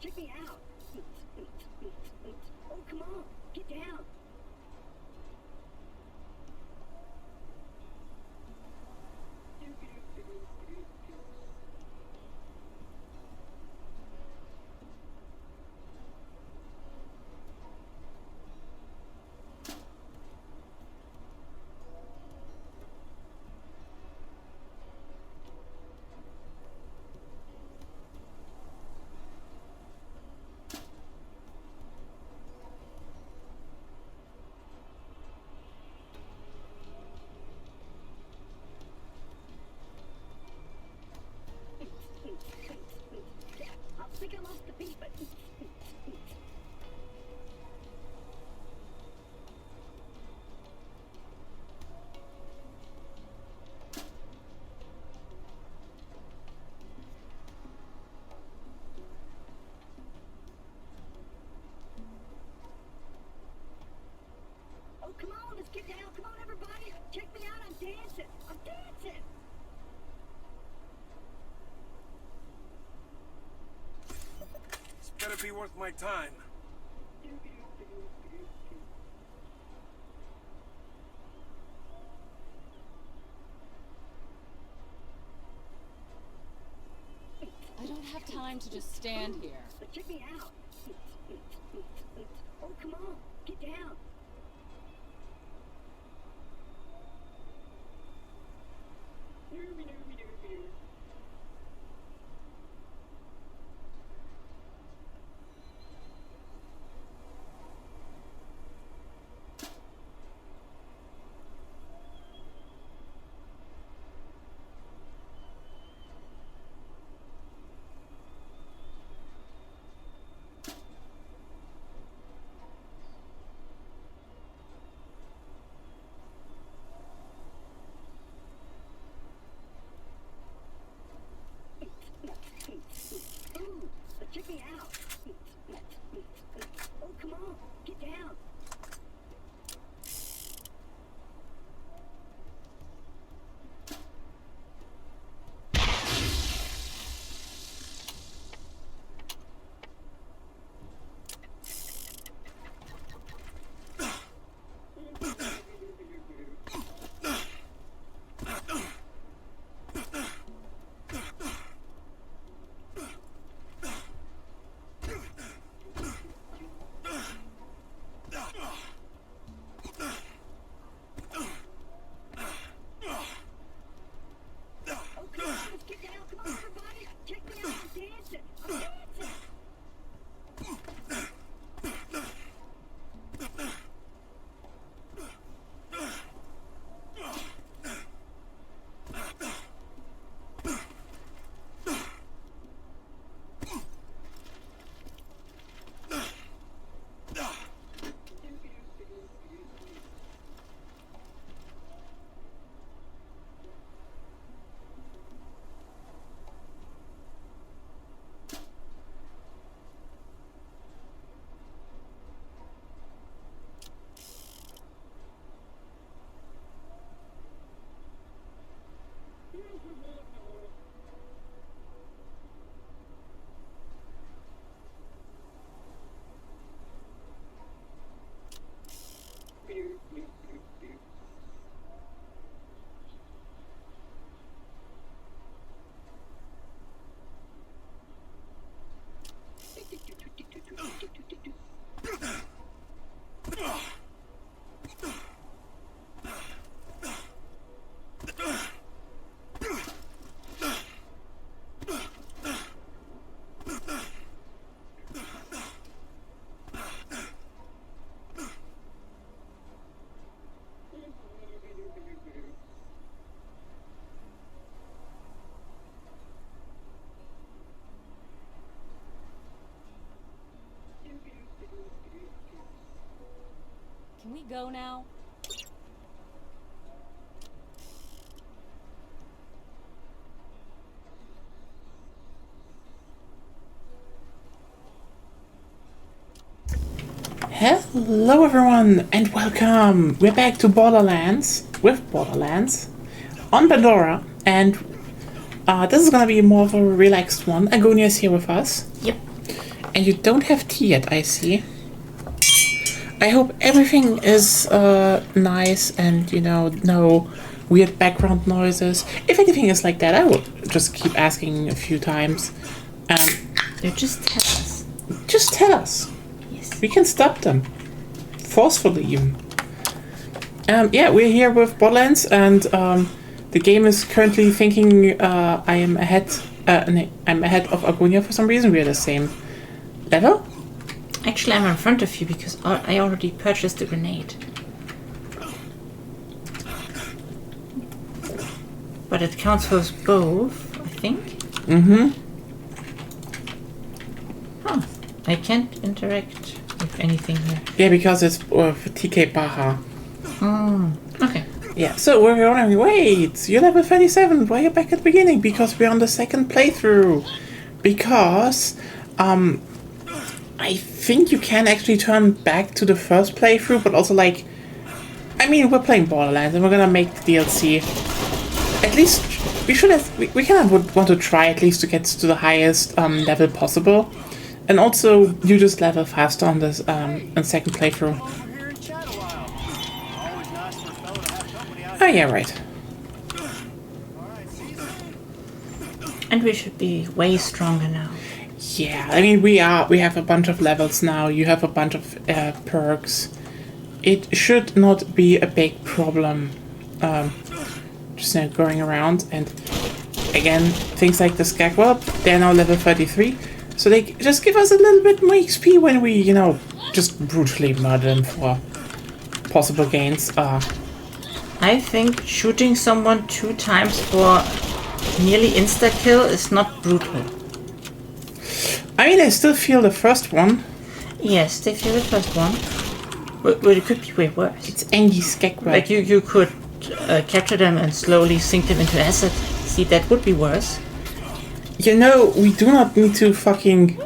Check me out. Oh, come on, get down. I think I lost the beat, but... Oh, come on, let's get down. Come on, everybody. Check me out. I'm dancing. I'm dancing. It's better be worth my time. I don't have time to just stand here. But check me out. Oh, come on, get down. Ooh, but check me out. Oh, come on, get down. Can we go now? Hello everyone and welcome! We're back to Borderlands, with Borderlands. on Pandora, and this is gonna be more of a relaxed one. Agonia is here with us. Yep. And you don't have tea yet, I see. I hope everything is nice and, you know, no weird background noises. If anything is like that, I will just keep asking a few times. You just tell us. Just tell us. Yes. We can stop them. Forcefully, even. Yeah, we're here with Borderlands, and the game is currently thinking I'm ahead of Agonia for some reason. We're the same level. Actually, I'm in front of you because I already purchased the grenade. But it counts for us both, I think. Mm-hmm. Huh. I can't interact with anything here. Yeah, because it's TK Baja. Okay. Yeah, so we're wondering, wait, you're level 37, why are you back at the beginning? Because we're on the second playthrough. Because, I think you can actually turn back to the first playthrough, but also, like, I mean, we're playing Borderlands, and we're gonna make the DLC. At least, we kind of would want to try at least to get to the highest level possible. And also, you just level faster on this, on second playthrough. Oh yeah, right. And we should be way stronger now. Yeah, I mean, we have a bunch of levels now, you have a bunch of perks. It should not be a big problem, just going around. And again, things like the Skag Whelp, they're now level 33, so they just give us a little bit more XP when we, you know, just brutally murder them for possible gains. I think shooting someone 2 times for nearly insta-kill is not brutal. I mean, I still feel the first one. Yes, they feel the first one. But it could be way worse. It's Andy Skag Whelp. Like you could capture them and slowly sink them into acid. See, that would be worse. You know, we do not need to fucking...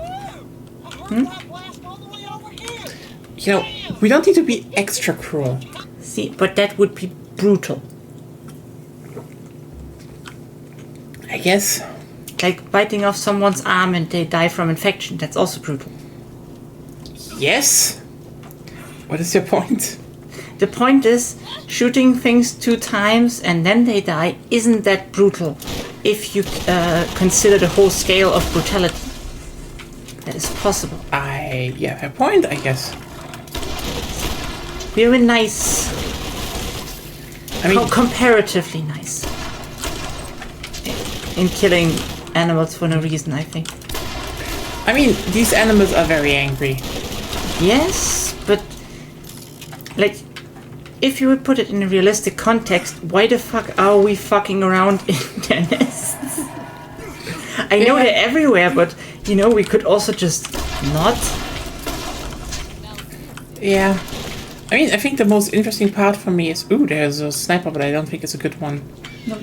You know, we don't need to be extra cruel. See, but that would be brutal. I guess. Like biting off someone's arm and they die from infection. That's also brutal. Yes? What is your point? The point is, shooting things 2 times and then they die isn't that brutal if you consider the whole scale of brutality. That is possible. Yeah, fair point, I guess. Very nice. I mean, Comparatively nice. In killing animals for no reason, I think. I mean, these animals are very angry. Yes, but like, if you would put it in a realistic context, why the fuck are we fucking around in their nests? I know they're everywhere, but you know, we could also just not. Yeah. I mean, I think the most interesting part for me is... Ooh, there's a sniper, but I don't think it's a good one. No.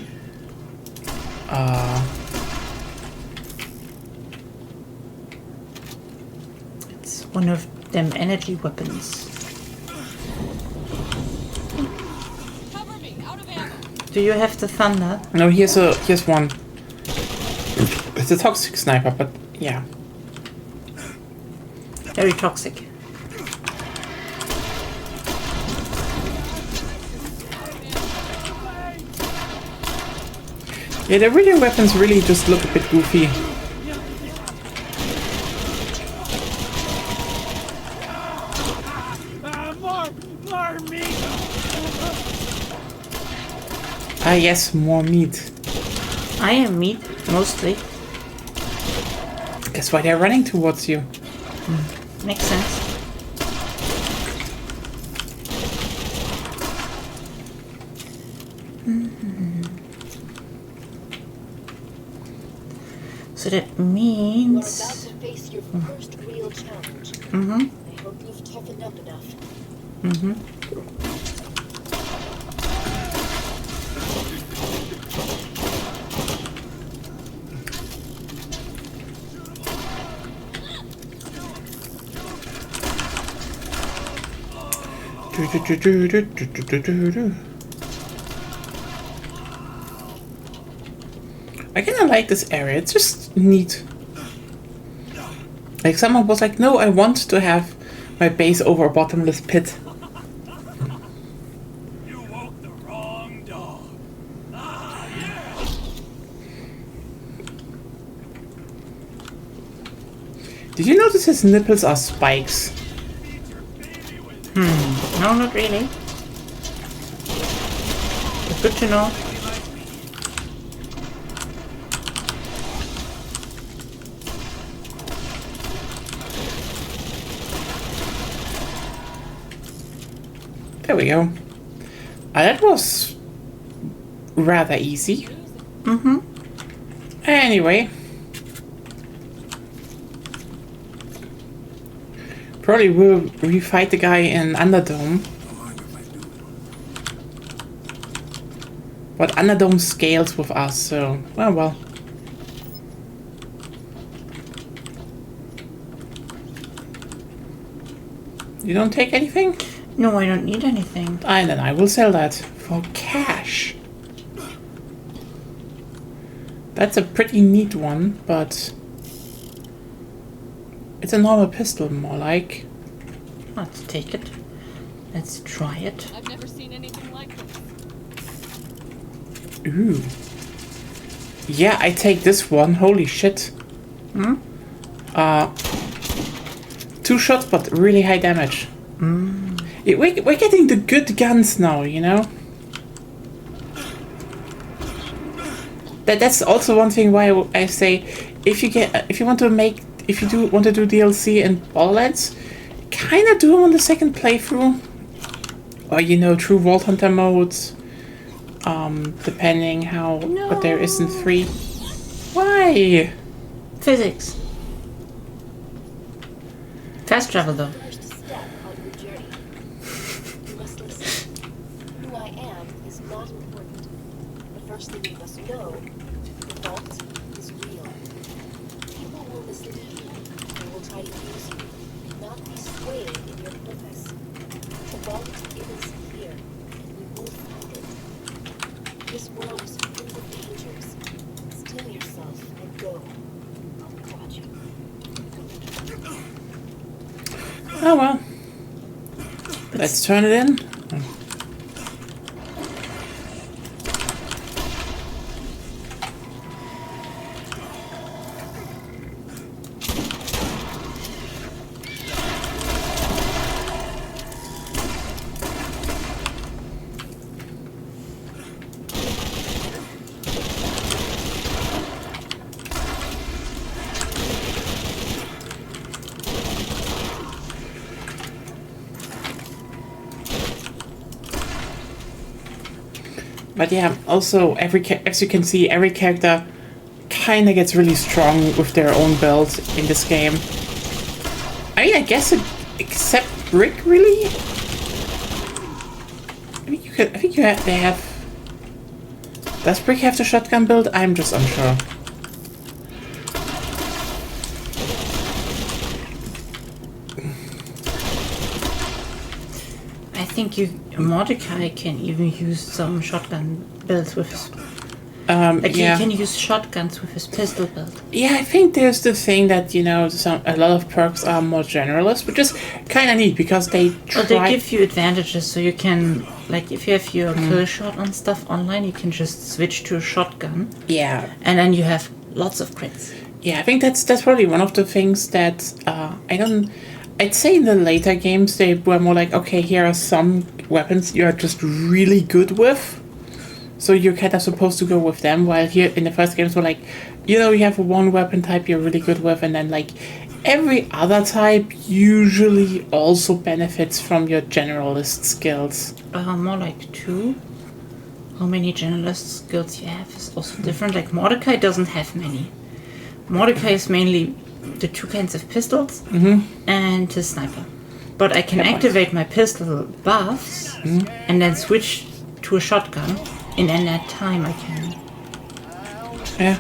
It's one of them energy weapons. Cover me, out of ammo. Do you have the thunder? No, here's one. It's a toxic sniper, but yeah. Very toxic. Yeah, the reading weapons really just look a bit goofy. More meat! Ah yes, more meat. I am meat, mostly. That's why they're running towards you. Makes sense. So that You're means... about to face your first real challenge. Mm-hmm. I hope you've toughened up enough. Mm-hmm. I kind of like this area. It's just neat. Like someone was like, no, I want to have my base over a bottomless pit. You woke the wrong dog. Ah, yeah. Did you notice his nipples are spikes? No, not really. But good to know. There we go. That was rather easy. Anyway. Probably will refight the guy in Underdome. But Underdome scales with us, so well. You don't take anything? No, I don't need anything. And then I will sell that for cash. That's a pretty neat one, but it's a normal pistol, more like. Let's take it. Let's try it. I've never seen anything like this. Ooh. Yeah, I take this one. Holy shit. 2 shots, but really high damage. We're getting the good guns now, you know? That's also one thing why I say if you want to do DLC in Borderlands, kind of do them on the second playthrough, or through Vault Hunter modes, depending what there is in 3. Why? Physics. Fast travel though. First step on your journey. You must listen. Who I am is not important. The first thing you must know, the vault is real. People will listen to you. They will try to use you, not be swayed in your purpose. The vault is here, and we will find it. This world is filled with dangers. Still yourself and go. I'll be watching. Oh well. Let's turn it in. But yeah, also as you can see, every character kind of gets really strong with their own build in this game. I mean, I guess except Brick, really. I think they have. Does Brick have the shotgun build? I'm just unsure. I think Mordecai can even use some shotgun builds with his... he can use shotguns with his pistol build. Yeah, I think there's the thing that, a lot of perks are more generalist, which is kind of neat because they try... Well, they give you advantages, so you can, like, if you have your kill shot on stuff online, you can just switch to a shotgun. Yeah. And then you have lots of crits. Yeah, I think that's probably one of the things that I'd say in the later games they were more like, okay, here are some weapons you are just really good with, so you're kind of supposed to go with them, while here in the first games were like, you have one weapon type you're really good with, and then like every other type usually also benefits from your generalist skills. More like 2. How many generalist skills you have is also different. Like Mordecai doesn't have many. Mordecai is mainly the 2 kinds of pistols and his sniper. But I can activate my pistol buffs and then switch to a shotgun, and in that time I can. Yeah.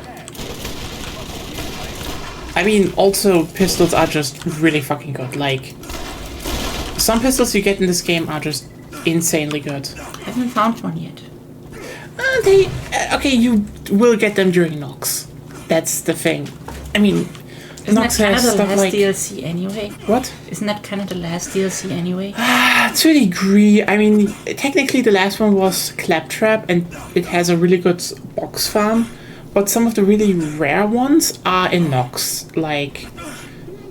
I mean, also pistols are just really fucking good. Like, some pistols you get in this game are just insanely good. I haven't found one yet. they... okay, you will get them during Nox. That's the thing. I mean, Isn't Nox that kind has of the stuff last like... DLC anyway? What? Isn't that kind of the last DLC anyway? To a degree. I mean, technically the last one was Claptrap, and it has a really good box farm. But some of the really rare ones are in Nox. Like,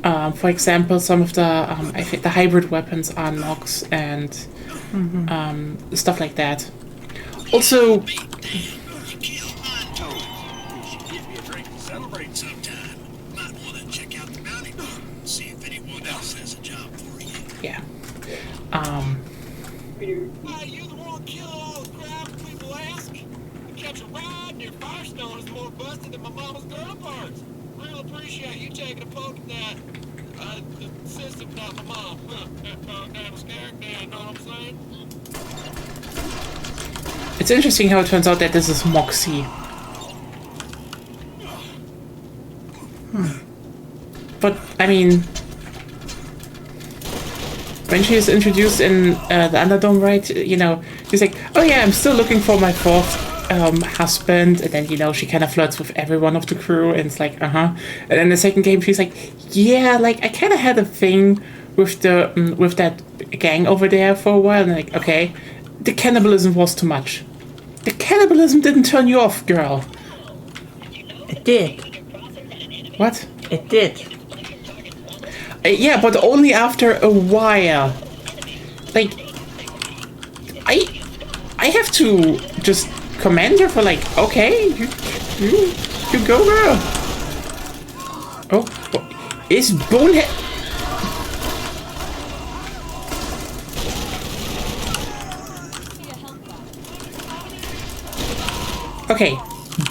for example, some of the I think the hybrid weapons are Nox and stuff like that. Also, Celebrate sometime. Might want to check out the bounty book. See if anyone else has a job for you. yeah. Why, you the one killing all the crap people ask? Catch a ride near Firestone is more busted than my mama's girl parts. Real appreciate you taking a poke at that. The system's not my mom. That was character, you know what I'm saying? It's interesting how it turns out that this is Moxie. But, I mean... when she is introduced in the Underdome, right, you know, she's like, oh yeah, I'm still looking for my fourth husband, and then, you know, she kind of flirts with every one of the crew, and it's like, and then the second game, she's like, yeah, like, I kind of had a thing with the, with that gang over there for a while, and like, okay, the cannibalism was too much. The cannibalism didn't turn you off, girl. It did. What? It did. Yeah, but only after a while. Like, I have to just commend her for like, okay, you go, girl. Oh, is Bonehead? Okay,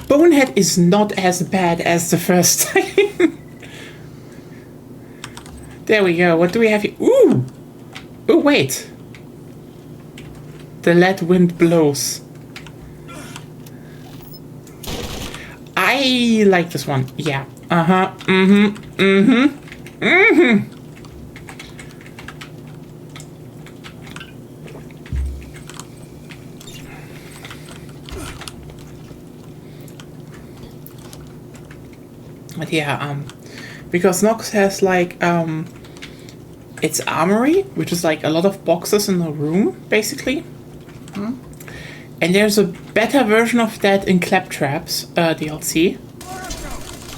Bonehead is not as bad as the first time. There we go. What do we have here? Ooh! Oh, wait. The lead wind blows. I like this one. Yeah. Uh-huh. Mm-hmm. Mm-hmm. Mm-hmm. But yeah, because Nox has like its armory, which is like a lot of boxes in a room, basically. And there's a better version of that in Claptrap's DLC.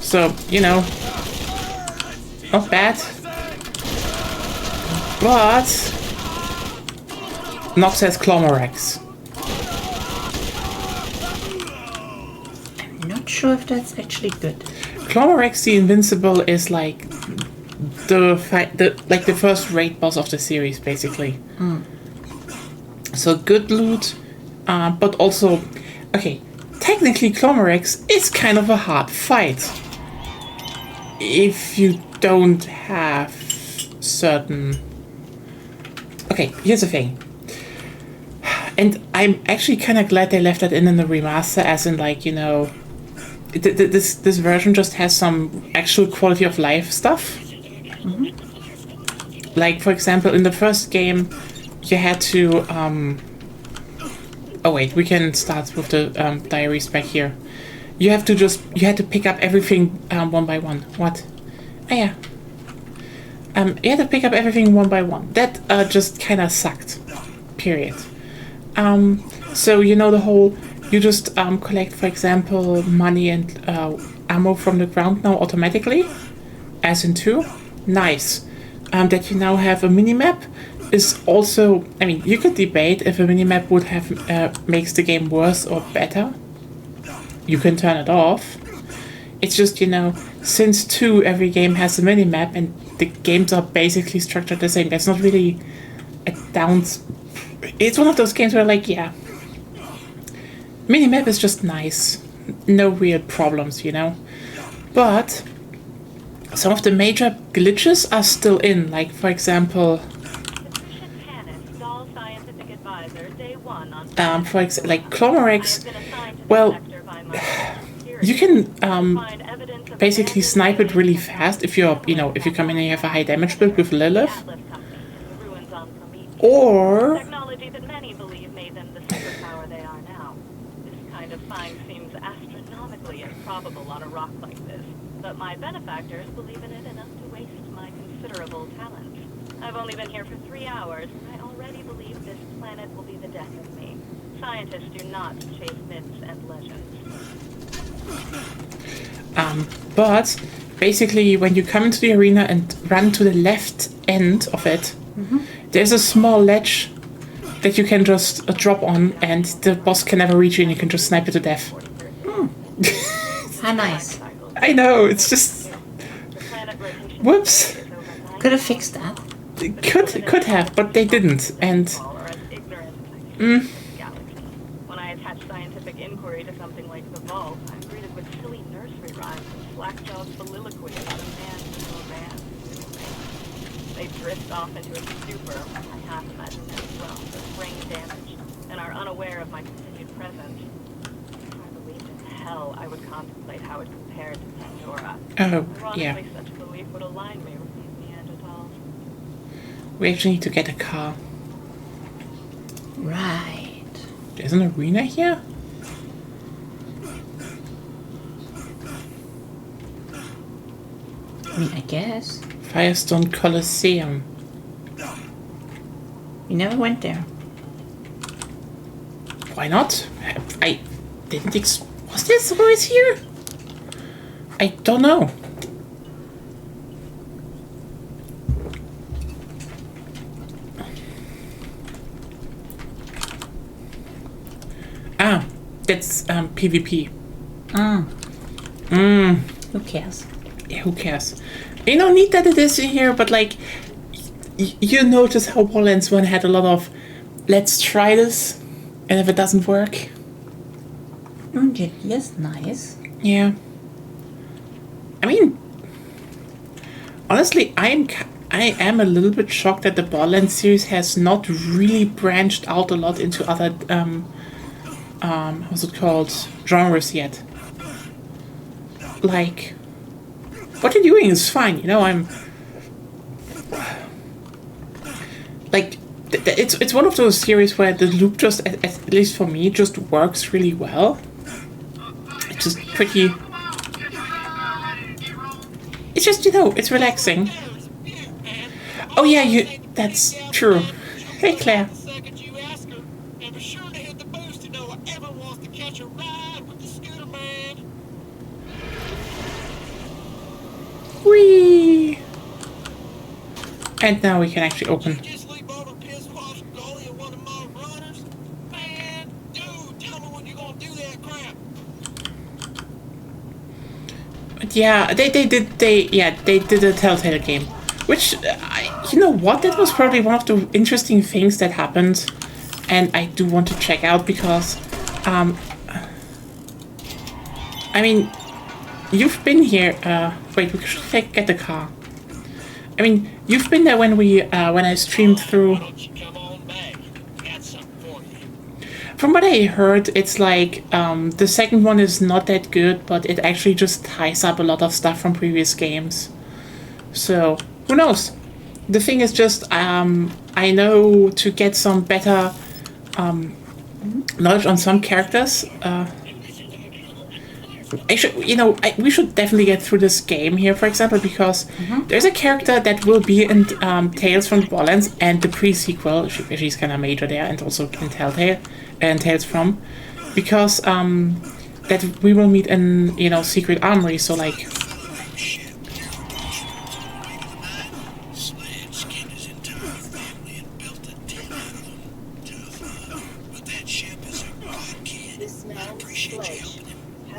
So, you know, not bad. But Nox has Clomorex. I'm not sure if that's actually good. Clomorex the Invincible is like the first raid boss of the series, basically. So good loot, but also, okay, technically Clomorex is kind of a hard fight if you don't have certain. Okay, here's the thing, and I'm actually kind of glad they left that in the remaster, as in, like, you know, this version just has some actual quality of life stuff. Like, for example, in the first game, you had to oh wait, we can start with the diaries back here. You had to pick up everything one by one. What? Oh yeah. You had to pick up everything one by one. That just kind of sucked. Period. So, you know, the whole, you just collect, for example, money and ammo from the ground now automatically, as in 2. Nice. That you now have a minimap is also, I mean, you could debate if a minimap would have makes the game worse or better. You can turn it off. It's just, you know, since 2, every game has a minimap and the games are basically structured the same. That's not really a downs. It's one of those games where, like, yeah, minimap is just nice. No real problems, you know. But some of the major glitches are still in. Like, for example, like Clomorex. Well, you can basically snipe it really fast if you're, you know, if you come in and you have a high damage build with Lilith. Or seems astronomically improbable on a rock like this, but my benefactors believe in it enough to waste my considerable talents. I've only been here for 3 hours, and I already believe this planet will be the death of me. Scientists do not chase myths and legends. But basically, when you come into the arena and run to the left end of it, there's a small ledge that you can just drop on, and the boss can never reach you, and you can just snipe it to death. How nice. I know, it's just... Whoops. Could have fixed that. Could have, but they didn't, and... When I attach scientific inquiry to something like the vault, I'm greeted with silly nursery rhymes and slack-jawed soliloquy about a man who knew a man who knew a man. They drift off into a stupor, I half imagine them drunk or brain damage, and are unaware of my continued presence. If I believed in hell, I would contemplate how it compared to Pandora. Oh, yeah. Ironically, such a belief would align me with these Neanderthals. We actually need to get a car. Right. There's an arena here? I mean, I guess. Firestone Coliseum. We never went there. Why not? I didn't was this always here? I don't know. Ah, that's PvP. Who cares? Yeah, who cares? You know, neat that it is in here, but like, you notice how Borderlands 1 had a lot of, let's try this, and if it doesn't work. Yes, nice. Yeah. I mean, honestly, I am a little bit shocked that the Borderlands series has not really branched out a lot into other, what's it called, genres yet. Like, what you're doing is fine, you know, like, it's one of those series where the loop just, at least for me, just works really well. It's just pretty... It's just, you know, it's relaxing. Oh yeah, that's true. Hey, Claire. The second you ask her, and be sure to hit the boost to know whoever wants to catch a ride with the scooter man. Whee! And now we can actually open. Just leave over piss wash gully of one of my runners. Man, dude, tell me when you're gonna do that crap. But yeah, they did a Telltale game, which you know what, that was probably one of the interesting things that happened, and I do want to check out because I mean, you've been here. Wait, we should get the car. I mean, you've been there when I streamed through. Why don't you come on back? Got something for you. From what I heard, it's like the second one is not that good, but it actually just ties up a lot of stuff from previous games. So who knows? The thing is just I know to get some better knowledge on some characters. We should definitely get through this game here, for example, because there's a character that will be in Tales from the Borderlands and the pre-sequel. She's kind of major there, and also in Telltale and Tales from, because that we will meet in Secret Armory. So like.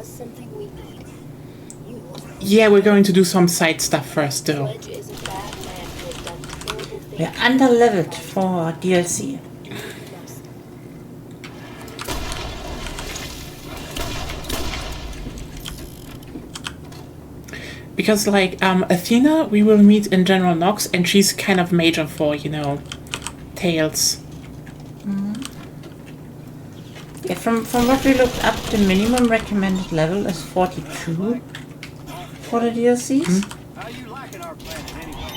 Something we need. Yeah, we're going to do some side stuff first, though. Wedge is a bad man who has done horrible things. We're under-leveled for DLC. Because, like, Athena, we will meet in General Knox, and she's kind of major for, Tales. Yeah, from what we looked up, the minimum recommended level is 42 for the DLCs. How you liking our planet anyway?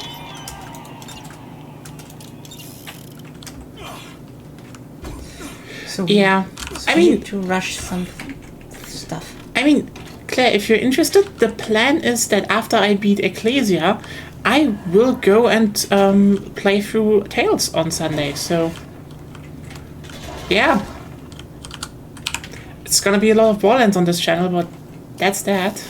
So Yeah, we I mean, need to rush some stuff. stuff. I mean, Claire, if you're interested, the plan is that after I beat Ecclesia, I will go and play through Tales on Sunday. So, yeah. It's gonna be a lot of Borderlands on this channel, but that's that.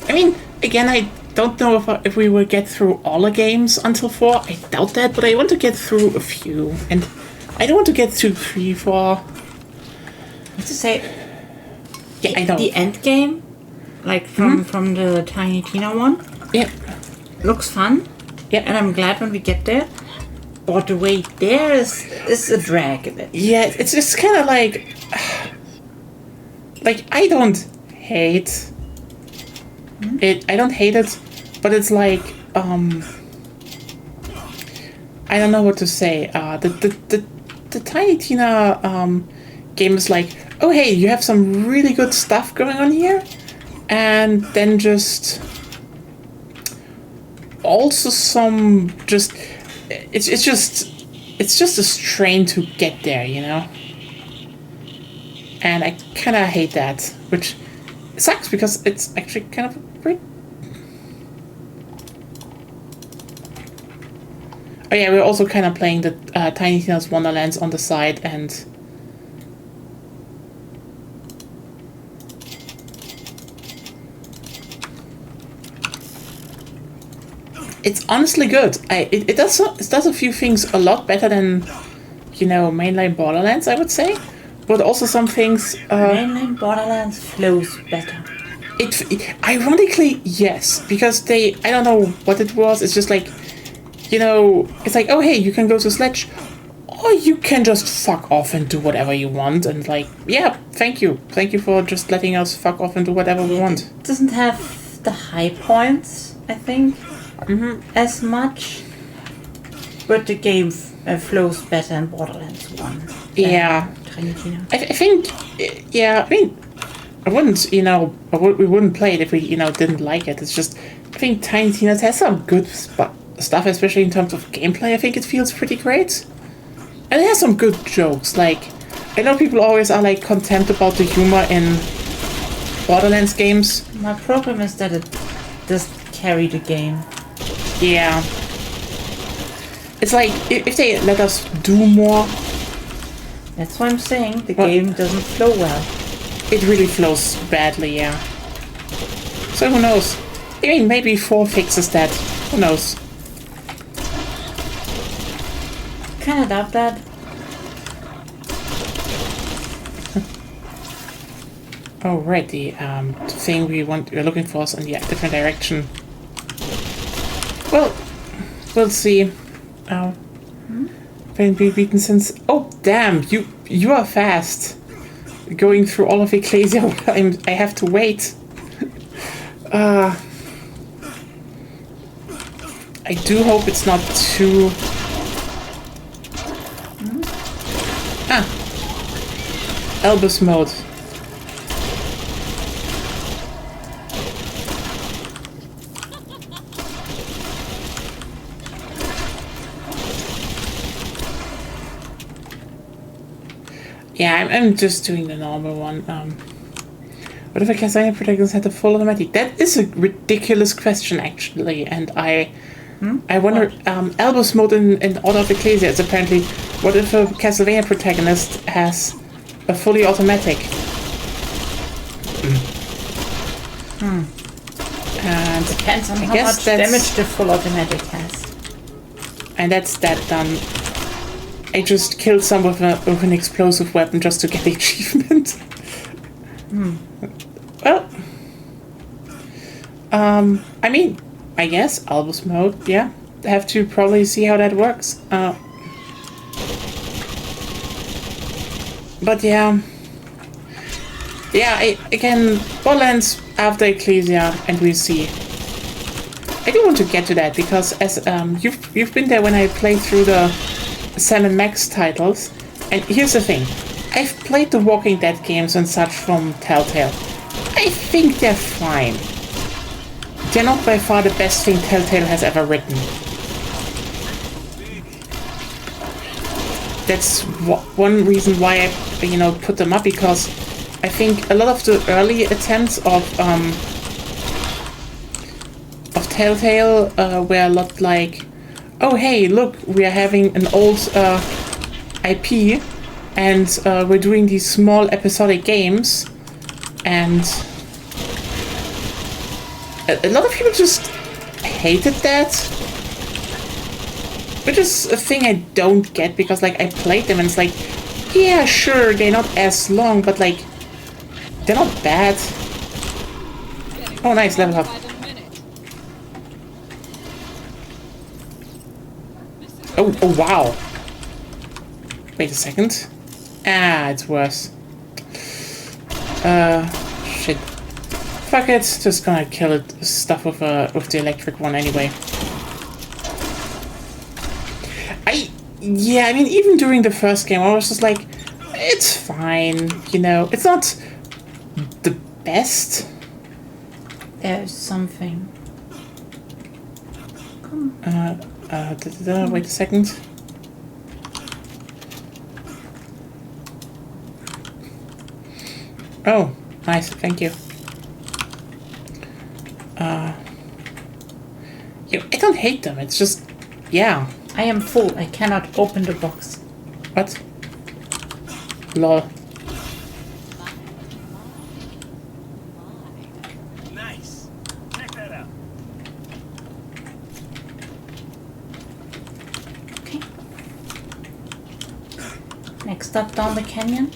I mean, again, I don't know if we will get through all the games until 4. I doubt that, but I want to get through a few. And I don't want to get through 3, 4. I have to say, Yeah, I know. the end game, like from the Tiny Tina one, Yeah. looks fun. Yeah. And I'm glad when we get there. But the way there is a drag a bit. Yeah, it's just kind of like I don't hate it. I don't hate it, but it's like I don't know what to say. The Tiny Tina game is like, oh hey, you have some really good stuff going on here, and then just also some just it's just a strain to get there, you know. And I kind of hate that, which sucks because it's actually kind of great. Oh yeah, we're also kind of playing the Tiny Tina's Wonderlands on the side, and it's honestly good. It does a few things a lot better than, you know, mainline Borderlands, I would say, but also some things. Mainline Borderlands flows better. It ironically, yes, because I don't know what it was. It's just like, you know, it's like, oh hey, you can go to Sledge, or you can just fuck off and do whatever you want, and like, yeah, thank you for just letting us fuck off and do whatever we want. It doesn't have the high points, I think, as much, but the game flows better in Borderlands 1. Yeah. Tiny Tina. I think, yeah, I mean, I wouldn't, you know, we wouldn't play it if we, you know, didn't like it. It's just, I think Tiny Tina's has some good stuff, especially in terms of gameplay. I think it feels pretty great. And it has some good jokes. Like, I know people always are, like, contempt about the humor in Borderlands games. My problem is that it doesn't carry the game. Yeah. It's like, if they let us do more... That's why I'm saying the game doesn't flow well. It really flows badly, yeah. So who knows? I mean, maybe 4 fixes that. Who knows? Kinda doubt that. Oh, right, the thing we're looking for is in the different direction. Well, we'll see. Been beaten since... Oh, damn, you are fast. Going through all of Ecclesia while I have to wait. I do hope it's not too... Elvis mode. Yeah, I'm just doing the normal one. What if a Castlevania protagonist had a full automatic? That is a ridiculous question, actually, and I wonder. Elbows mode in Order of Ecclesia is apparently, what if a Castlevania protagonist has a fully automatic? And Depends on I how guess much that's- damage the full automatic has. And that's that done. I just killed some with an explosive weapon just to get the achievement. Well, I mean, I guess Albus mode, yeah. Have to probably see how that works. But yeah. Yeah, again, Borderlands after Ecclesia, and we'll see. I do want to get to that because as you've been there when I played through the Sam & Max titles, and here's the thing. I've played the Walking Dead games and such from Telltale. I think they're fine. They're not by far the best thing Telltale has ever written. that's one reason why I, put them up, because I think a lot of the early attempts of Telltale were a lot like, oh hey, look, we are having an old IP, and we're doing these small episodic games, and a lot of people just hated that, which is a thing I don't get, because like I played them and it's like, yeah, sure, they're not as long, but like they're not bad. Oh nice, level up. Oh wow. Wait a second. Ah, it's worse. Shit. Fuck it, just gonna kill it stuff with the electric one anyway. Yeah, I mean, even during the first game, I was just like, it's fine, it's not the best. There's something. Come. Wait a second. Oh, nice, thank you. Yeah, I don't hate them, it's just, yeah. I am full. I cannot open the box. What? Lol. Nice. Check that out. Okay. Next up down the canyon.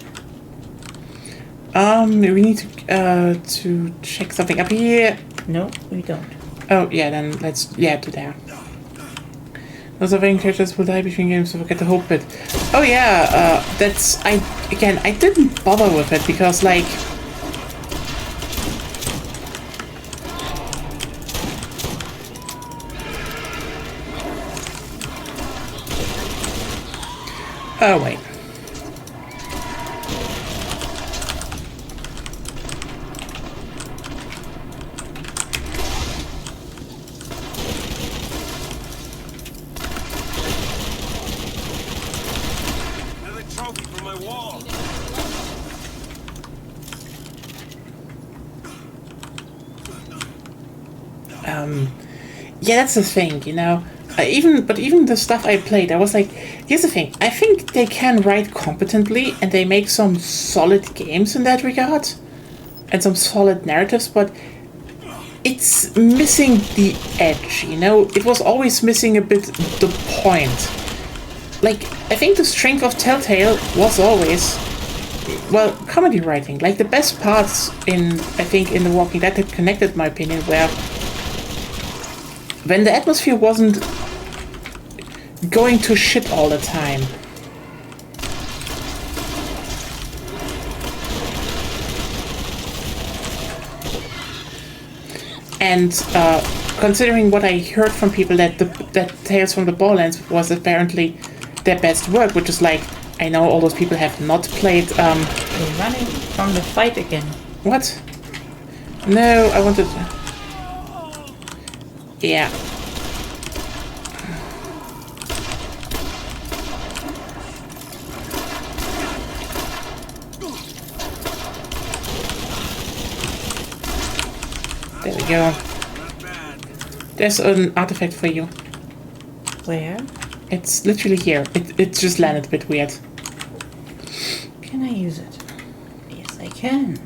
We need to check something up here. No, we don't. Oh, yeah, then let's, do that. Those surveying characters will die between games, so forget the hope bit. Oh yeah, I didn't bother with it, because like... Oh wait. Yeah, that's the thing, even the stuff I played, I was like, here's the thing, I think they can write competently, and they make some solid games in that regard, and some solid narratives, but it's missing the edge, it was always missing a bit the point. Like, I think the strength of Telltale was always, well, comedy writing. Like, the best parts in The Walking Dead that connected, my opinion, were when the atmosphere wasn't going to shit all the time. And considering what I heard from people, that Tales from the Borderlands was apparently their best work, which is like, I know all those people have not played. You're running from the fight again. What? No, I wanted. Yeah. There we go. There's an artifact for you. Where? It's literally here. It just landed a bit weird. Can I use it? Yes, I can.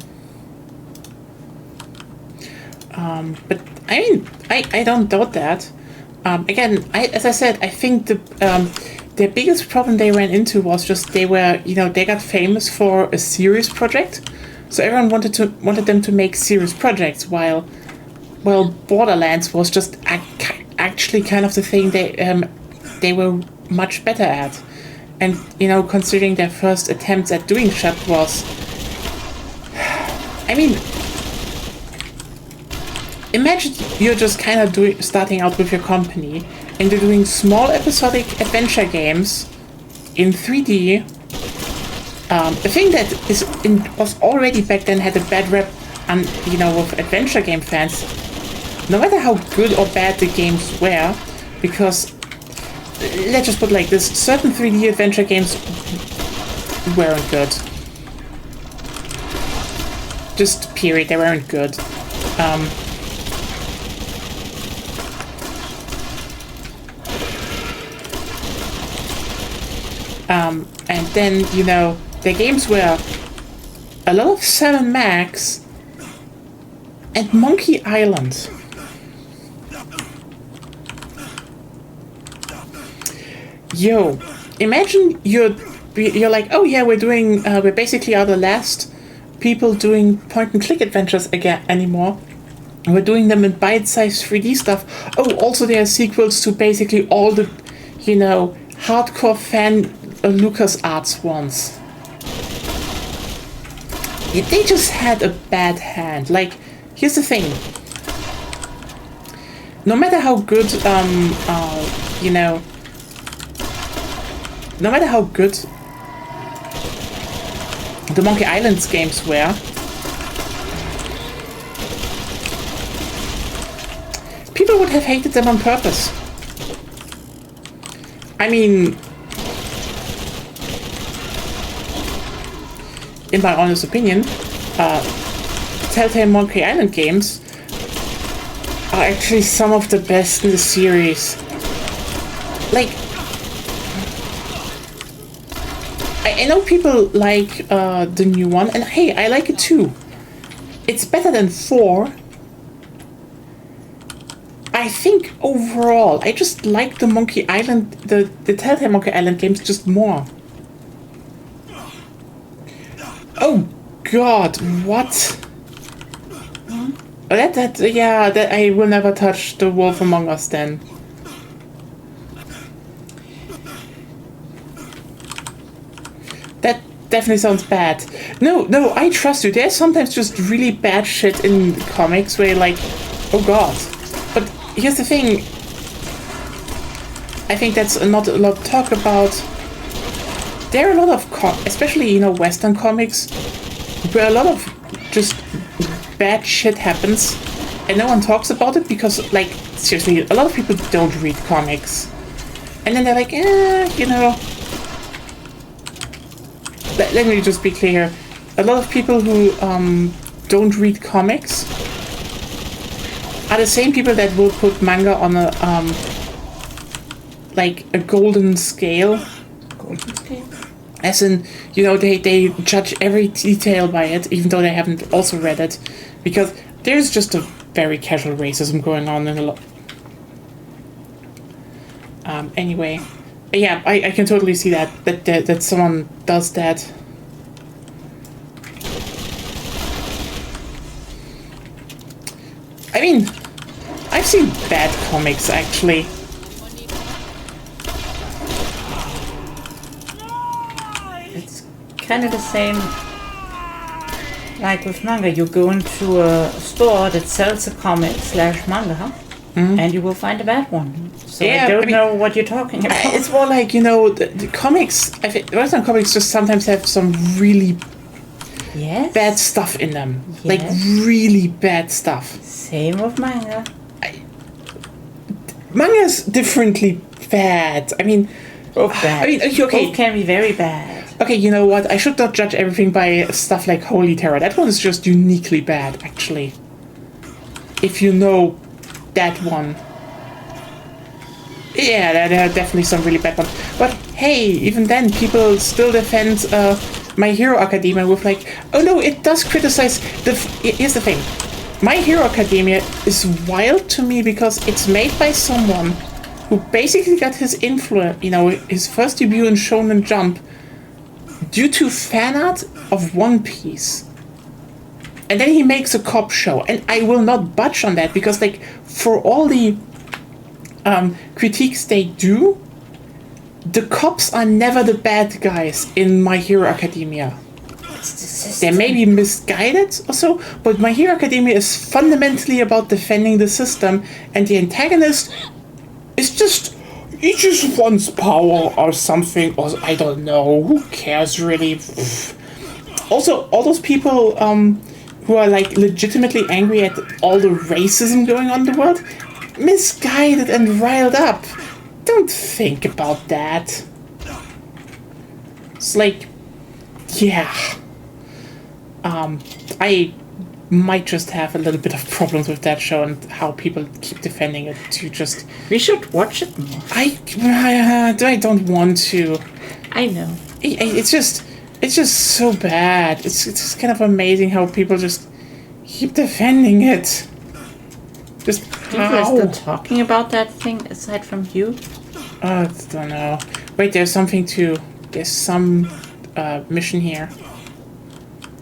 But I mean, I don't doubt that. Again, as I said, I think the biggest problem they ran into was just they got famous for a serious project, so everyone wanted them to make serious projects, while Borderlands was just actually kind of the thing they were much better at, and considering their first attempts at doing shit was, I mean. Imagine you're just kind of starting out with your company, and you're doing small episodic adventure games in 3D. The thing that was already back then had a bad rep, with adventure game fans. No matter how good or bad the games were, because let's just put it like this. Certain 3D adventure games weren't good. Just period, they weren't good. And then, you know, the games were a lot of 7 Max and Monkey Island. Yo, imagine you're like, oh yeah, we're basically are the last people doing point-and-click adventures again anymore. We're doing them in bite-sized 3D stuff. Oh, also there are sequels to basically all the, you know, hardcore fan LucasArts ones. Yeah, they just had a bad hand. Like, here's the thing. No matter how good, you know, no matter how good the Monkey Island games were, people would have hated them on purpose. I mean, in my honest opinion, Telltale Monkey Island games are actually some of the best in the series. Like, I know people like the new one, and hey, I like it too. It's better than 4. I think overall, I just like the Monkey Island, the Telltale Monkey Island games just more. Oh God, what? That I will never touch the Wolf Among Us then. That definitely sounds bad. No, I trust you. There's sometimes just really bad shit in comics where you're like, oh God. But here's the thing. I think that's not a lot to talk about. There are a lot of, especially, you know, Western comics, where a lot of just bad shit happens, and no one talks about it because, like, seriously, a lot of people don't read comics. And then they're like, you know... Let me just be clear. A lot of people who don't read comics are the same people that will put manga on a, like, a golden scale. Golden scale? As in, you know, they judge every detail by it, even though they haven't also read it. Because there's just a very casual racism going on in a lot. Anyway. Yeah, I can totally see that someone does that. I mean, I've seen bad comics, actually. It's kind of the same like with manga. You go into a store that sells a comic / manga, and you will find a bad one. So yeah, I don't know what you're talking about. It's more like, you know, the comics, I think Western comics just sometimes have some really bad stuff in them. Yes. Like, really bad stuff. Same with manga. Manga's differently bad. I mean... Both bad. I mean, okay. Both can be very bad. Okay, you know what? I should not judge everything by stuff like Holy Terror. That one is just uniquely bad, actually. If you know that one. Yeah, there are definitely some really bad ones. But hey, even then, people still defend My Hero Academia with like, oh no, it does criticize the... Here's the thing. My Hero Academia is wild to me because it's made by someone who basically got his influence, you know, his first debut in Shonen Jump due to fan art of One Piece. And then he makes a cop show, and I will not budge on that because, like, for all the critiques they do, the cops are never the bad guys in My Hero Academia. They may be misguided or so, but My Hero Academia is fundamentally about defending the system, and the antagonist is just... he just wants power or something, or I don't know, who cares really? Also, all those people who are like legitimately angry at all the racism going on in the world, misguided and riled up. don't think about that. It's like, yeah. I might just have a little bit of problems with that show and how people keep defending it to just... We should watch it more. I don't want to. I know. It's just so bad. It's just kind of amazing how people just keep defending it. Just People are still talking about that thing aside from you? I don't know. Wait, there's some mission here.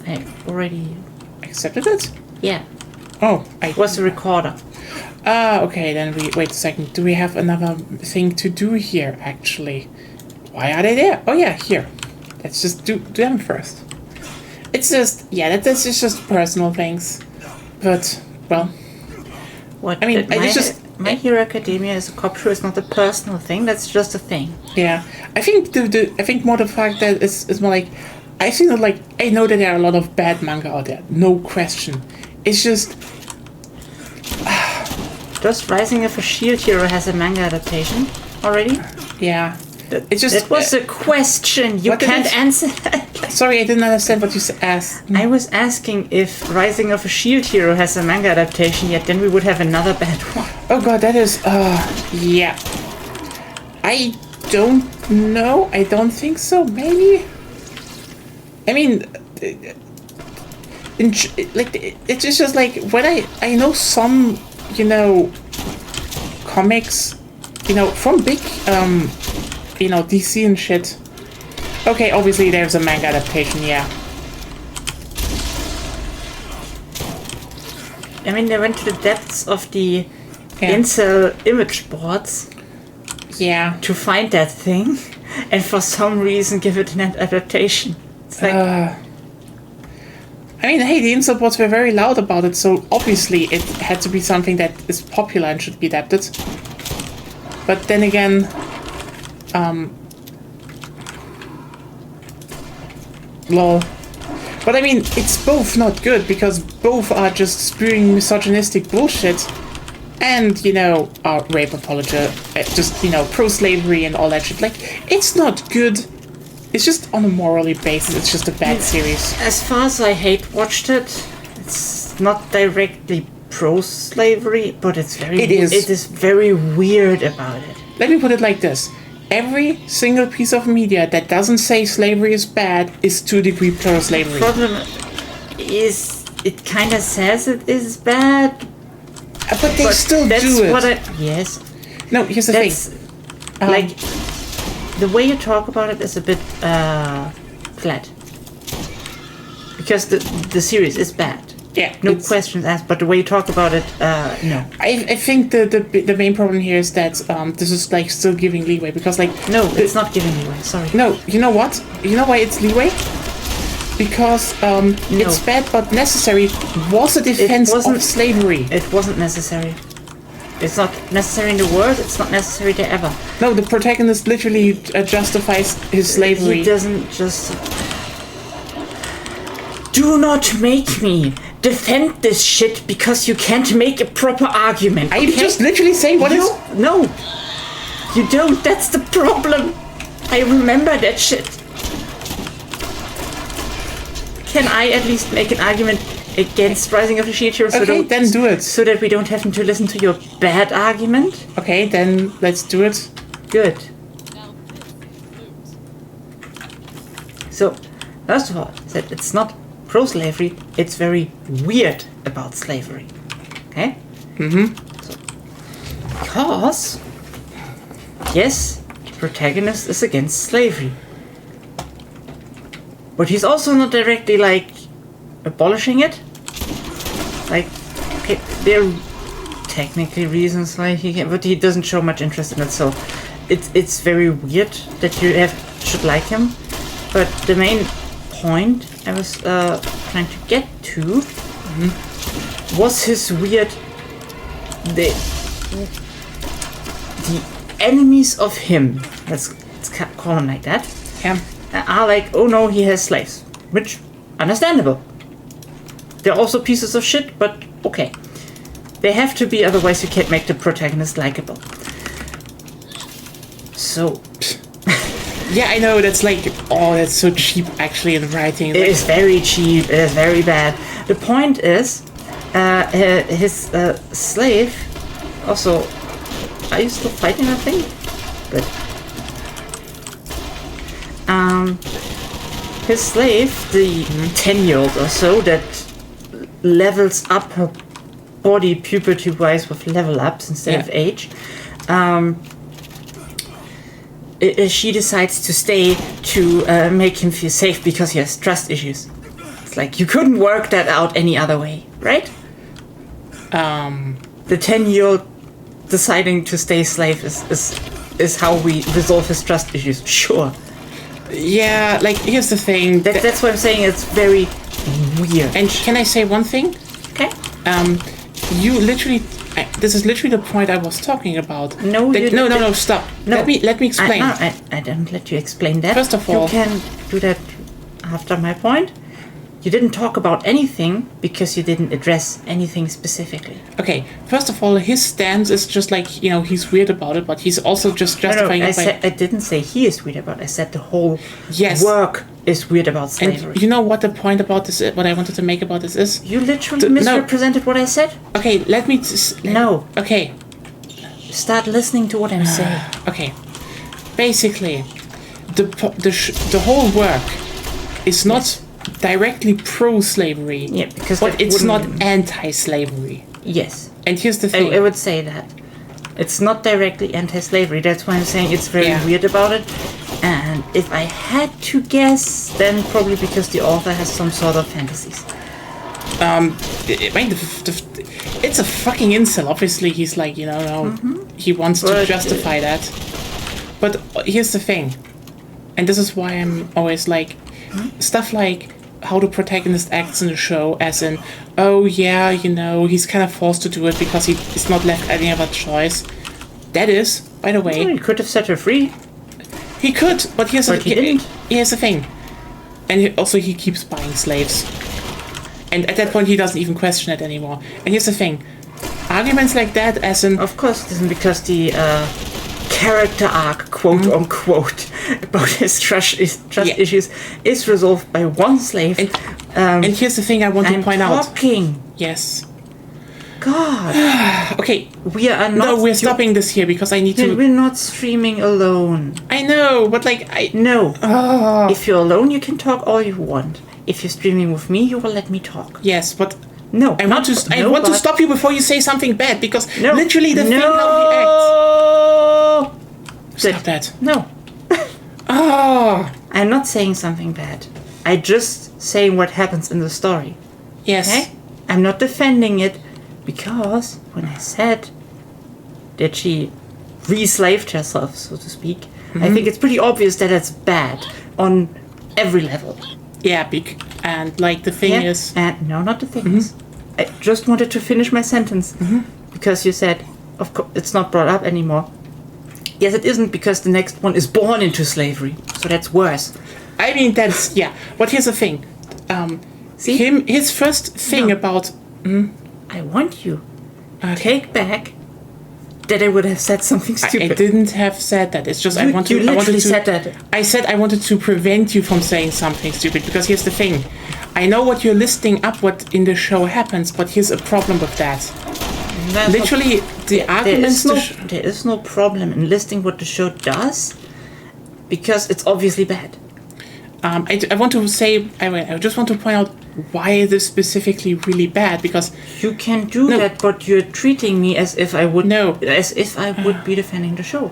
I already... Accepted it? Yeah. Oh, It was a recorder. okay, then wait a second. Do we have another thing to do here, actually? Why are they there? Oh yeah, here. Let's just do them first. It's just, yeah, that's just personal things. But, well... What? I mean, My Hero Academia is a cop show. It's not a personal thing. That's just a thing. Yeah, I think I think more the fact that it's more like I think that like I know that there are a lot of bad manga out there, no question. It's just Just Rising of a Shield Hero has a manga adaptation already. yeah, it's just That was a question. You what did can't it- answer that. sorry, I didn't understand what you asked. I was asking if Rising of a Shield Hero has a manga adaptation yet, then we would have another bad one. Oh god, that is yeah. I don't know. I don't think so. Maybe. I mean, it's just like when I know some, comics, from big, DC and shit. Okay, obviously there's a manga adaptation, yeah. I mean, they went to the depths of the incel image boards Yeah. to find that thing, and for some reason give it an adaptation. It's like, I mean, hey, the incel boards were very loud about it, so obviously it had to be something that is popular and should be adapted. But then again, lol. But I mean, it's both not good, because both are just spewing misogynistic bullshit and, rape apology, just, pro-slavery and all that shit. Like, it's not good. It's just on a morally basis, it's just a bad series. as far as I hate watched it, it's not directly pro-slavery, but it's very. It is. It is very weird about it. Let me put it like this. Every single piece of media that doesn't say slavery is bad is 2-degree pro-slavery. Problem is, it kind of says it is bad, But they but still that's do it. what yes. No, here's the That's thing. like the way you talk about it is a bit flat, because the series is bad. Yeah, No it's- questions asked, but the way you talk about it, no. I think the main problem here is that this is like still giving leeway, because like No, it's not giving away. Sorry. no, you know what? You know why it's leeway? Because it's bad but necessary was a defense wasn't- of slavery. It wasn't necessary. It's not necessary in the world. It's not necessary there ever. No, the protagonist literally justifies his slavery. He doesn't just. Do not make me defend this shit because you can't make a proper argument. I'm okay? just literally saying what is. No, you don't. That's the problem. I remember that shit. Can I at least make an argument against Rising of the Shield Hero? Okay, then do it. So that we don't have to listen to your bad argument? Okay, then let's do it. Good. Now this is So, first of all, I said it's not pro-slavery, it's very weird about slavery. Okay? So, because, yes, the protagonist is against slavery. But he's also not directly, like, abolishing it. Like, okay, there are technically reasons why he can, but he doesn't show much interest in it, so it's very weird that you should like him. But the main point I was trying to get to was his weird the enemies of him, let's call him like that, Yeah. are like, oh no, he has slaves, which understandable. They're also pieces of shit, but okay. They have to be, otherwise you can't make the protagonist likable. So Yeah, I know, that's like, oh, that's so cheap actually in writing. it is very cheap. It is very bad. The point is, his slave. Also, are you still fighting? I think. Good. His slave, the 10-year-old or so, that levels up her body puberty-wise with level ups instead of age. She decides to stay to make him feel safe because he has trust issues. It's like you couldn't work that out any other way, right? The 10-year-old deciding to stay slave is how we resolve his trust issues. Sure. Yeah, like, here's the thing. That's what I'm saying. It's very weird. And can I say one thing? Okay. You literally... this is literally the point I was talking about. No, no, stop. No. Let me explain. I don't let you explain that. First of all... You can do that after my point. You didn't talk about anything because you didn't address anything specifically. Okay, first of all, his stance is just like, he's weird about it, but he's also just justifying it by... I didn't say he is weird about it. I said the whole Yes. work is weird about slavery. And you know what the point about this is, what I wanted to make about this is? You literally misrepresented what I said? Okay, let me... No. Okay. Start listening to what I'm saying. Okay. Basically, the whole work is not directly pro-slavery, because but it's not anti-slavery. Yes. And here's the thing. I would say that. It's not directly anti-slavery. That's why I'm saying it's very weird about it. And if I had to guess, then probably because the author has some sort of fantasies. It's a fucking incel. Obviously, he's like, he wants to justify that. But here's the thing. And this is why I'm always like, stuff like how the protagonist acts in the show, as in, oh yeah, he's kind of forced to do it because he's not left any other choice. That is, by the way... He could have set her free. He could, but here's didn't. Here's the thing. And he keeps buying slaves. And at that point, he doesn't even question it anymore. And here's the thing. Arguments like that, as in... Of course it isn't, because the character arc, quote unquote, about his trust issues is resolved by one slave. And here's the thing I want to point out. Yes. God. Okay. We are not... No, we're stopping this here because I need to... We're not streaming alone. I know, but like, No. If you're alone, you can talk all you want. If you're streaming with me, you will let me talk. Yes, but... No. I want to stop you before you say something bad, because literally the thing how he acts... Stop that. No. I'm not saying something bad. I'm just saying what happens in the story. Yes. Okay? I'm not defending it, because when I said that she re-slaved herself, so to speak, I think it's pretty obvious that that's bad on every level. Yeah, and like the thing is... And no, not the thing is. I just wanted to finish my sentence, because you said, of course, it's not brought up anymore. Yes, it isn't, because the next one is born into slavery, so that's worse. I mean, that's... Yeah, but here's the thing. See? His first thing about... I want you to take back that I would have said something stupid. I didn't have said that. It's just you literally said that. I said I wanted to prevent you from saying something stupid, because here's the thing. I know what you're listing up, what in the show happens, but here's a problem with that. Literally, the arguments... There is no problem in listing what the show does, because it's obviously bad. I want to say... I just want to point out why it is specifically really bad, because... You can do that, but you're treating me as if I would... No. As if I would be defending the show.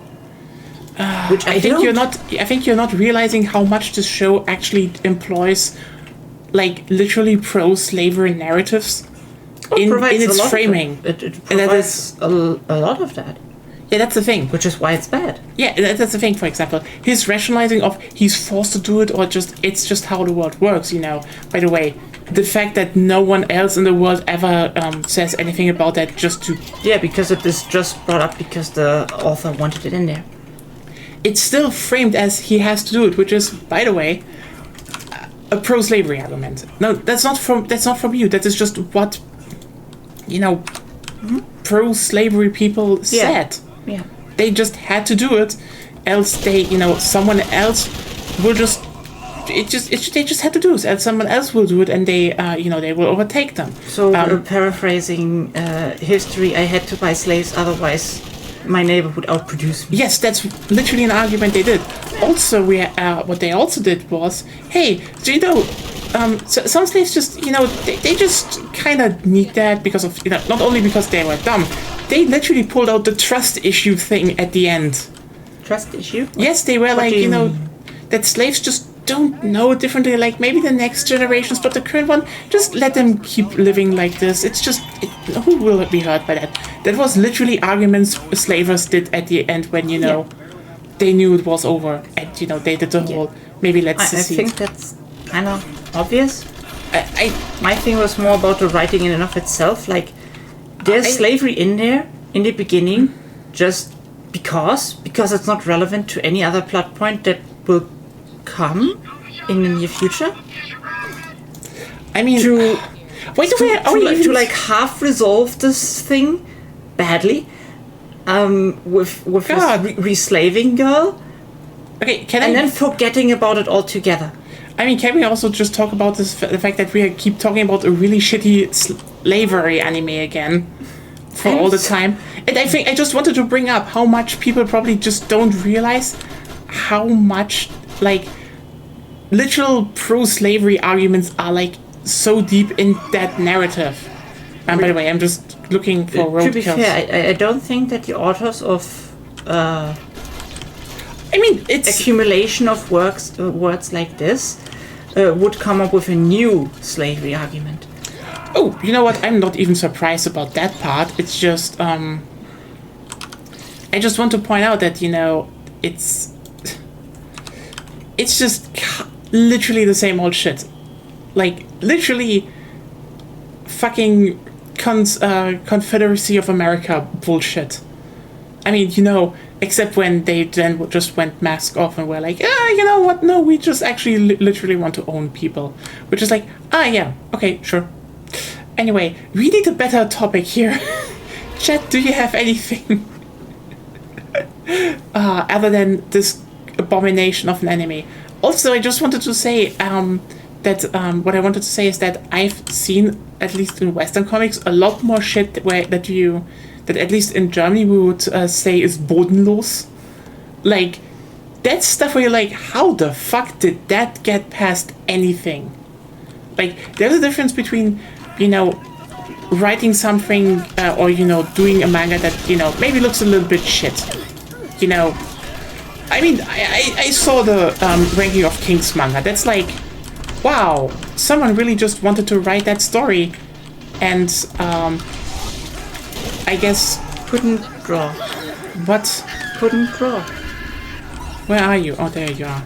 Which I think don't. I think you're not realizing how much this show actually employs, like, literally pro-slavery narratives in its framing. It provides a lot of that. Yeah, that's the thing. Which is why it's bad. Yeah, that's the thing. For example, his rationalizing of he's forced to do it, or it's just how the world works. By the way, the fact that no one else in the world ever says anything about that, just to... Yeah, because it is just brought up because the author wanted it in there. It's still framed as he has to do it, which is, by the way, a pro-slavery argument. No, that's not from you. That is just what, pro-slavery people said. Yeah. They just had to do it, else someone else will just they just have to do it, and someone else will do it, and they they will overtake them. So paraphrasing history, I had to buy slaves, otherwise my neighbor would outproduce me. Yes, that's literally an argument they did. Also, what they also did was, hey, so so some slaves just, they just kind of need that because of, not only because they were dumb, they literally pulled out the trust issue thing at the end. Trust issue? Yes, they were like, that slaves just don't know differently, like maybe the next generations, but the current one, just let them keep living like this. It's just, who will be hurt by that? That was literally arguments slavers did at the end when, they knew it was over, and, they did the whole, maybe let's secede. I think that's kind of obvious. My thing was more about the writing in and of itself, like, there's slavery in there, in the beginning, just because it's not relevant to any other plot point that will come in the near future. I mean, to like half resolve this thing badly, with this re-slaving girl. Okay, then forgetting about it altogether. I mean, can we also just talk about the fact that we keep talking about a really shitty slavery anime again for all the time? And I think I just wanted to bring up how much people probably just don't realize how much, like, literal pro-slavery arguments are, like, so deep in that narrative. And by the way, I'm just looking for roadkills. To be fair, I don't think that the authors of it's accumulation of words like this would come up with a new slavery argument. Oh, you know what? I'm not even surprised about that part. It's just, I just want to point out that, it's just literally the same old shit. Like, literally fucking Confederacy of America bullshit. I mean, except when they then just went mask off and were like, you know what? No, we just actually literally want to own people. Which is like, yeah, okay, sure. Anyway, we need a better topic here. Chat, do you have anything other than this abomination of an anime? Also, I just wanted to say that what I wanted to say is that I've seen, at least in Western comics, a lot more shit that at least in Germany we would say is bodenlos. Like, that's stuff where you're like, how the fuck did that get past anything? Like, there's a difference between, writing something or, doing a manga that, maybe looks a little bit shit. I mean, I saw the ranking of King's manga. That's like, wow, someone really just wanted to write that story. And, I guess... Couldn't draw. What? Couldn't draw. Where are you? Oh, there you are.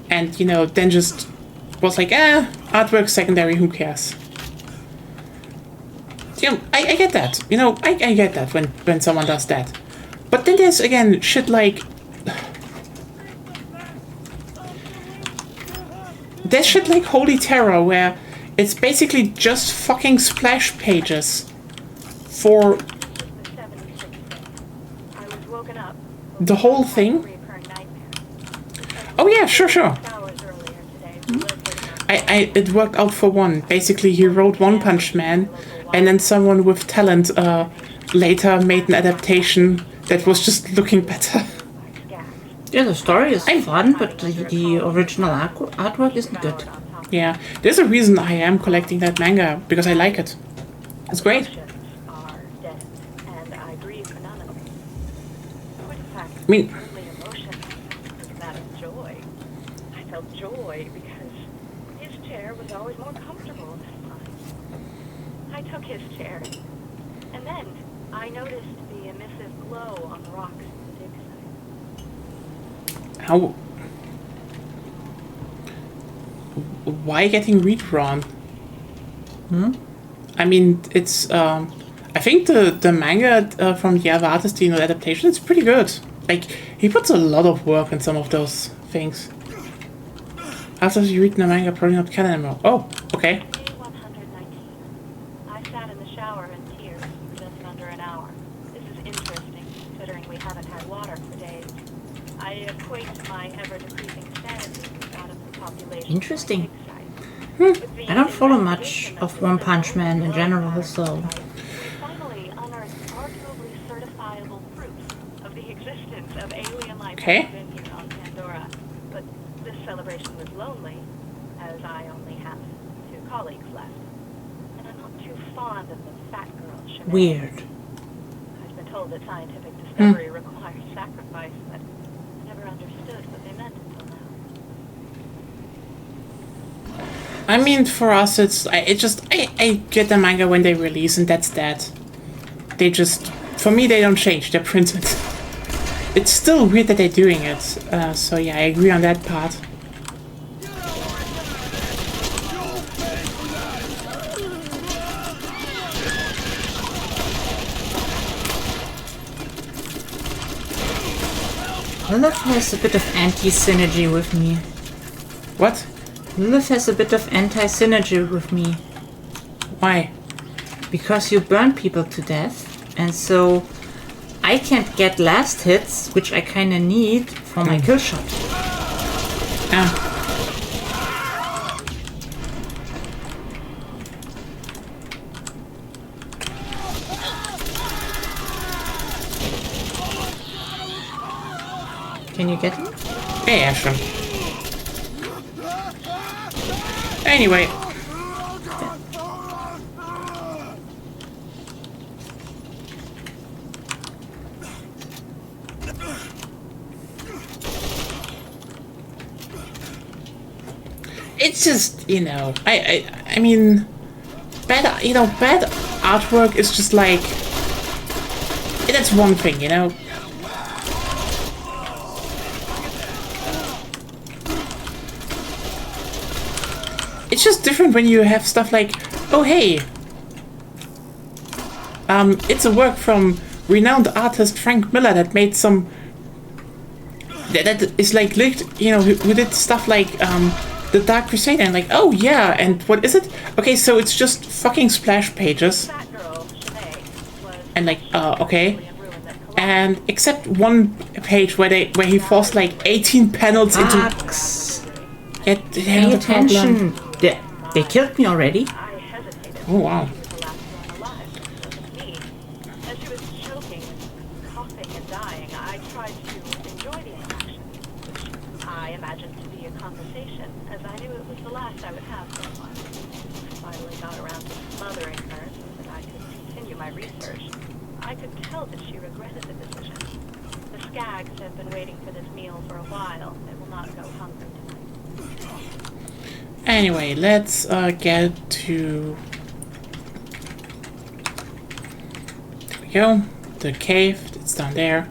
And, then just was like, artwork secondary, who cares? I get that. I get that when someone does that. But then there's, again, shit like... There's shit like Holy Terror, where it's basically just fucking splash pages for the whole thing. Oh yeah, sure. It worked out for one. Basically, he wrote One Punch Man, and then someone with talent later made an adaptation that was just looking better. Yeah, the story is fun, but the original artwork isn't good. Yeah, there's a reason I am collecting that manga, because I like it. It's great. I mean... I felt joy because his chair was always more comfortable this time. I took his chair, and then I noticed the emissive glow on the rocks in the dig site. How... Why getting redrawn? I mean, it's, I think the manga from the other artist, adaptation, it's pretty good. Like, he puts a lot of work in some of those things. After you read the manga, probably not canon anymore. Oh, okay. Day 119. I sat in the shower in tears for just under an hour. This is interesting I equate my ever-decreasing sanity with that of the population. Interesting. With the I don't follow much investigation of the One Punch symbol, Man in general, so... we finally unearthed arguably certifiable proof of the existence of alien life Okay. here on Pandora. But this celebration was lonely, as I only have 2 colleagues left. And I'm not too fond of the fat girl shenanigans. Weird. I've been told that scientific discovery requires sacrifice, but I never understood what they meant until now. I mean, for us, I get the manga when they release, and that's that. They just, for me, they don't change. They're printed. It's still weird that they're doing it. So yeah, I agree on that part. Lilith has a bit of anti-synergy with me. What? Lilith has a bit of anti-synergy with me. Why? Because you burn people to death, and so I can't get last hits, which I kinda need for my kill shot. Ah. Can you get him? Yeah, sure. Anyway. It's just, you know, I mean, bad artwork is just like, that's one thing, you know. It's just different when you have stuff like, oh hey, it's a work from renowned artist Frank Miller that made some, that is like linked, you know, who did stuff like The Dark Crusade, and like, oh yeah, and what is it? Okay, so it's just fucking splash pages, Fat girl, Shanae, was and like, okay, a ruin that collapsed. and except one page where he forced like 18 panels into. Fox! Yeah, Pay attention! They killed me already. I hesitated. Oh wow. She was the last one alive. It wasn't me. As she was choking, coughing, and dying, I tried to enjoy the interaction, which I imagined to be a conversation, as I knew it was the last I would have for a while. Finally got around to smothering her so that I could continue my research. I could tell that she regretted the decision. The skags have been waiting for this meal for a while. They will not go hungry tonight. Anyway, let's get to, there we go, the cave. It's down there.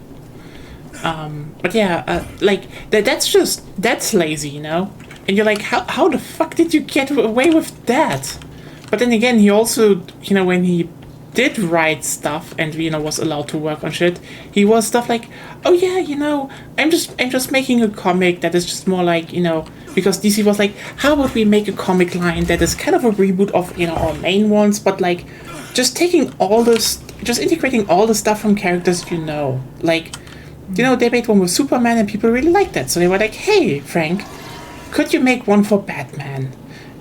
But yeah, like that's lazy, you know. And you're like, how the fuck did you get away with that? But then again, he also, you know, when he did write stuff and, you know, was allowed to work on shit, he was stuff like, oh yeah, you know, I'm just making a comic that is just more like, you know, because DC was like, how would we make a comic line that is kind of a reboot of, you know, our main ones, but like just taking all this, just integrating all the stuff from characters, you know, like, you know, they made one with Superman and people really liked that, so they were like, hey Frank, could you make one for Batman?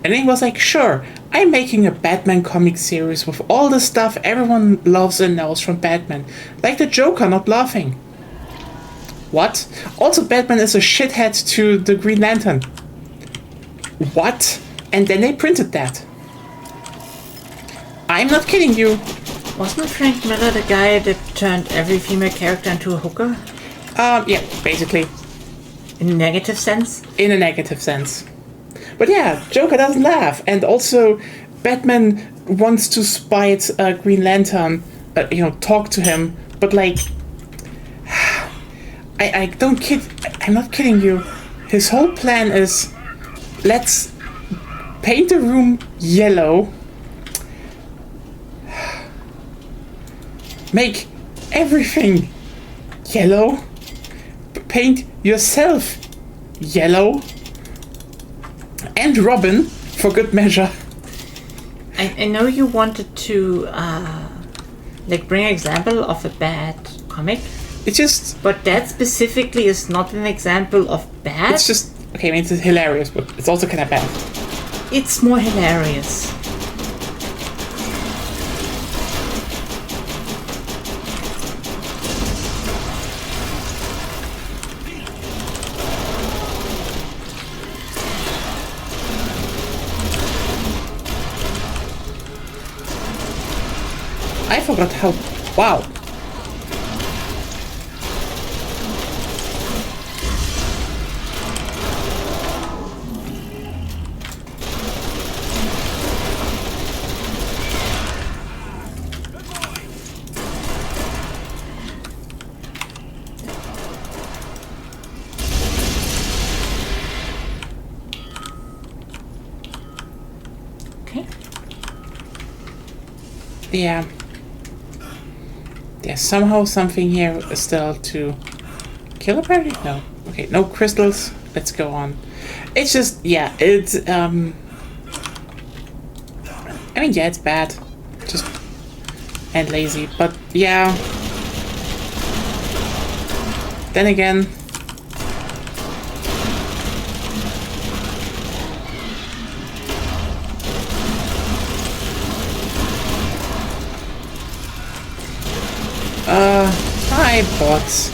And then he was like, sure, I'm making a Batman comic series with all the stuff everyone loves and knows from Batman. Like the Joker not laughing. What? Also, Batman is a shithead to the Green Lantern. What? And then they printed that. I'm not kidding you. Wasn't Frank Miller the guy that turned every female character into a hooker? Yeah, basically. In a negative sense? In a negative sense. But yeah, Joker doesn't laugh. And also, Batman wants to spite Green Lantern, you know, talk to him. But like, I don't kid, I'm not kidding you. His whole plan is, let's paint the room yellow. Make everything yellow. Paint yourself yellow. And Robin, for good measure. I know you wanted to like bring an example of a bad comic, It's just... But that specifically is not an example of bad. It's just... Okay, I mean, it's hilarious, but it's also kind of bad. It's more hilarious. I forgot how... Wow. Okay. Yeah. There's somehow something here still to kill apparently? No. Okay, no crystals. Let's go on. It's just, yeah, it's, I mean, yeah, it's bad. Just, and lazy, but yeah. Then again, hi bots.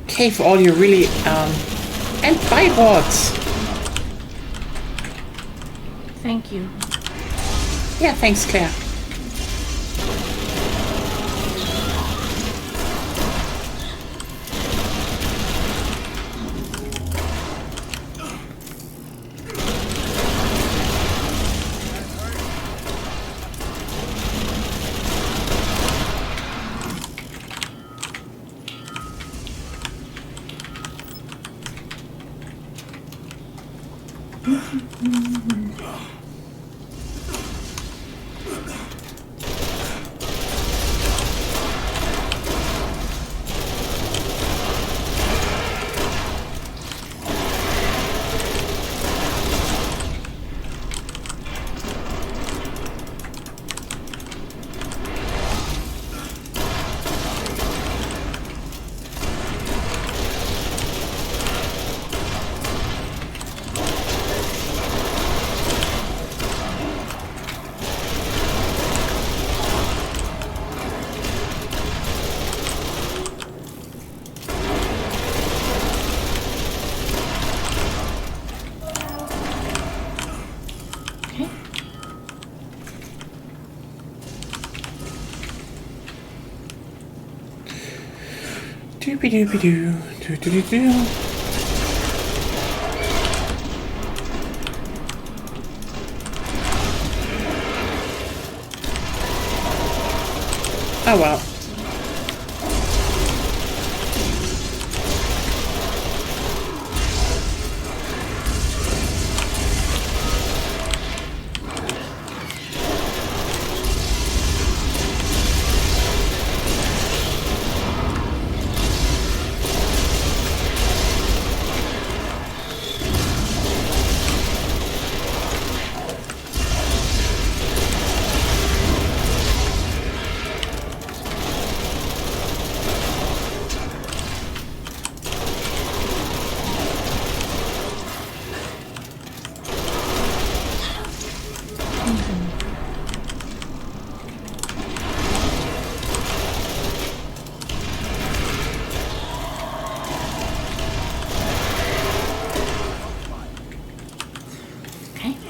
Okay, for all you really, and bye bots. Thank you. Yeah, thanks, Claire. Doopy doopy doo, doo doo doo doo. Oh well.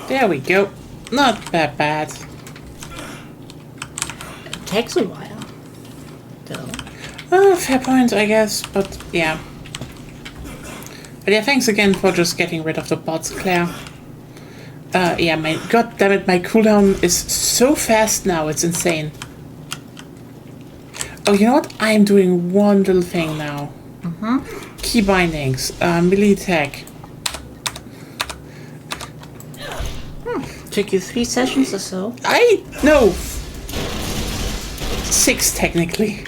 There we go. Not that bad. It takes a while, though. Fair point, I guess, but yeah. But yeah, thanks again for just getting rid of the bots, Claire. Yeah, god damn it, my cooldown is so fast now, it's insane. Oh, you know what? I'm doing one little thing now. Key bindings, melee attack. took you 3 sessions or so? No! 6 technically.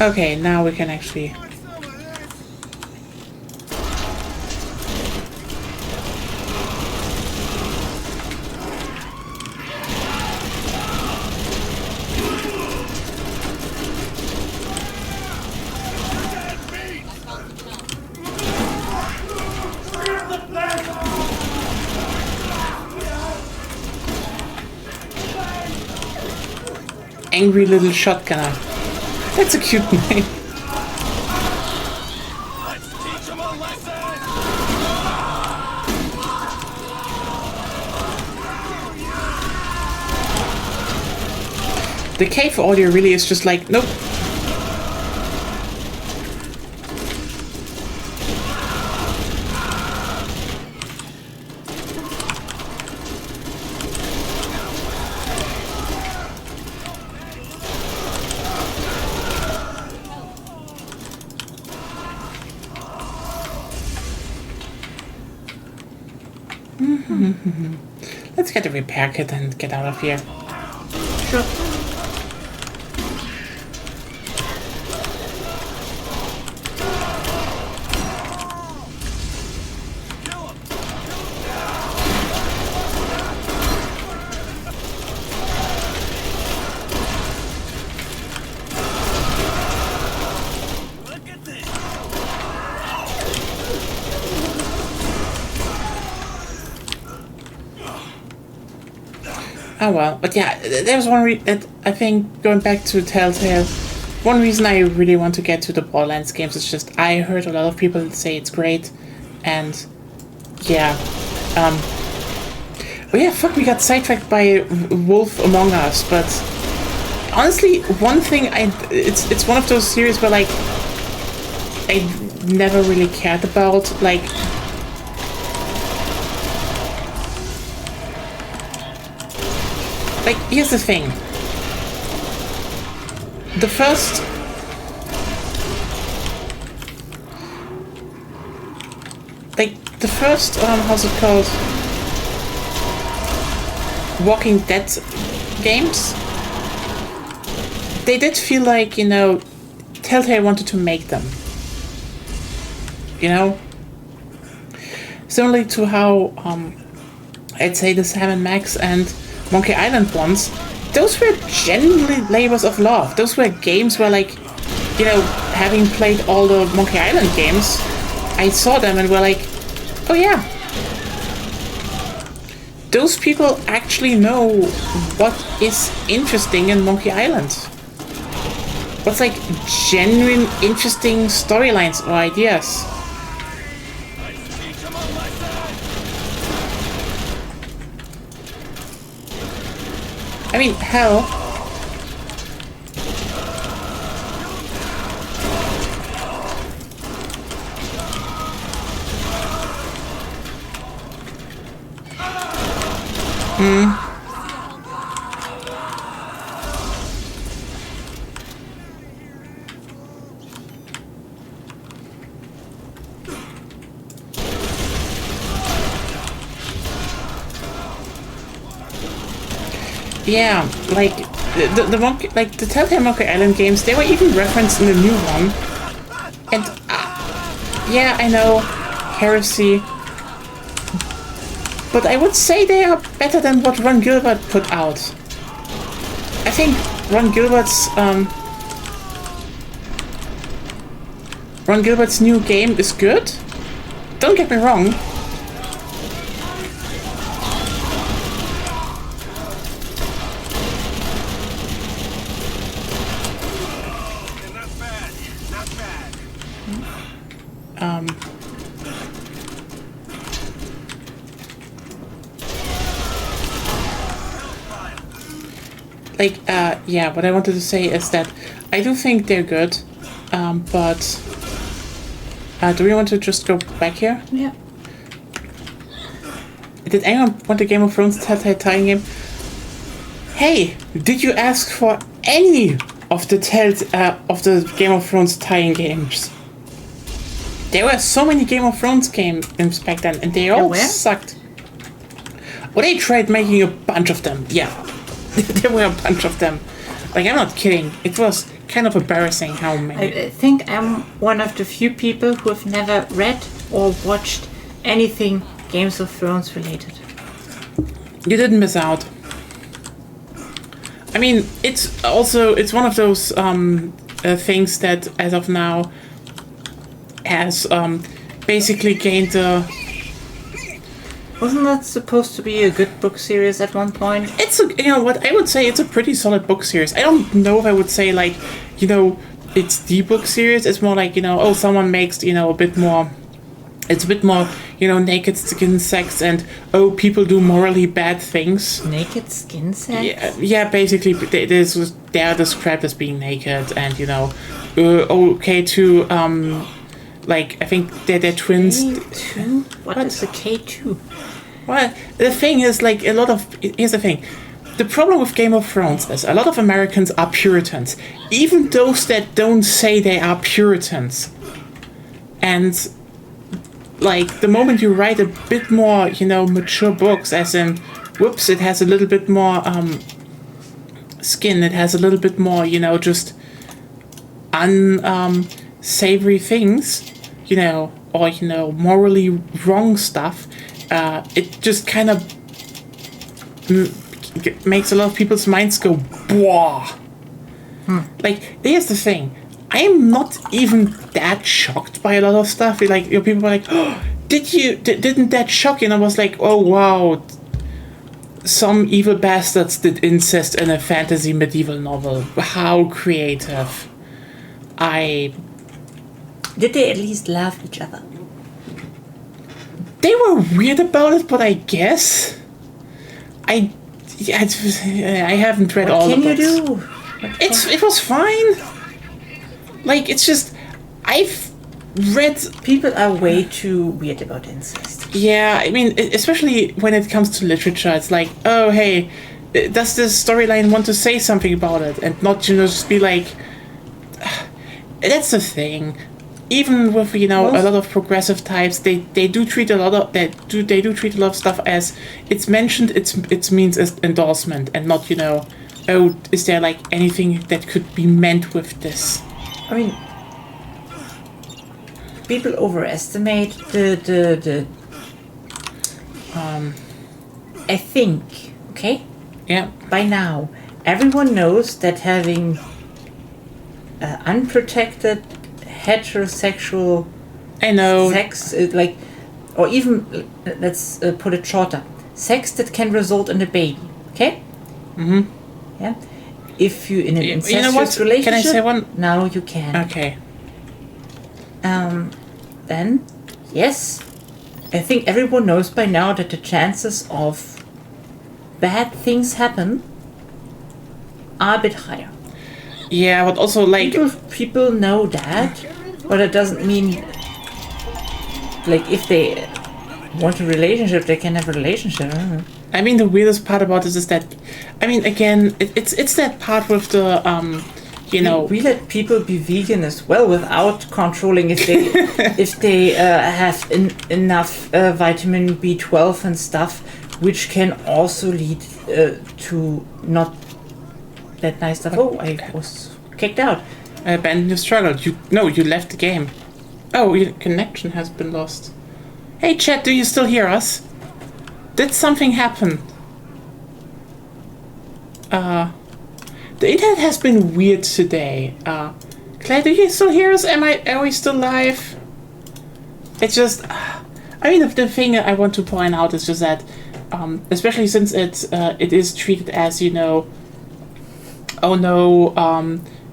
Okay, now we can actually... Angry little shotgunner. That's a cute name. Let's teach him a lesson! The cave audio really is just like, nope. Let's get a repair kit and get out of here. Sure. Look at this! Oh well, but yeah, there's one that I think, going back to Telltale, one reason I really want to get to the Borderlands games is just I heard a lot of people say it's great, and yeah, oh yeah, fuck, we got sidetracked by Wolf Among Us, but honestly, one thing it's one of those series where like I never really cared about, like. Like, here's the thing. The first... how's it called? Walking Dead games? They did feel like, you know, Telltale wanted to make them. You know? Similarly to how, I'd say the Sam & Max and Monkey Island ones, those were genuinely labors of love. Those were games where, like, you know, having played all the Monkey Island games, I saw them and were like, oh yeah, those people actually know what is interesting in Monkey Island. What's like genuine interesting storylines or ideas. I mean, hell. Yeah, like the Monkey, like the Telltale Monkey Island games, they were even referenced in the new one. And yeah, I know, heresy. But I would say they are better than what Ron Gilbert put out. I think Ron Gilbert's new game is good. Don't get me wrong. Yeah, what I wanted to say is that I do think they're good, but do we want to just go back here? Yeah. Did anyone want a Game of Thrones Telltale tie-in game? Hey, did you ask for any of the Game of Thrones tie-in games? There were so many Game of Thrones games back then, and they all were? sucked. Well, they tried making a bunch of them. Yeah, there were a bunch of them. Like, I'm not kidding. It was kind of embarrassing how many. I think I'm one of the few people who have never read or watched anything Games of Thrones related. You didn't miss out. I mean, it's one of those things that, as of now, has basically gained a... Wasn't that supposed to be a good book series at one point? It's a, you know what, I would say it's a pretty solid book series. I don't know if I would say, like, you know, it's the book series. It's more like, you know, oh, someone makes, you know, a bit more... It's a bit more, you know, naked skin sex and, oh, people do morally bad things. Naked skin sex? Yeah, basically, they are described as being naked and, you know, K2, like, I think they're twins. K2? What is a K2? Well, the thing is, like, here's the thing. The problem with Game of Thrones is a lot of Americans are Puritans. Even those that don't say they are Puritans. And... like, the moment you write a bit more, you know, mature books, as in, whoops, it has a little bit more, skin, it has a little bit more, you know, just unsavory things, you know, or, you know, morally wrong stuff, it just kind of makes a lot of people's minds go, blah. Like, here's the thing. I'm not even that shocked by a lot of stuff. Like, you know, people are like, oh, didn't that shock you? And I was like, oh wow, some evil bastards did incest in a fantasy medieval novel. How creative. Did they at least love each other? They were weird about it, but I guess I haven't read all the books. What can you do? It was fine. Like, it's just, I've read... People are way too weird about incest. Yeah, I mean, especially when it comes to literature, it's like, oh, hey, does this storyline want to say something about it? And not, you know, just be like... That's the thing. Even with, you know, a lot of progressive types, they do treat a lot of... They do treat a lot of stuff as, it's mentioned, it means as endorsement, and not, you know, oh, is there, like, anything that could be meant with this? I mean, people overestimate the I think, okay? Yeah. By now, everyone knows that having unprotected heterosexual I know. sex, like, or even, let's put it shorter, sex that can result in a baby, okay? Mm-hmm. Yeah? If you in an incestuous you know what? relationship, Can I say one? now you can. Okay. Then, yes, I think everyone knows by now that the chances of bad things happen are a bit higher. Yeah, but also, like... People know that, but it doesn't mean, like, if they want a relationship, they can have a relationship. I don't know. I mean, the weirdest part about this is that, I mean, again, it's that part with the, you know... We let people be vegan as well without controlling if they have enough vitamin B12 and stuff, which can also lead to not that nice stuff. Oh, I was kicked out. Abandon your struggle. You left the game. Oh, your connection has been lost. Hey, chat, do you still hear us? Did something happen? The internet has been weird today. Claire, do you still hear us? Are we still live? It's just... I mean, the thing I want to point out is just that, especially since it is treated as, you know, oh no,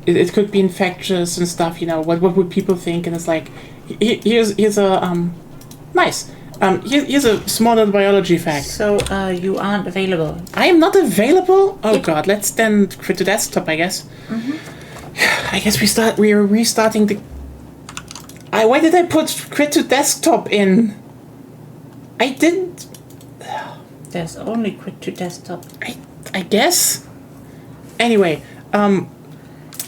it could be infectious and stuff, you know, what would people think? And it's like, here's a, nice. Here's a small little biology fact. So, you aren't available. I am not available? Oh god, let's then quit the desktop, I guess. I guess we are restarting the... why did I put quit to desktop in? I didn't... There's only quit to desktop. I guess? Anyway, I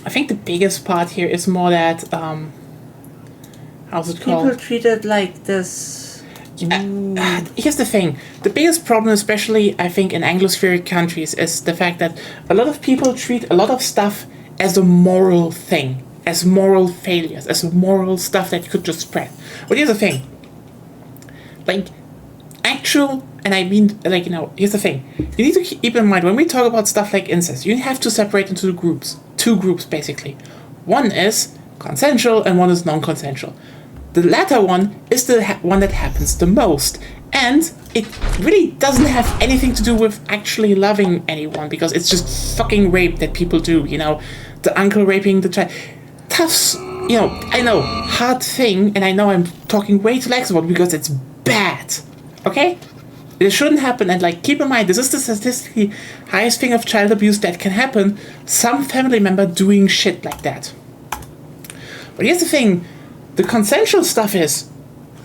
think the biggest part here is more that, how how's it People called? treat it like this. Here's the thing. The biggest problem, especially I think in Anglospheric countries, is the fact that a lot of people treat a lot of stuff as a moral thing, as moral failures, as moral stuff that could just spread. But here's the thing. Like, actual, and I mean, like, here's the thing. You need to keep in mind, when we talk about stuff like incest, you have to separate into groups. 2 groups, basically. One is consensual and one is non-consensual. The latter one is the one that happens the most. And it really doesn't have anything to do with actually loving anyone, because it's just fucking rape that people do, The uncle raping the child. Tough, I know, hard thing, and I know I'm talking way too lax about it because it's bad. Okay? It shouldn't happen, and keep in mind, this is the statistically highest thing of child abuse that can happen. Some family member doing shit like that. But here's the thing. The consensual stuff is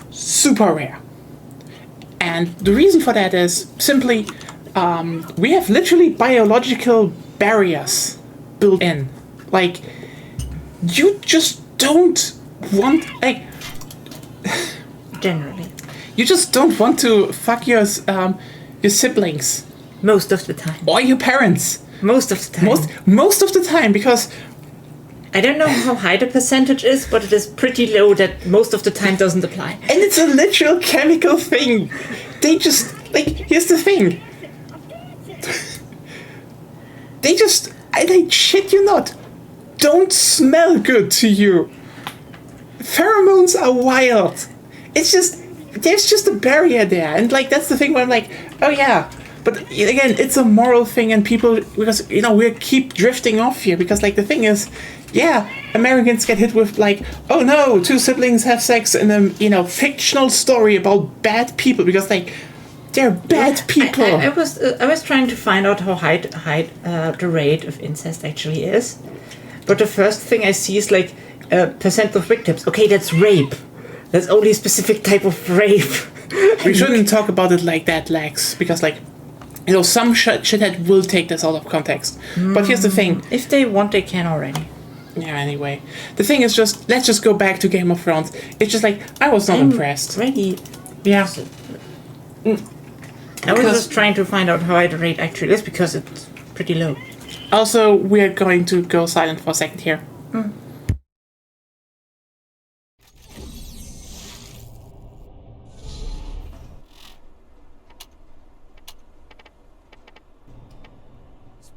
super rare. And the reason for that is simply we have literally biological barriers built in. You just don't want, Generally. you just don't want to fuck your siblings. Most of the time. Or your parents. Most of the time. Most of the time, because I don't know how high the percentage is, but it is pretty low that most of the time doesn't apply. and it's a literal chemical thing. They just, here's the thing. They just, I shit you not, don't smell good to you. Pheromones are wild. It's just, there's just a barrier there. And that's the thing where I'm oh yeah. But again, it's a moral thing, and people, because, we keep drifting off here, because the thing is, yeah, Americans get hit with oh no, 2 siblings have sex in a, fictional story about bad people, because they're bad people. I was trying to find out how high the rate of incest actually is, but the first thing I see is percent of victims. Okay, that's rape. That's only a specific type of rape. We shouldn't talk about it like that, Lex, because some shithead will take this out of context. But here's the thing. If they want, they can already. Yeah, anyway. The thing is let's just go back to Game of Thrones. It's just I was not impressed. Ready. Yeah. I was just trying to find out how high the rate actually is, because it's pretty low. Also, we're going to go silent for a second here.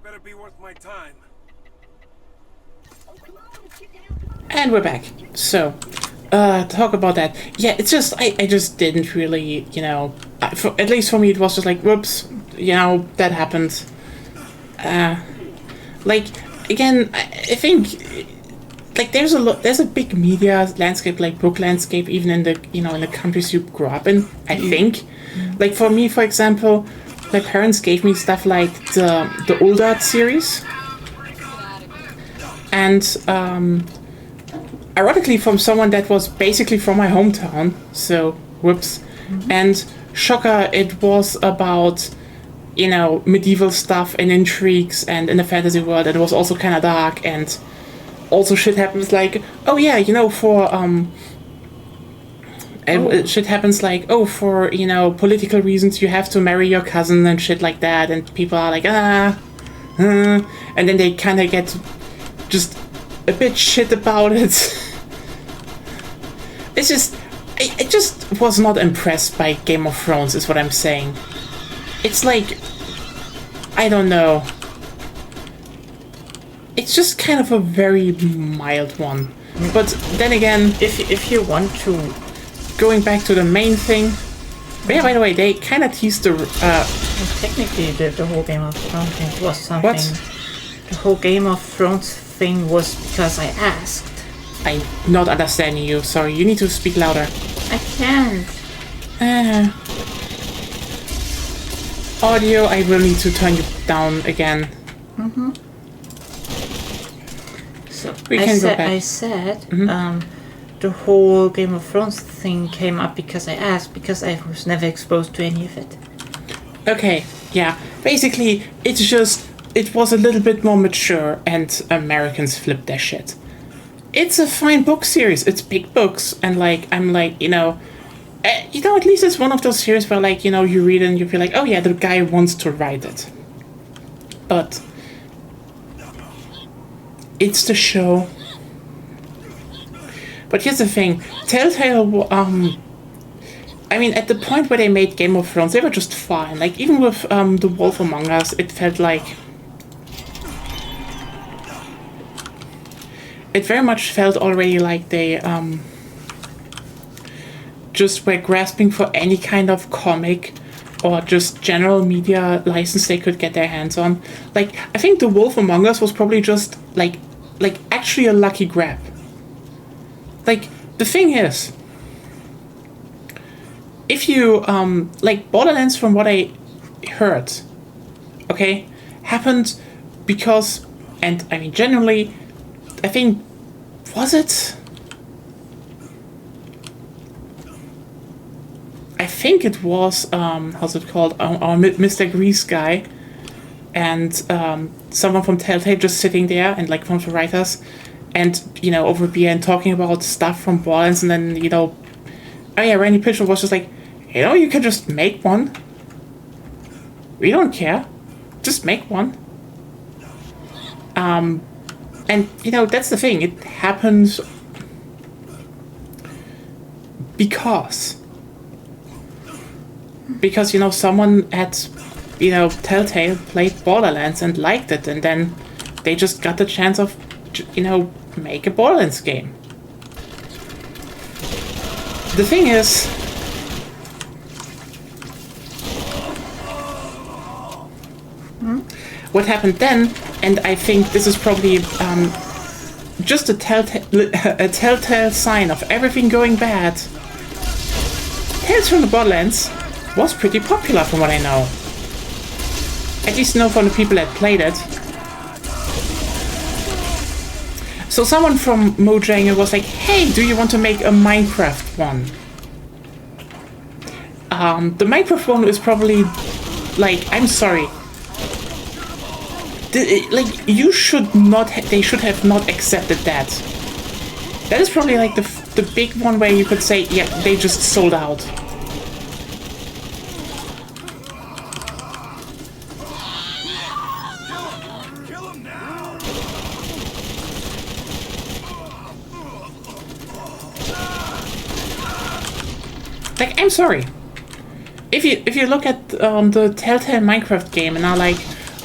Better be worth my time. And we're back. So, talk about that. Yeah, it's just, I just didn't really, at least for me, it was just whoops, that happened. Again, I think, there's a big media landscape, book landscape, even in the, in the countries you grew up in, I think. For me, for example, my parents gave me stuff like the Old Art series. And, ironically, from someone that was basically from my hometown, so, whoops. And, shocker, it was about, medieval stuff and intrigues and in the fantasy world, and it was also kind of dark, and also shit happens oh yeah, for, shit happens for, political reasons you have to marry your cousin and shit like that, and people are and then they kind of get just a bit shit about it. It's just, I just was not impressed by Game of Thrones, is what I'm saying. It's I don't know. It's just kind of a very mild one. But then again, If you want to, going back to the main thing. But yeah, by the way, they kind of teased the. technically, the whole Game of Thrones thing was something. What? The whole Game of Thrones thing was because I asked. I'm not understanding you. Sorry, you need to speak louder. I can't. Audio, I will need to turn you down again. So We can go back. I said the whole Game of Thrones thing came up because I asked, because I was never exposed to any of it. Okay, yeah. Basically, it was a little bit more mature, and Americans flipped their shit. it's a fine book series. It's big books, and like I'm like at least it's one of those series where like you read it and you feel like, oh yeah, the guy wants to write it. But it's the show. But here's the thing, Telltale. I mean, at the point where they made Game of Thrones, they were just fine. Like even with The Wolf Among Us, it felt like. It very much felt already like they just were grasping for any kind of comic or just general media license they could get their hands on. Like, I think The Wolf Among Us was probably just like actually a lucky grab. Like, the thing is, if you like Borderlands, from what I heard, okay, happened because, and I mean generally, I think, was it? I think it was, how's it called? Our Mr. Grease guy and someone from Telltale just sitting there, and like one of the writers, and over beer and talking about stuff from Borderlands, and then oh yeah, Randy Pitchford was just like, you can just make one. We don't care, just make one. And that's the thing. It happens because someone at Telltale played Borderlands and liked it, and then they just got the chance of make a Borderlands game. The thing is, what happened then, and I think this is probably just a telltale sign of everything going bad. Tales from the Borderlands was pretty popular from what I know. At least from the people that played it. So someone from Mojang was like, hey, do you want to make a Minecraft one? The Minecraft one is probably, like, I'm sorry. They should have not accepted that. That is probably like the big one where you could say, yeah, they just sold out. Like, I'm sorry. If you look at the Telltale Minecraft game and are like,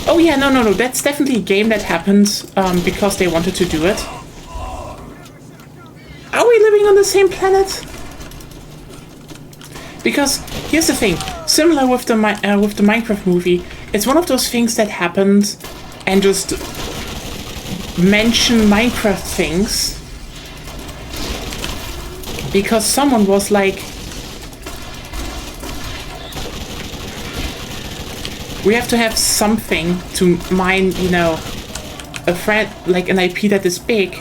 oh yeah, no, that's definitely a game that happened because they wanted to do it. Are we living on the same planet? Because here's the thing, similar with the Minecraft movie, it's one of those things that happened and just mention Minecraft things because someone was like, we have to have something to mine, a friend, like an IP that is big,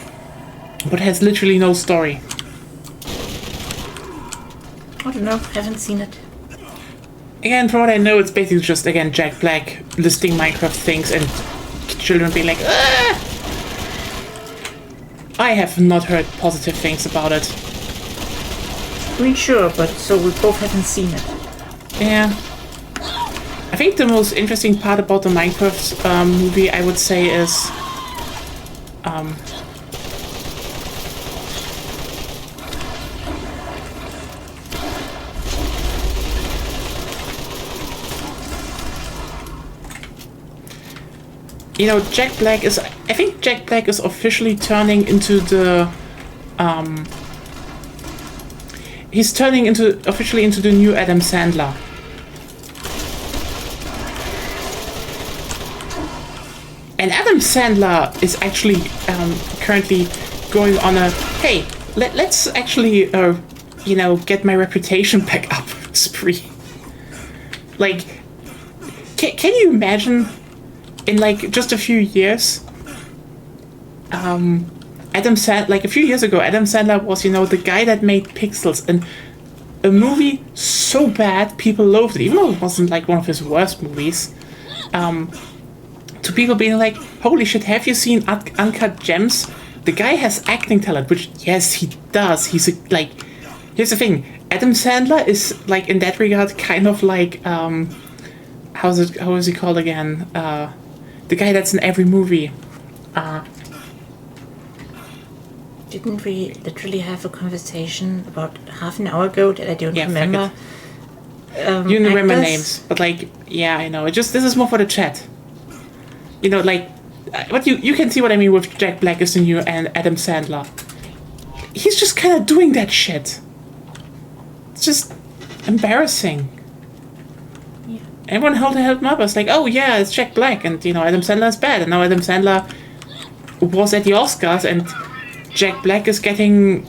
but has literally no story. I don't know, haven't seen it. Again, from what I know, it's basically just, again, Jack Black listing Minecraft things and children being like, ah! I have not heard positive things about it. I mean, sure, but so we both haven't seen it. Yeah. I think the most interesting part about the Minecraft movie, I would say, is Jack Black is, I think Jack Black is officially turning into the he's turning officially into the new Adam Sandler. And Adam Sandler is actually currently going on a, hey, let's actually, get my reputation back up spree. Like, can you imagine, in like just a few years, Adam Sandler, like a few years ago, Adam Sandler was, the guy that made Pixels, and a movie so bad people loathed it, even though it wasn't like one of his worst movies. To people being like, holy shit, have you seen Uncut Gems? the guy has acting talent, which, yes, he does. He's like, here's the thing. Adam Sandler is, like, in that regard, kind of like, how is he called again? The guy that's in every movie. Didn't we literally have a conversation about half an hour ago that I don't Yeah, remember? You remember actors? names, but like, yeah, I know. It just, this is more for the chat. You know, like, what you can see what I mean with Jack Black is the new and Adam Sandler. He's just kind of doing that shit. It's just embarrassing. Yeah. Everyone held him up. I was like, oh yeah, it's Jack Black, and you know, Adam Sandler is bad, and now Adam Sandler was at the Oscars, and Jack Black is getting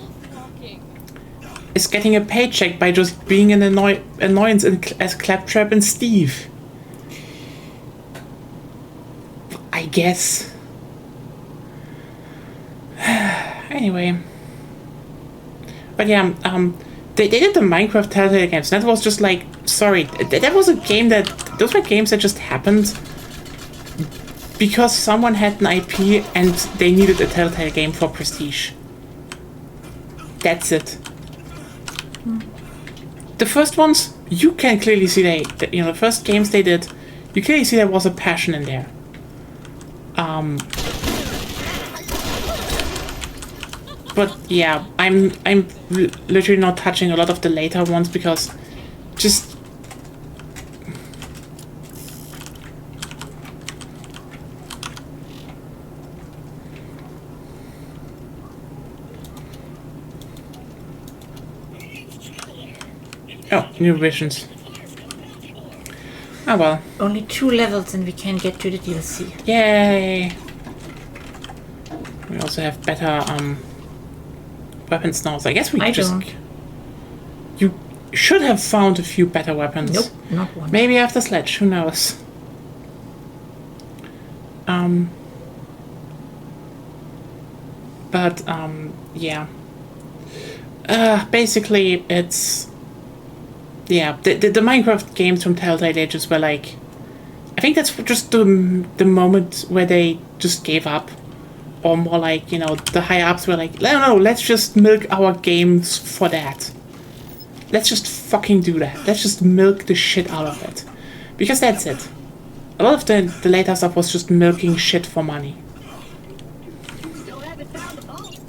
a paycheck by just being an annoyance as Claptrap and Steve. I guess. Anyway. But yeah, they did the Minecraft Telltale games. That was just like, sorry, that was a game that, those were games that just happened because someone had an IP and they needed a Telltale game for prestige. That's it. The first ones, you can clearly see you know, the first games they did, you clearly see there was a passion in there. But yeah, I'm literally not touching a lot of the later ones because just oh, new visions. Oh well. Only 2 levels and we can get to the DLC. Yay! We also have better weapons now, so I guess we don't. You should have found a few better weapons. Nope, not one. Maybe after Sledge, who knows? But yeah. Basically, it's yeah. The Minecraft games from Telltale, they just were like, I think that's just the moment where they just gave up. Or more like, you know, the higher-ups were like, no, let's just milk our games for that. Let's just fucking do that. Let's just milk the shit out of it. Because that's it. A lot of the later stuff was just milking shit for money. Still haven't found the vault.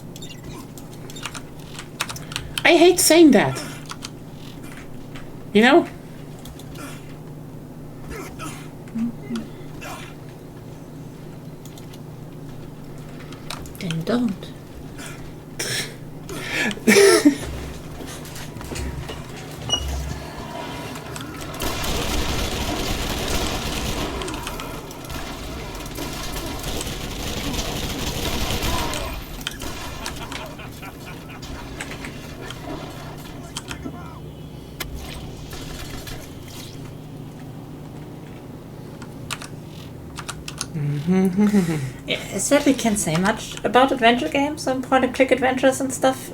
I hate saying that. You know? Then don't. I sadly can't say much about adventure games and point-and-click adventures and stuff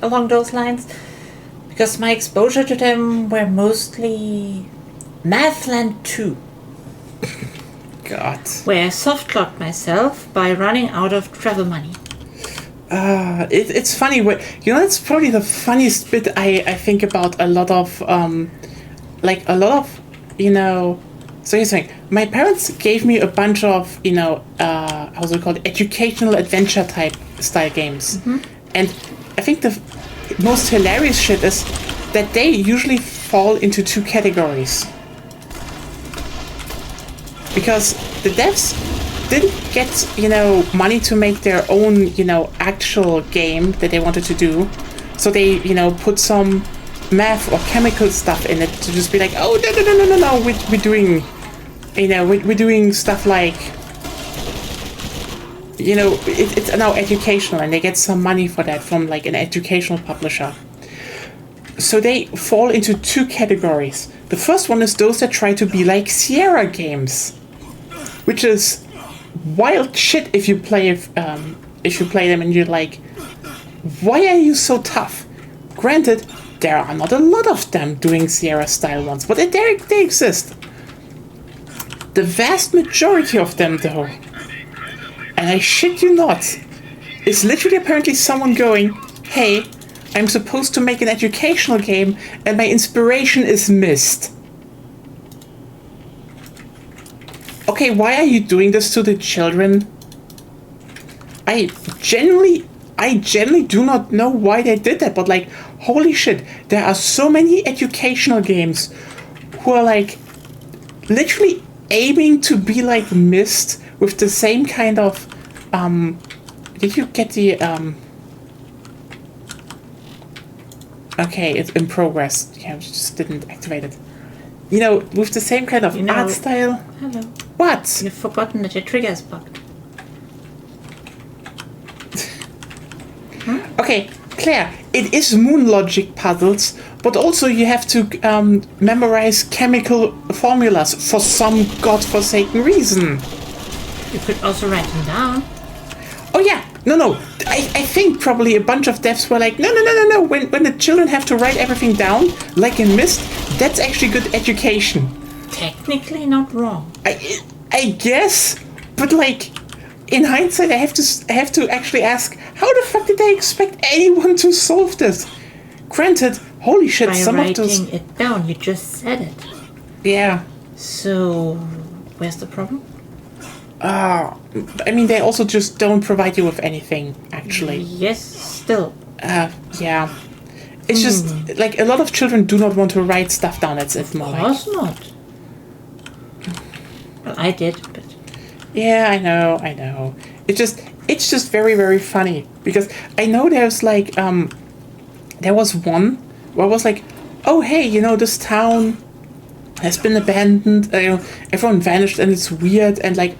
along those lines, because my exposure to them were mostly Mathland 2, God. where I soft-locked myself by running out of travel money. It's funny, you know, it's probably the funniest bit I think about a lot of, you know, so here's the thing. My parents gave me a bunch of, you know, how's it called, educational adventure type style games. Mm-hmm. And I think the most hilarious shit is that they usually fall into 2 categories. Because the devs didn't get, you know, money to make their own, you know, actual game that they wanted to do. So they, you know, put some math or chemical stuff in it to just be like, oh, no, we're doing, you know, we're doing stuff like, you know, it's now educational, and they get some money for that from like an educational publisher. So they fall into 2 categories. The first one is those that try to be like Sierra games, which is wild shit if you play them and you're like, why are you so tough? Granted, there are not a lot of them doing Sierra style ones, but they exist. The vast majority of them, though, and I shit you not, is literally apparently someone going, hey, I'm supposed to make an educational game and my inspiration is missed. Okay, why are you doing this to the children? I genuinely do not know why they did that, but like, holy shit, there are so many educational games who are like literally aiming to be like Myst with the same kind of did you get the okay, it's in progress. Yeah, I just didn't activate it. You know, with the same kind of art style. Hello. What? You've forgotten that your trigger is bugged. Okay, Claire, it is moon logic puzzles, but also you have to memorize chemical formulas for some godforsaken reason. You could also write them down. Oh yeah, no. I think probably a bunch of devs were like, no. When the children have to write everything down, like in Myst, that's actually good education. Technically not wrong. I guess, but like, in hindsight, I have to actually ask, how the fuck did they expect anyone to solve this? Granted, holy shit, By some of those... writing it down, you just said it. Yeah. So, where's the problem? I mean, they also just don't provide you with anything, actually. Yes, still. Yeah. It's just, like, a lot of children do not want to write stuff down. It's more Of like... course not. Well, I did, but... Yeah, I know. It's just very, very funny. Because I know there's, like, there was one where I was like, oh, hey, you know, this town has been abandoned. You know, everyone vanished and it's weird. And, like,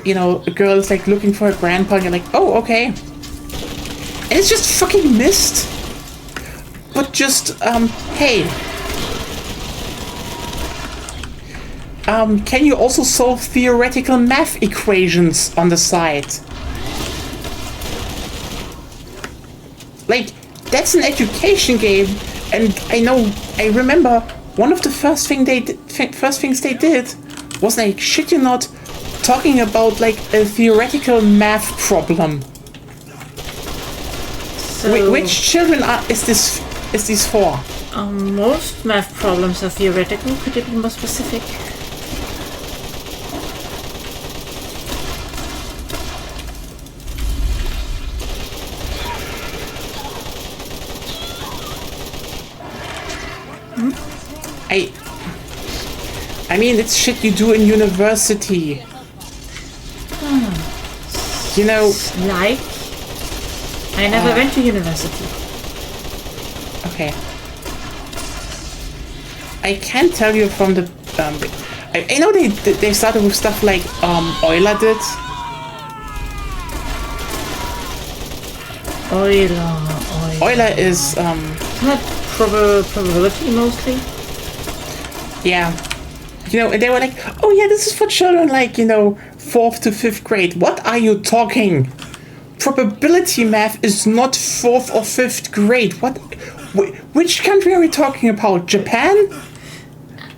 you know, a girl is, like, looking for her grandpa. And you're like, oh, okay. And it's just fucking Myst. But just, hey. Can you also solve theoretical math equations on the side? Like, that's an education game, and I remember one of the first things they did was, like, shit you not, talking about like a theoretical math problem. So, Which children is this for? most math problems are theoretical. Could you be more specific? I mean, it's shit you do in university. You know, Like? I never went to university. okay. I can tell you from the I know they started with stuff like Euler did. Euler is Not probability mostly. yeah. You know, and they were like, oh yeah, this is for children like, you know, 4th to 5th grade. What are you talking? Probability math is not 4th or 5th grade. What? Which country are we talking about? Japan?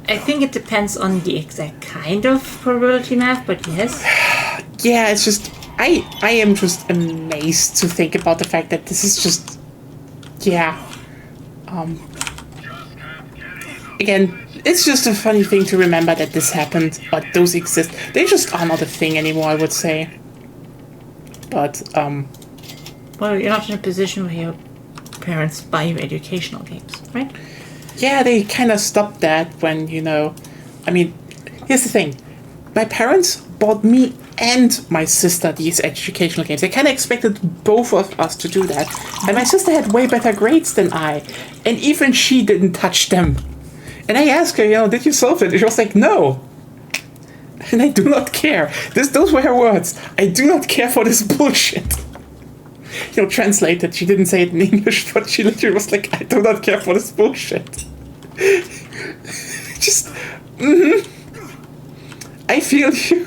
I think it depends on the exact kind of probability math, but yes. Yeah, it's just I am just amazed to think about the fact that this is just yeah. Again, it's just a funny thing to remember that this happened, but those exist. They just are not a thing anymore, I would say. But Well, you're not in a position where your parents buy you educational games, right? yeah, they kind of stopped that when, you know, I mean, here's the thing. My parents bought me and my sister these educational games. They kind of expected both of us to do that. And my sister had way better grades than I. And even she didn't touch them. And I asked her, you know, did you solve it? And she was like, no. And I do not care. Those were her words. I do not care for this bullshit. You know, translated. She didn't say it in English, but she literally was like, I do not care for this bullshit. Just, I feel you.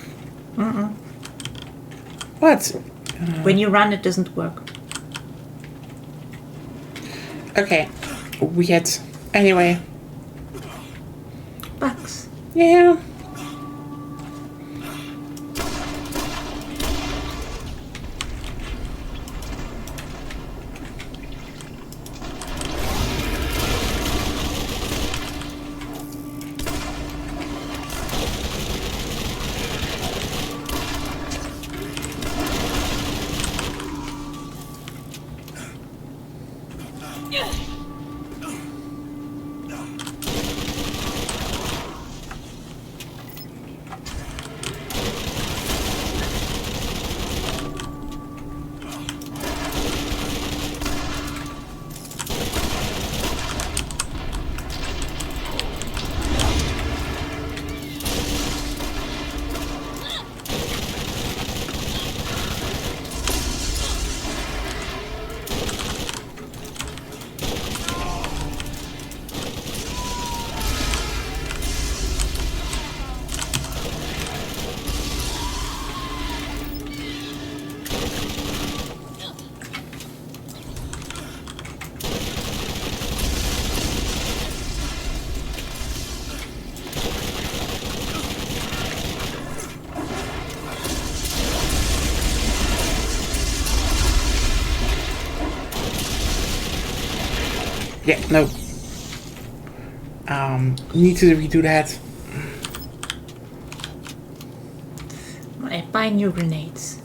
What? When you run, it doesn't work. Okay. Weird. Anyway. Bugs. Yeah. Yeah, no. Need to redo that. I buy new grenades.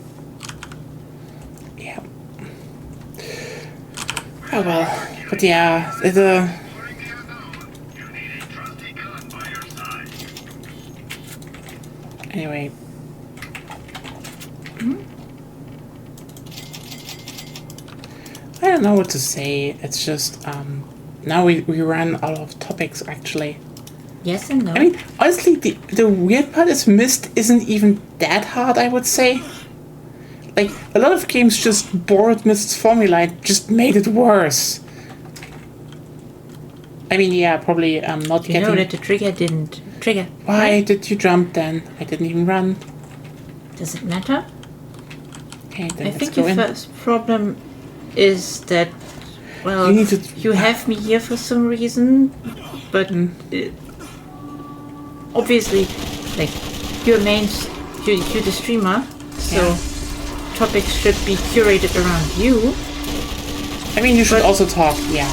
Yeah. Oh well. But yeah, anyway. I don't know what to say. It's just, now we ran out of topics, actually. Yes and no. I mean, honestly, the weird part is Myst isn't even that hard, I would say. Like, a lot of games just borrowed Myst's formula and just made it worse. I mean, yeah, probably not you getting... know that the trigger didn't trigger. Why right? did you jump then? I didn't even run. Does it matter? Okay, then I let's think go your in. first problem is that, well, You need to... you have me here for some reason, but obviously, like, you're the streamer, so topics should be curated around you. I mean, you should also talk, yeah.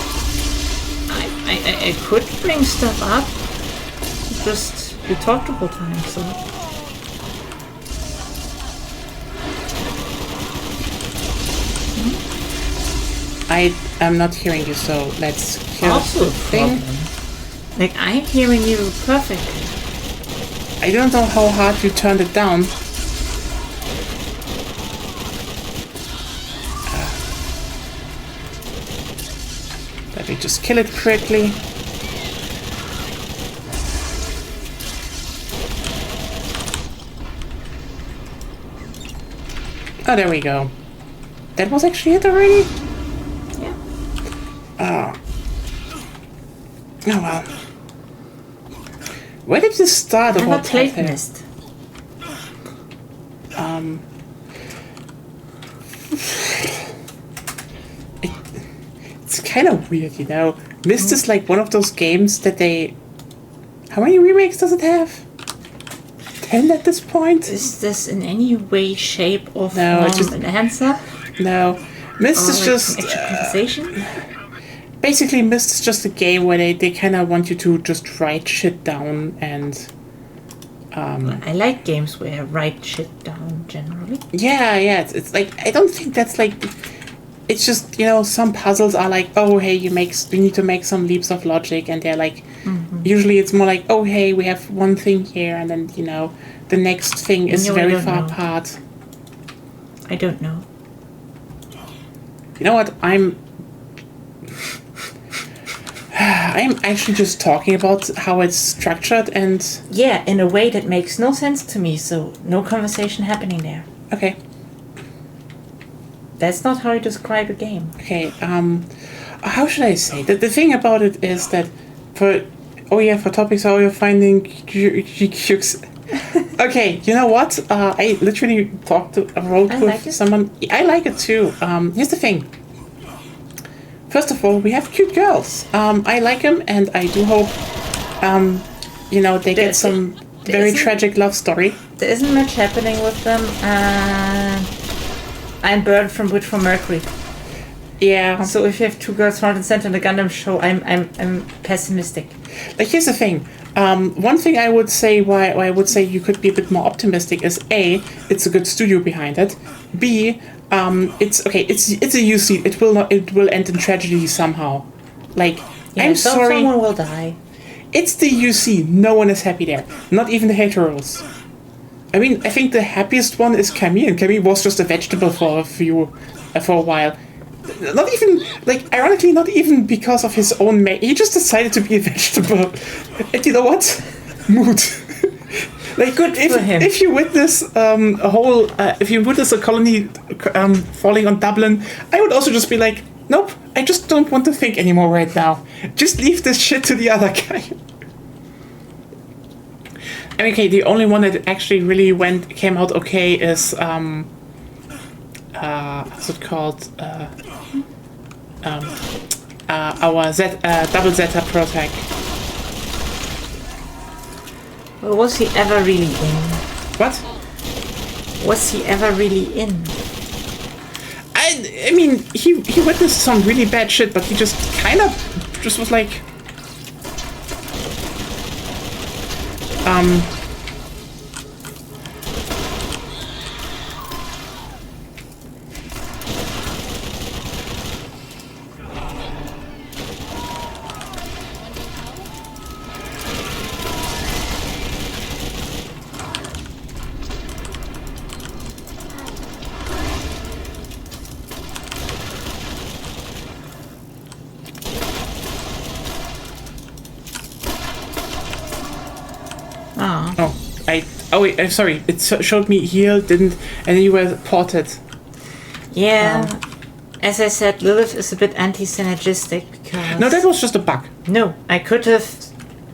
I could bring stuff up, just we talked the whole time, so. I am not hearing you, so let's hear Also the thing. Like, I'm hearing you perfectly. I don't know how hard you turned it down. Let me just kill it quickly. Oh, there we go. That was actually it already? Yeah. Oh. Oh well. Where did this start? Never About played that? Myst. It's kind of weird, you know. Myst is like one of those games that they... How many remakes does it have? 10 at this point? Is this in any way, shape, or No, form it's just- an answer? No. Myst Or is like just... an actual conversation? Basically, Myst is just a game where they kind of want you to just write shit down and... I like games where I write shit down generally. Yeah, it's like... I don't think that's like... It's just, you know, some puzzles are like, oh, hey, you need to make some leaps of logic, and they're like... Usually it's more like, oh, hey, we have one thing here, and then, you know, the next thing is No, I very don't far know. apart. I don't know. You know what? I'm actually just talking about how it's structured and... Yeah, in a way that makes no sense to me, so no conversation happening there. Okay. That's not how you describe a game. Okay, how should I say? The thing about it is that for topics how you're finding okay, you know what? I literally wrote I with like it. someone. I like it too. Here's the thing. First of all, we have cute girls. I like them, and I do hope, you know, they get some very tragic love story. There isn't much happening with them, and I'm burned from Wood from Mercury. Yeah. So if you have two girls front and center in the Gundam show, I'm pessimistic. Like, here's the thing. One thing I would say why I would say you could be a bit more optimistic is A, it's a good studio behind it. B, it's okay. It's a UC. It will end in tragedy somehow. Like, Yeah, I'm sorry. Someone will die. It's the UC. No one is happy there. Not even the heteros. I mean, I think the happiest one is Camille. And Camille was just a vegetable for a while. Not even, like, ironically, not even because of his own he just decided to be a vegetable. And you know what? Mood. Like, Good for him. If you witness if you witness a colony falling on Dublin, I would also just be like, nope, I just don't want to think anymore right now. Just leave this shit to the other guy. And okay, the only one that actually really came out okay is what's it called? Our double Zeta protag. Well, was he ever really in? What? Was he ever really in? I mean, he witnessed some really bad shit, but he just kind of just was like... Oh wait, I'm sorry. It showed me heal, didn't, and then you were ported. Yeah. As I said, Lilith is a bit anti-synergistic because... No, that was just a bug. No, I could have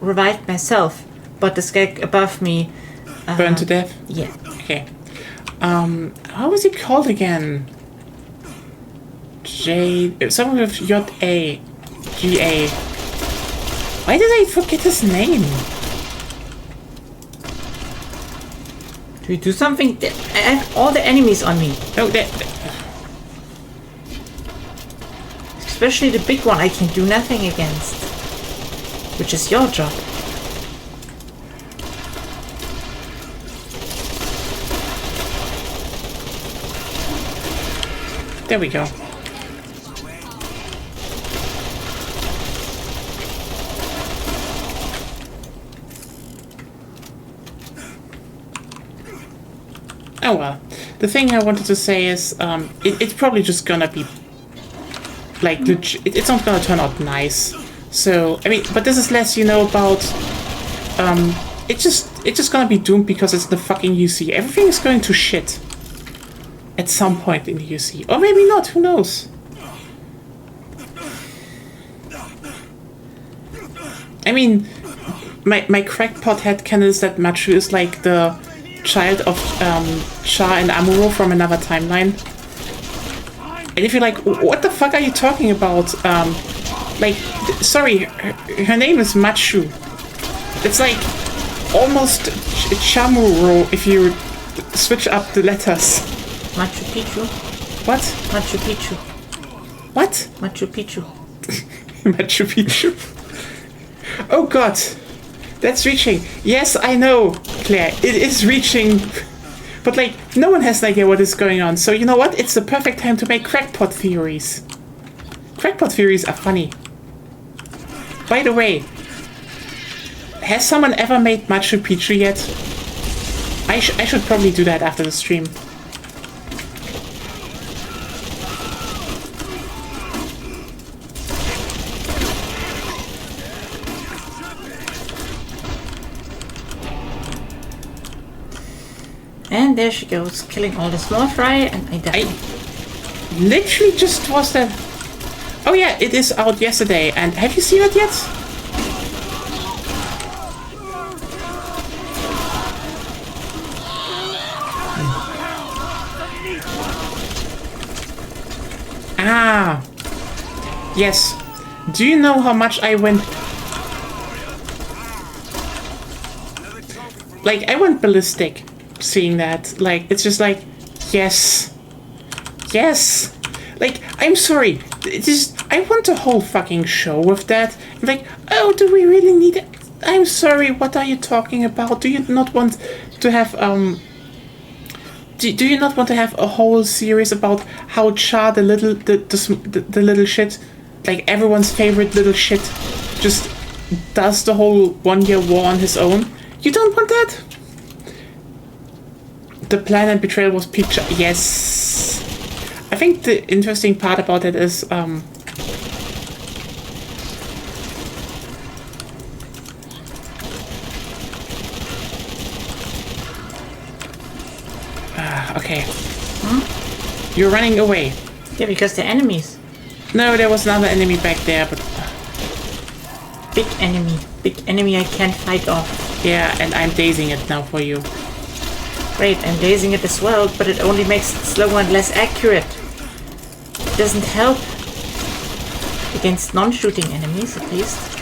revived myself, but the guy above me... Burned to death? Yeah. Okay. How was he called again? Someone with J-A. G-A. Why did I forget his name? Do we do something? I have all the enemies on me. No, especially the big one I can do nothing against. Which is your job. There we go. Oh well. The thing I wanted to say is, it's probably just gonna be like it's not gonna turn out nice. So I mean, but this is less, you know, about it's just gonna be doomed because it's the fucking UC. Everything is going to shit at some point in the UC, or maybe not. Who knows? I mean, my crackpot headcanon is that Machu is like the child of Char and Amuro from another timeline. And if you're like, what the fuck are you talking about? Like, sorry, her name is Machu. It's like almost Chamuro if you switch up the letters. Machu Picchu. What? Machu Picchu. What? Machu Picchu. Machu Picchu. Oh god. That's reaching. Yes, I know, Claire. It is reaching. But, like, no one has an idea what is going on. So, you know what? It's the perfect time to make crackpot theories. Crackpot theories are funny. By the way, has someone ever made Machu Picchu yet? I should probably do that after the stream. And there she goes, killing all the small fry, and I died. I literally just was that. Oh yeah, it is out yesterday. And have you seen it yet? Ah, yes. Do you know how much I went? Like, I went ballistic seeing that. Like, it's just like, yes. Yes. Like, I'm sorry. It is, I want a whole fucking show with that. Like, oh, do we really need it? I'm sorry, what are you talking about? Do you not want to have, do you not want to have a whole series about how Char, the little shit, like everyone's favorite little shit, just does the whole 1 year war on his own? You don't want that? The plan and betrayal was picture. Yes. I think the interesting part about it is okay. You're running away. Yeah, because they're enemies. No, there was another enemy back there, but Big enemy I can't fight off. yeah, and I'm dazing it now for you. Great, I'm dazing it as well, but it only makes it slower and less accurate. It doesn't help. Against non-shooting enemies, at least.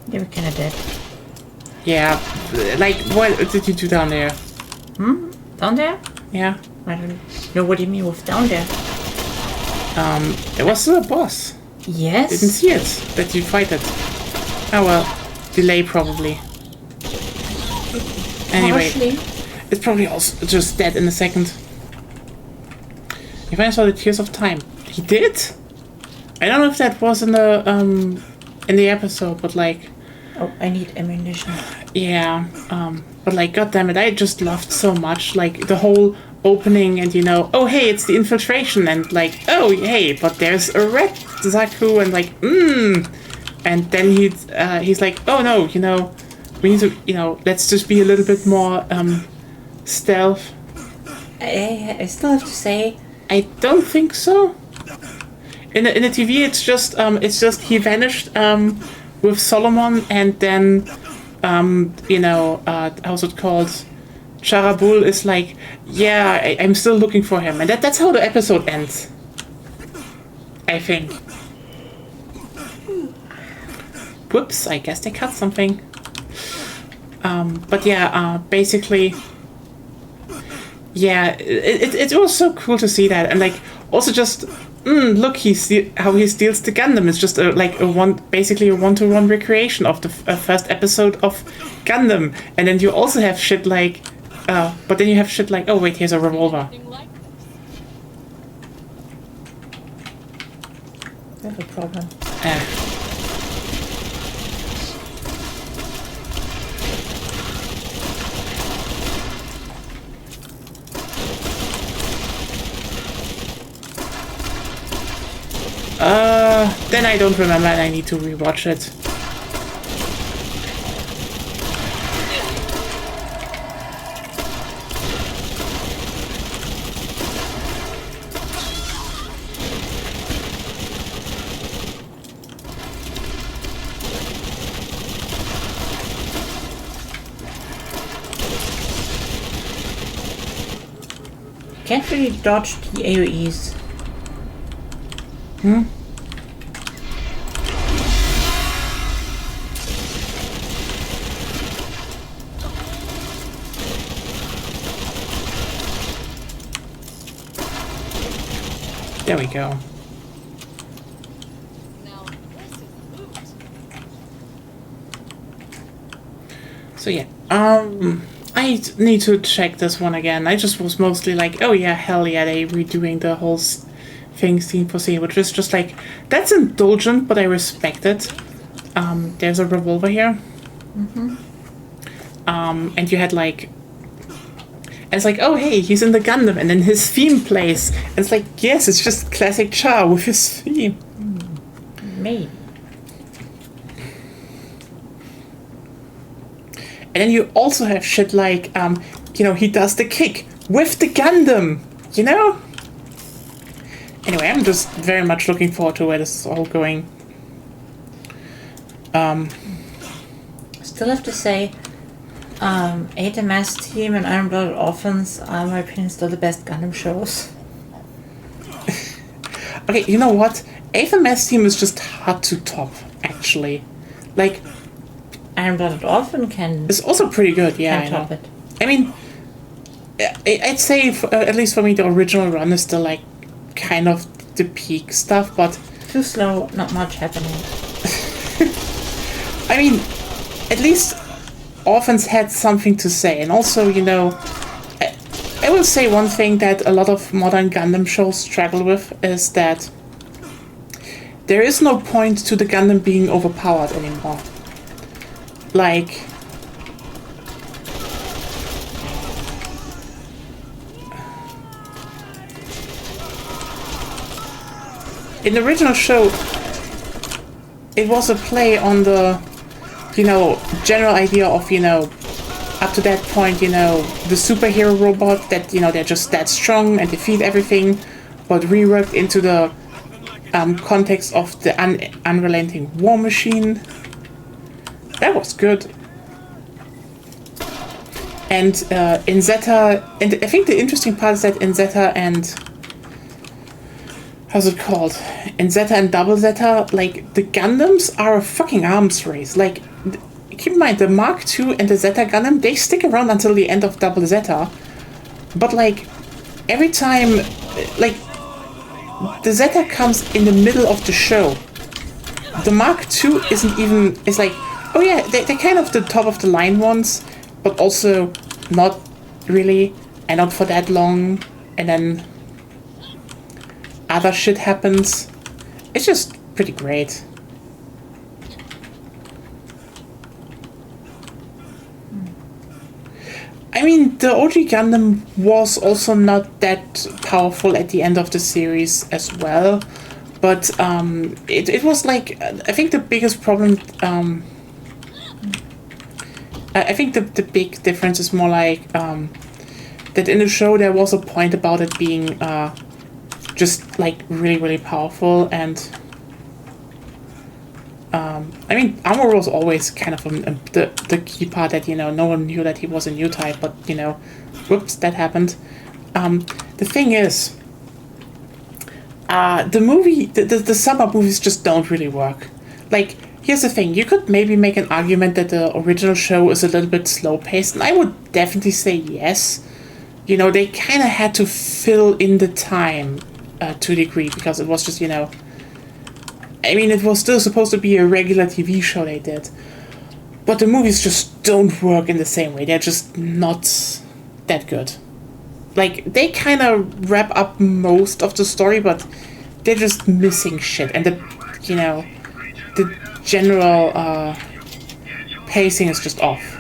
They were kinda dead. Yeah, like, what did you do down there? Down there? Yeah. I don't know what you mean with down there. It was the boss. Yes? Didn't see it, that you fight it. Oh well, delay probably. Anyway, Partially. it's probably also just dead in a second. If I saw the Tears of Time. He did? I don't know if that was in the episode, but like... Oh, I need ammunition. Yeah, but like, goddammit, I just loved so much, like, the whole opening and, you know, oh, hey, it's the infiltration, and like, oh, hey, but there's a red Zaku, and like, and then he's like, oh, no, you know, we need to, you know, let's just be a little bit more, stealth. I still have to say... I don't think so. In the TV, it's just he vanished, with Solomon, and then, you know, how's it called? Charabul is like, yeah, I'm still looking for him, and that's how the episode ends. I think. Whoops, I guess they cut something. But yeah, basically, yeah, it was so cool to see that, and like, also just, look, how he steals the Gundam. It's just basically a one-to-one recreation of the first episode of Gundam. And then you also have shit like, but then you have shit like, oh wait, here's a revolver. I have a problem. Then I don't remember and I need to rewatch it. Can't really dodge the AoEs. There we go. Now this is loot. So yeah, I need to check this one again. I just was mostly like, oh yeah, hell yeah, they redoing the whole thing scene for scene, which is just like, that's indulgent, but I respect it. There's a revolver here. And you had like, it's like, oh hey, he's in the Gundam, and then his theme plays. And it's like, yes, it's just classic Char with his theme. Maybe. And then you also have shit like, you know, he does the kick with the Gundam, you know? Anyway, I'm just very much looking forward to where this is all going. Still have to say, ATMS Team and Iron Blooded Orphans are, in my opinion, still the best Gundam shows. Okay, you know what? ATMS Team is just hard to top, actually. Like, Iron Blooded Orphan can... it's also pretty good, yeah, I can know. top it. I mean, I'd say, at least for me, the original run is still, like, kind of the peak stuff, but... Too slow, not much happening. I mean, at least Orphans had something to say, and also, you know, I will say one thing that a lot of modern Gundam shows struggle with is that there is no point to the Gundam being overpowered anymore. Like, in the original show, it was a play on the, you know, general idea of, you know, up to that point, you know, the superhero robot that, you know, they're just that strong and defeat everything, but reworked into the context of the unrelenting war machine. That was good. And in Zeta, and I think the interesting part is that in Zeta and how's it called? In Zeta and Double Zeta, like, the Gundams are a fucking arms race. Like, keep in mind, the Mark II and the Zeta Gundam, they stick around until the end of Double Zeta. But, like, every time, like, the Zeta comes in the middle of the show. The Mark II isn't even, it's like, oh yeah, they're kind of the top of the line ones, but also not really, and not for that long, and then other shit happens. It's just pretty great. I mean, the OG Gundam was also not that powerful at the end of the series as well, but it was like, I think the biggest problem, I think the big difference is more like that in the show there was a point about it being just like really, really powerful, and I mean, Amuro was always kind of the key part that, you know, no one knew that he was a new type, but, you know, whoops, that happened. The thing is, the summer movies just don't really work. Like, here's the thing, you could maybe make an argument that the original show is a little bit slow-paced, and I would definitely say yes. You know, they kind of had to fill in the time to a degree, because it was just, you know, I mean, it was still supposed to be a regular TV show they did. But the movies just don't work in the same way. They're just not that good. Like, they kind of wrap up most of the story, but they're just missing shit. And the, you know, the general pacing is just off.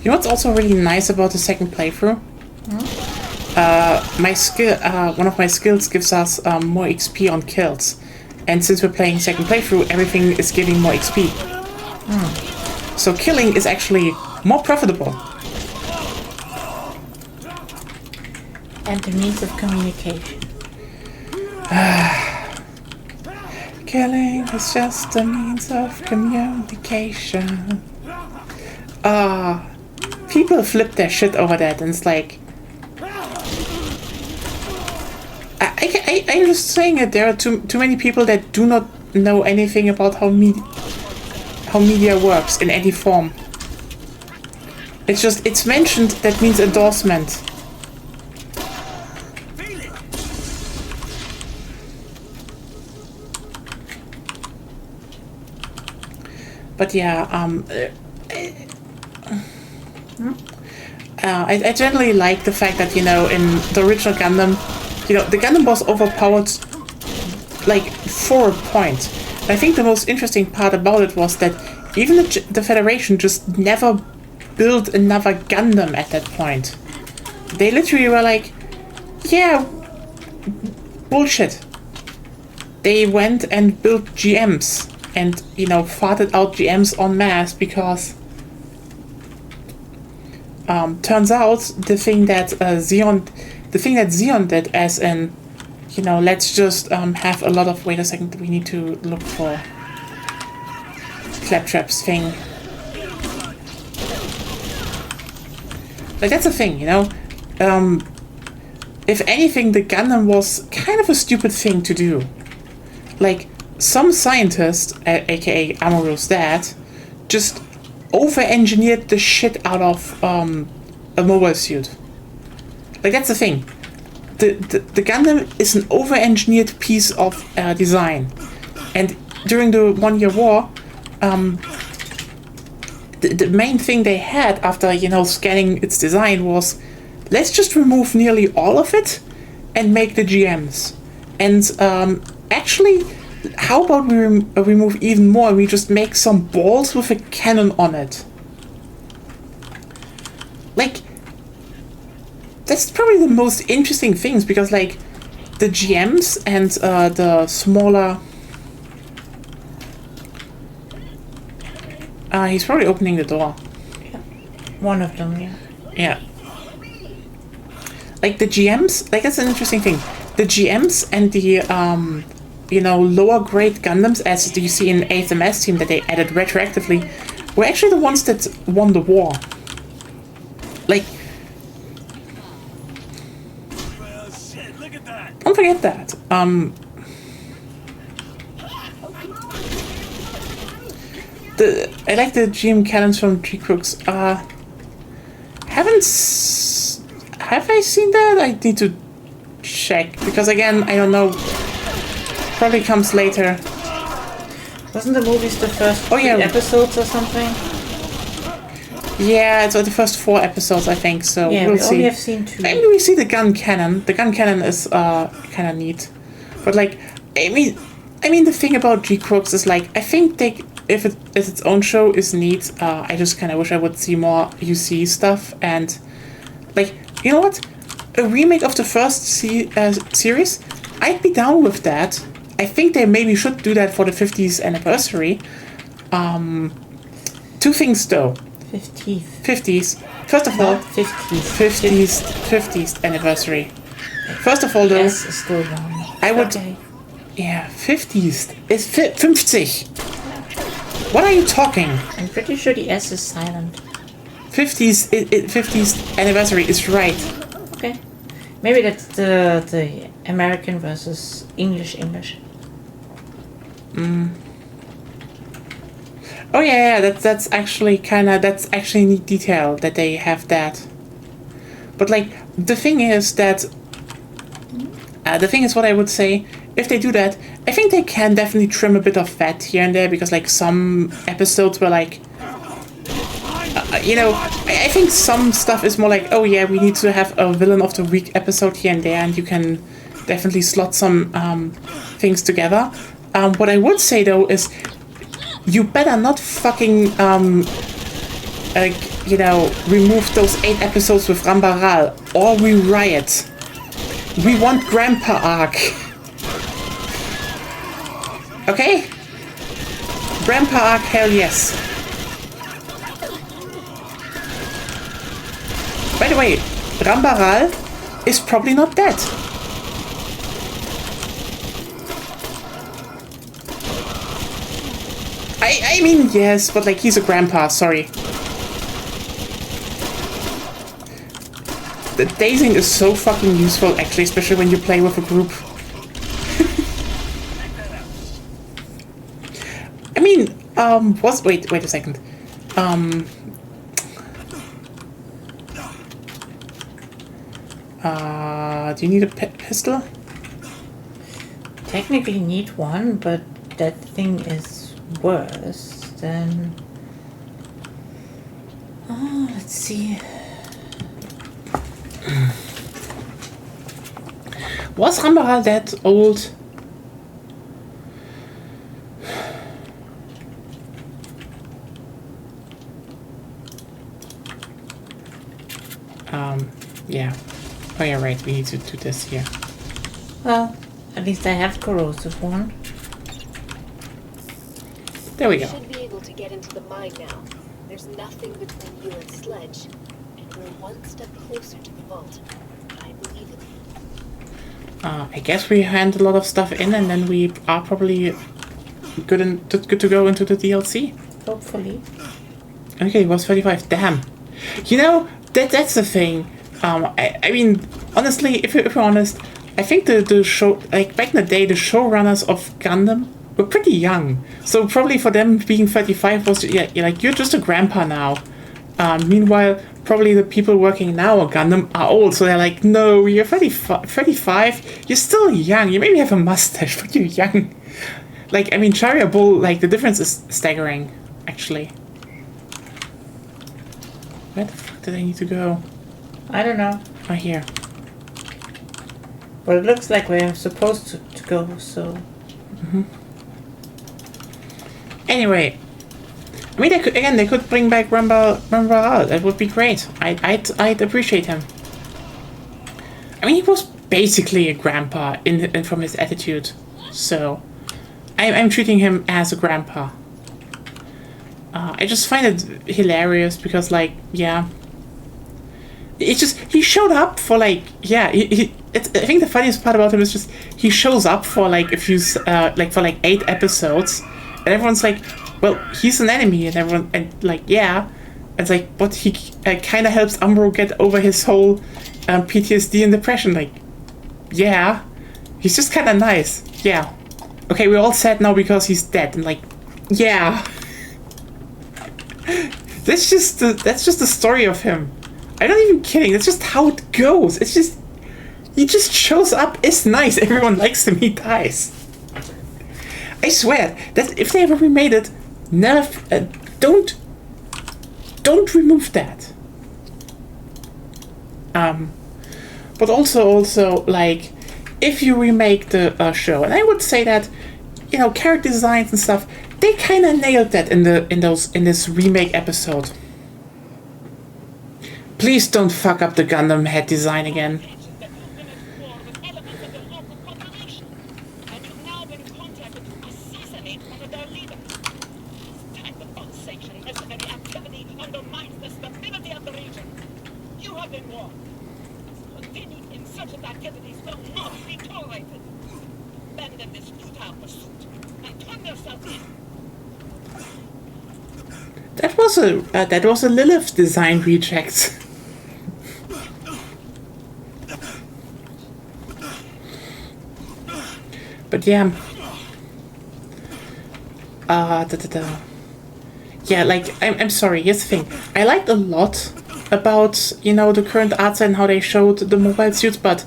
You know what's also really nice about the second playthrough? My skill, one of my skills gives us more XP on kills, and since we're playing second playthrough, everything is giving more XP. So killing is actually more profitable. And the means of communication. Killing is just a means of communication. People flip their shit over that, and it's like, I'm just saying it. There are too many people that do not know anything about how media works in any form. It's just, it's mentioned, that means endorsement. But yeah, I generally like the fact that, you know, in the original Gundam, you know, the Gundam was overpowered, like, for a point. And I think the most interesting part about it was that even the Federation just never built another Gundam at that point. They literally were like, yeah, bullshit. They went and built GMs and, you know, farted out GMs en masse because turns out the thing that Xeon did, as in, you know, let's just have a lot of, wait a second, we need to look for Claptrap's thing. Like, that's the thing, you know. If anything, the Gundam was kind of a stupid thing to do. Like, some scientist, aka Amuro's dad, just over-engineered the shit out of a mobile suit. Like, that's the thing. The Gundam is an over-engineered piece of design. And during the 1 Year War, the main thing they had after, scanning its design was, let's just remove nearly all of it and make the GMs. And actually, how about we remove even more? We just make some balls with a cannon on it. Like, that's probably the most interesting things, because like the GMs and the smaller... he's probably opening the door. Yeah. One of them, yeah. Yeah. Like the GMs, like that's an interesting thing. The GMs and the lower grade Gundams, as you see in 8th MS Team that they added retroactively, were actually the ones that won the war. Like, Well, shit, look at that. don't forget that. I like the GM cannons from G-Crooks. Have I seen that? I need to check, because again, I don't know. Probably comes later. Wasn't the movies the first 3 episodes or something? Yeah, it's the first 4 episodes, I think. So Yeah, we'll we see. only have seen 2. Maybe we see the gun cannon. The gun cannon is kind of neat, but like, I mean, the thing about G-Crooks is like, I think if it is its own show is neat. I just kind of wish I would see more UC stuff, and like, you know what, a remake of the first series, I'd be down with that. I think they maybe should do that for the 50th anniversary. 2 things though. 50th. First of all, 50th anniversary. First of all, though, S is still wrong. I would. Okay. Yeah, 50th is 50. What are you talking? I'm pretty sure the S is silent. 50th anniversary is right. Okay. Maybe that's the American versus English. Oh yeah, that's actually neat detail that they have that. But like, the thing is what I would say, if they do that, I think they can definitely trim a bit of fat here and there, because like some episodes were like, I think some stuff is more like, oh yeah, we need to have a villain of the week episode here and there, and you can definitely slot some things together. What I would say though is, you better not fucking remove those 8 episodes with Rambaral, or we riot. We want Grandpa arc. Okay? Grandpa arc, hell yes. By the way, Rambaral is probably not dead. I mean, yes, but like, he's a grandpa, sorry. The dazing is so fucking useful, actually, especially when you play with a group. I mean, wait a second. Do you need a pistol? Technically need one, but that thing is worse than... Oh, let's see. Was Rambaral that old? Yeah. Oh yeah, right, we need to do this here. Well, at least I have corrosive one. There we You go. should be able to get into the mine now. There's nothing between you and Sledge, and we're one step closer to the vault. I believe in you. I guess we hand a lot of stuff in, and then we are probably good to go into the DLC. Hopefully. Okay, it was 35. Damn. You know, that's the thing. I mean, honestly, if we're honest, I think the show, like back in the day, the showrunners of Gundam were pretty young. So probably for them being 35 was, yeah, like, you're just a grandpa now. Meanwhile, probably the people working now on Gundam are old, so they're like, no, you're 35, you're still young. You maybe have a mustache, but you're young. Like, I mean, Sharia Bull, like, the difference is staggering, actually. Where the fuck did I need to go? I don't know. Oh, here. But it looks like we're supposed to go, so... Anyway. I mean, they could bring back Rumble out. That would be great. I'd appreciate him. I mean, he was basically a grandpa in from his attitude. So, I'm treating him as a grandpa. I just find it hilarious because, like, yeah. It's just, he showed up for, like, yeah, I think the funniest part about him is just, he shows up for, like, a few, like, for, like, 8 episodes, and everyone's like, well, he's an enemy, and everyone, and, like, yeah, it's like, but he kind of helps Umbro get over his whole PTSD and depression, like, yeah, he's just kind of nice, yeah. Okay, we're all sad now because he's dead, and, like, yeah. That's just the story of him. I'm not even kidding. That's just how it goes. It's just, he just shows up. It's nice. Everyone likes him. He dies. I swear that if they ever remade it, never. Don't remove that. But also like, if you remake the show, and I would say that, you know, character designs and stuff, they kind of nailed that in this remake episode. Please don't fuck up the Gundam head design again. That was a Lilith design reject. But yeah. Yeah, like, I'm sorry, here's the thing. I liked a lot about, you know, the current art style and how they showed the mobile suits, but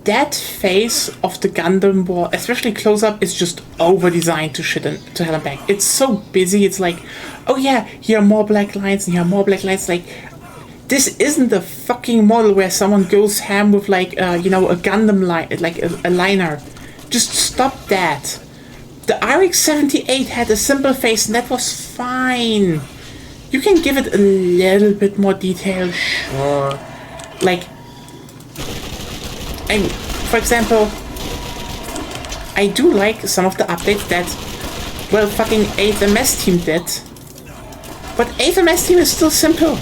that phase of the Gundam war, especially close-up, is just over-designed to hell and back. It's so busy, it's like, oh yeah, here are more black lines, and here are more black lines, like, this isn't a fucking model where someone goes ham with, like, you know, a Gundam line, like a liner. Just stop that. The RX-78 had a simple face, and that was fine. You can give it a little bit more detail, sure. Like, for example, I do like some of the updates that, well, fucking 8th MS Team did. But 8th MS Team is still simple.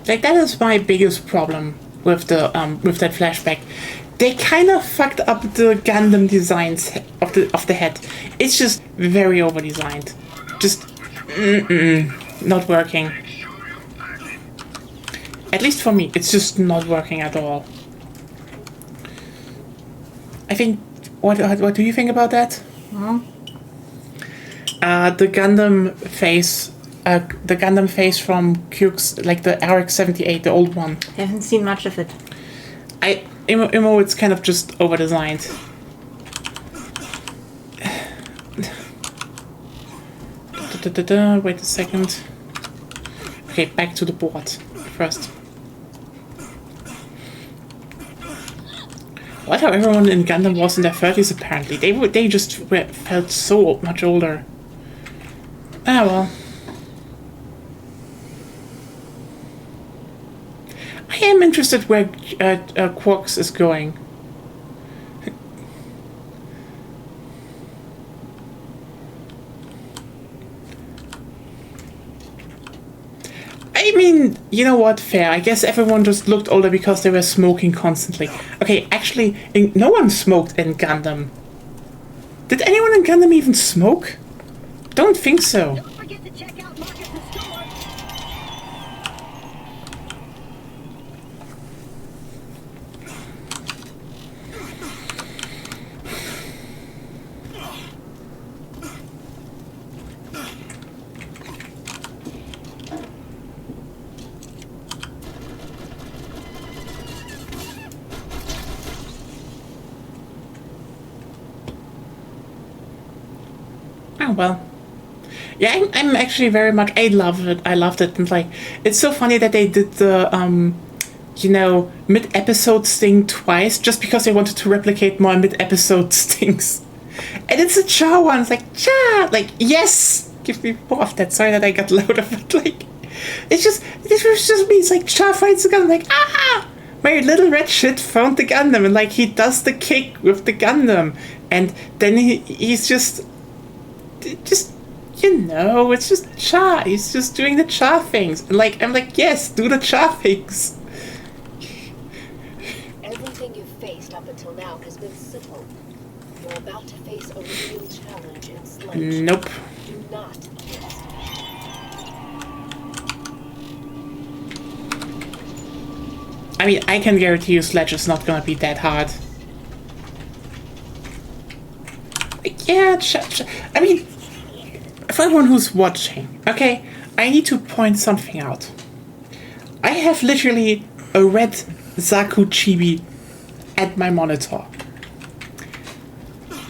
Like, that is my biggest problem with the with that flashback. They kind of fucked up the Gundam designs of the head. It's just very over designed. Just not working. At least for me, it's just not working at all. I think. What do you think about that? The Gundam face. The Gundam face from Kyuk's, like the RX-78, the old one. I haven't seen much of it. Imo, it's kind of just over-designed. Wait a second. Okay, back to the board first. What? How everyone in Gundam was in their 30s apparently. They just felt so much older. Ah well. I am interested where Quarks is going. I mean, you know what, fair. I guess everyone just looked older because they were smoking constantly. Okay, actually, no one smoked in Gundam. Did anyone in Gundam even smoke? Don't think so. Don't forget to check out Marcus' store. Oh, well. Yeah, I'm actually very much... I love it. I loved it. And, like, it's so funny that they did the, you know, mid-episode sting twice just because they wanted to replicate more mid-episode stings. And it's a Cha one. It's like, Cha! Like, yes! Give me more of that. Sorry that I got loud of it. Like, it's just... This was just me. It's like, Cha fights the Gundam. Like, ah! My little red shit found the Gundam. And, like, he does the kick with the Gundam. And then he's just... You know, it's just Cha. He's just doing the Cha things. And, like, I'm like, yes, do the Cha things. Everything you've faced up until now has been simple. You're about to face a real challenge in Sludge. Nope. Do not underestimate. I mean, I can guarantee you Sledge is not gonna be that hard. Yeah, I mean, for everyone who's watching, okay, I need to point something out. I have literally a red Zaku chibi at my monitor.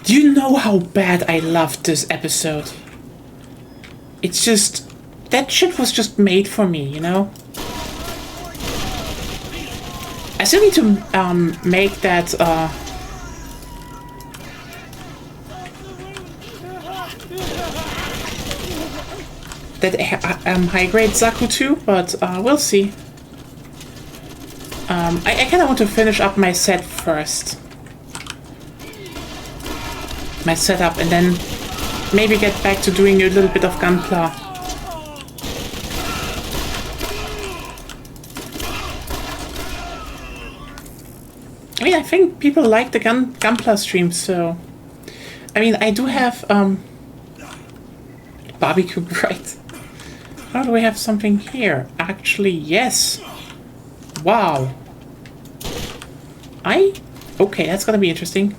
Do you know how bad I loved this episode? It's just... That shit was just made for me, you know? I still need to make that... high-grade Zaku too, but we'll see. I kind of want to finish up my set first. My setup, and then maybe get back to doing a little bit of Gunpla. I mean, I think people like the Gunpla stream, so... I mean, I do have, barbecue, right? How do we have something here? Actually, yes. Wow. Okay, that's gonna be interesting.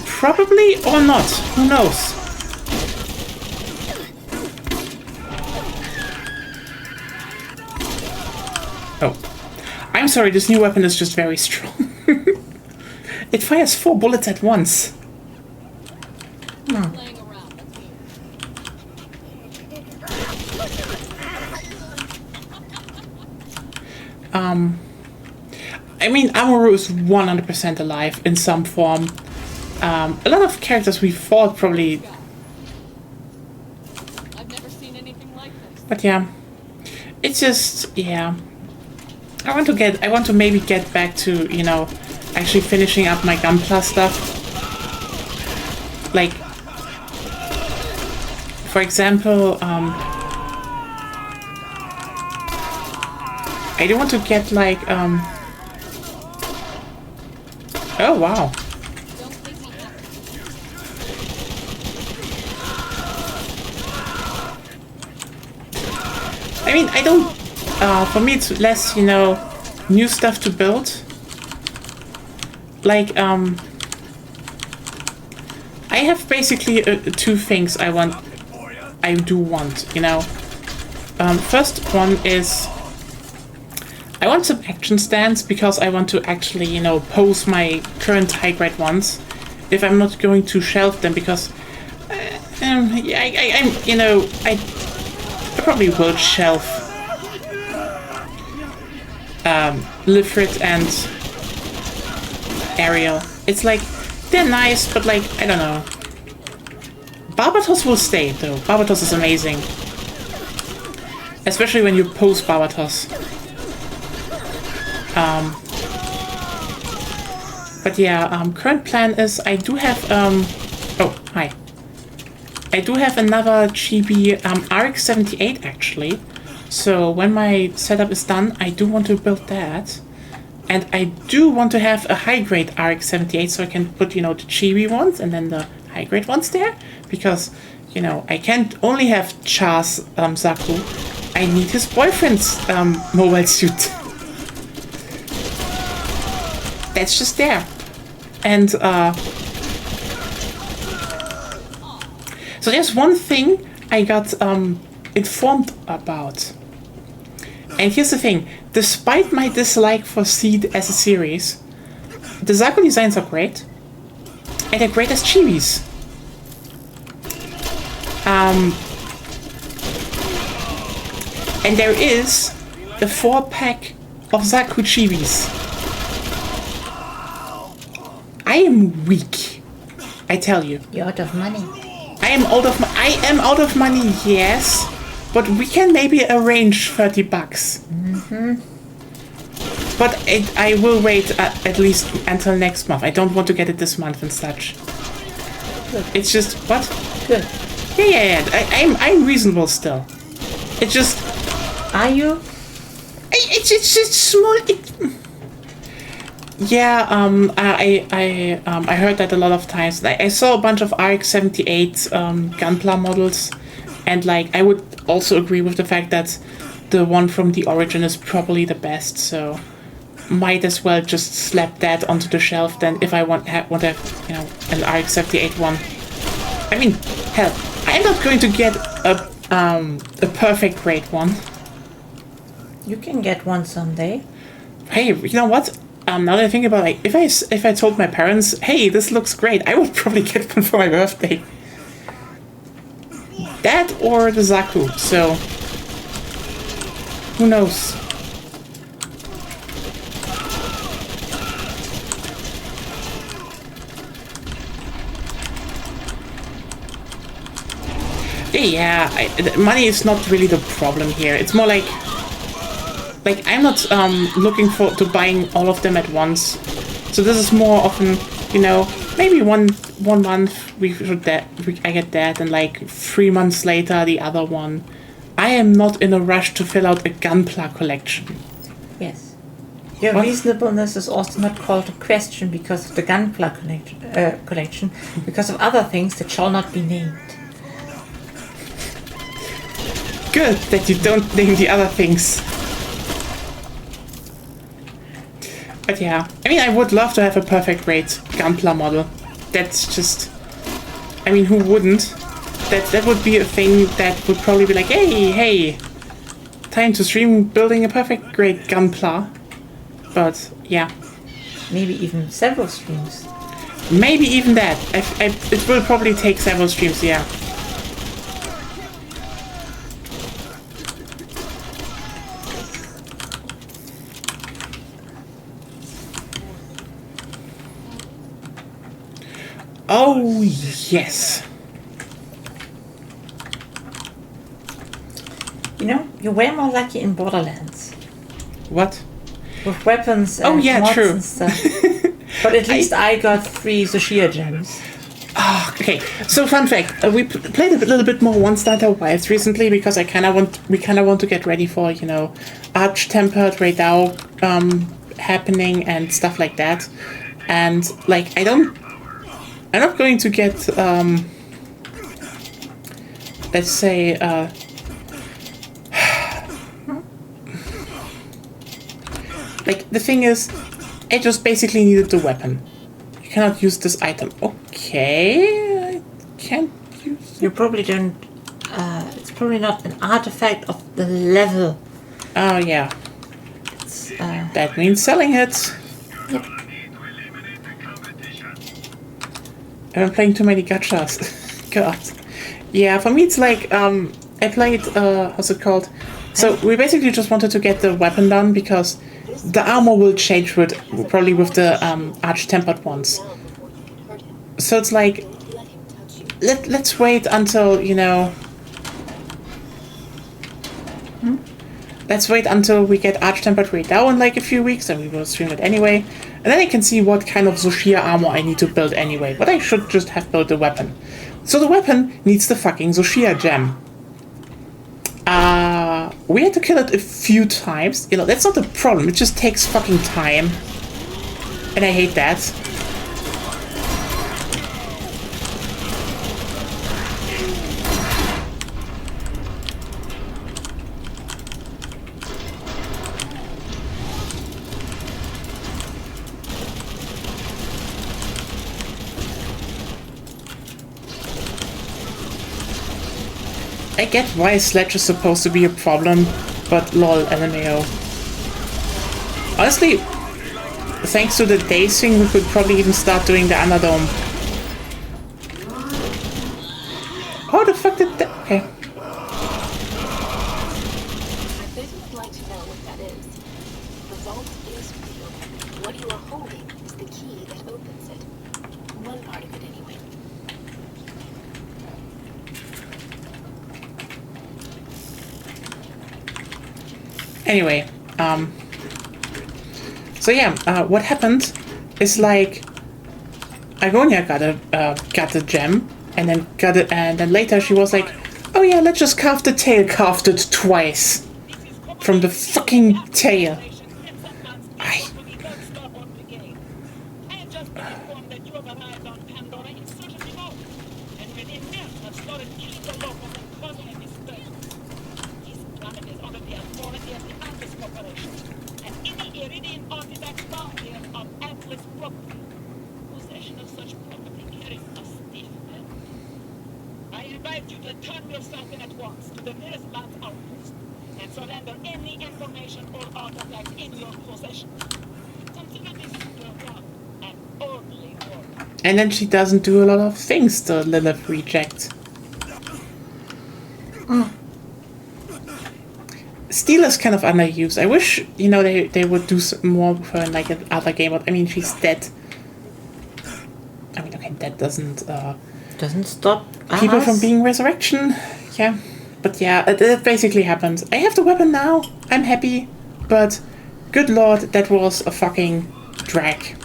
Probably or not. Who knows? Oh. I'm sorry, this new weapon is just very strong. It fires 4 bullets at once. Playing around. I mean, Amuro is 100% alive in some form. A lot of characters we fought probably... I've never seen anything like this. But yeah. It's just... Yeah. I want to maybe get back to, you know, actually finishing up my Gunpla stuff. Like... For example, I do want to get, like, Oh, wow. I mean, I don't... for me, it's less, you know, new stuff to build. Like, I have basically 2 things I do want, you know. First one is... I want some action stands because I want to actually, you know, pose my current high-grade ones. If I'm not going to shelve them because... you know, I probably will shelve Lifrit and Ariel. It's like, they're nice, but like, I don't know. Barbatos will stay, though. Barbatos is amazing. Especially when you pose Barbatos. But yeah, current plan is I do have, oh, hi. I do have another chibi RX-78 actually. So when my setup is done, I do want to build that. And I do want to have a high-grade RX-78 so I can put, you know, the chibi ones and then the high-grade ones there. Because, you know, I can't only have Cha's Zaku. I need his boyfriend's mobile suit. That's just there. And, so there's one thing I got informed about. And here's the thing, despite my dislike for Seed as a series, the Zaku designs are great. And they're great as chibis. And there is a 4-pack of Zaku chibis. I am weak, I tell you. You're out of money. I am out of money, yes, but we can maybe arrange $30. But I will wait at least until next month. I don't want to get it this month and such. Good. It's just what? Good. Yeah. I'm reasonable still. It's just. Are you? It's just small. Yeah. I heard that a lot of times. I saw a bunch of RX-78 Gunpla models, and like I would also agree with the fact that the one from the Origin is probably the best. So might as well just slap that onto the shelf then if I want to have an RX-78 one. I mean, hell, I'm not going to get a perfect grade one. You can get one someday. Hey, you know what? Now that I think about it, if I told my parents, hey, this looks great, I would probably get one for my birthday. That or the Zaku, so who knows? Yeah, money is not really the problem here. It's more like I'm not looking to buying all of them at once. So this is more often, maybe one month I get that, and like 3 months later the other one. I am not in a rush to fill out a Gunpla collection. Yes. Your What? reasonableness is also not called in question because of the Gunpla collection, because of other things that shall not be named. Good that you don't name the other things. But yeah, I mean, I would love to have a perfect grade Gunpla model. That's just, I mean, who wouldn't? That would be a thing that would probably be like, hey, time to stream building a perfect grade Gunpla. But yeah, Maybe even several streams. maybe even that. It will probably take several streams. Yeah. Oh, yes. You were more lucky in Borderlands. What? With weapons and mods true. and stuff. But at least I got 3 Zoshia gems. Okay, so fun fact. We played a little bit more One Starter Wives recently because we kind of want to get ready for, Arch-Tempered Raidao happening and stuff like that. And, like, I'm not going to get, let's say, like, the thing is, I just basically needed the weapon. You cannot use this item. Okay, I can't use You probably don't... it's probably not an artifact of the level. Oh, yeah. It's, That means selling it. Yep. I'm playing too many gachas. God. Yeah, for me it's like, I played, how's it called? So we basically just wanted to get the weapon done because the armor will change probably with the arch-tempered ones. So it's like, let's wait until, let's wait until we get arch-tempered Raidao in like a few weeks, and we will stream it anyway. And then I can see what kind of Zoshia armor I need to build anyway. But I should just have built the weapon. So the weapon needs the fucking Zoshia gem. We had to kill it a few times. That's not a problem. It just takes fucking time. And I hate that. I get why Sledge is supposed to be a problem, but lol, LMAO. Honestly, thanks to the days thing, we could probably even start doing the Underdome. How the fuck did that... Okay. I bet you would like to know what that is. The vault is real. What you are holding is the key that opens it. One part of it, anyway. Anyway, so yeah, what happened is like Igonia got a gem, and then later she was like, oh yeah, let's just carve the tail, carved it twice from the fucking tail. You to turn yourself in at once to the nearest land's outpost and surrender any information or artifacts in your possession. Consider this an orderly work. And then she doesn't do a lot of things, the Lilith reject. Steel is kind of underused. I wish, you know, they would do some more with her in like another game, but I mean, she's dead. I mean, okay, that doesn't stop people us from being resurrection. Yeah, but yeah, it basically happens. I have the weapon now. I'm happy, but good lord, that was a fucking drag.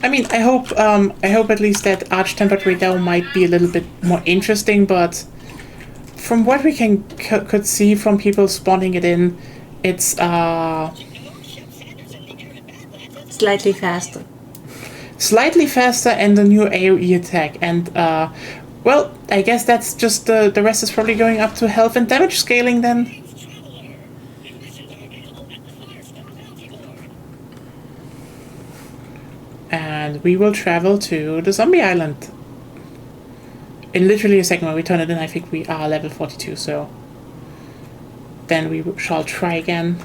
I mean, I hope at least that Archtemplar Riddell might be a little bit more interesting, but from what we could see from people spawning it in, it's slightly faster. Slightly faster and the new AoE attack, and well, I guess that's just the rest is probably going up to health and damage scaling then. And we will travel to the zombie island. In literally a second. When we turn it in, I think we are level 42, so then we shall try again.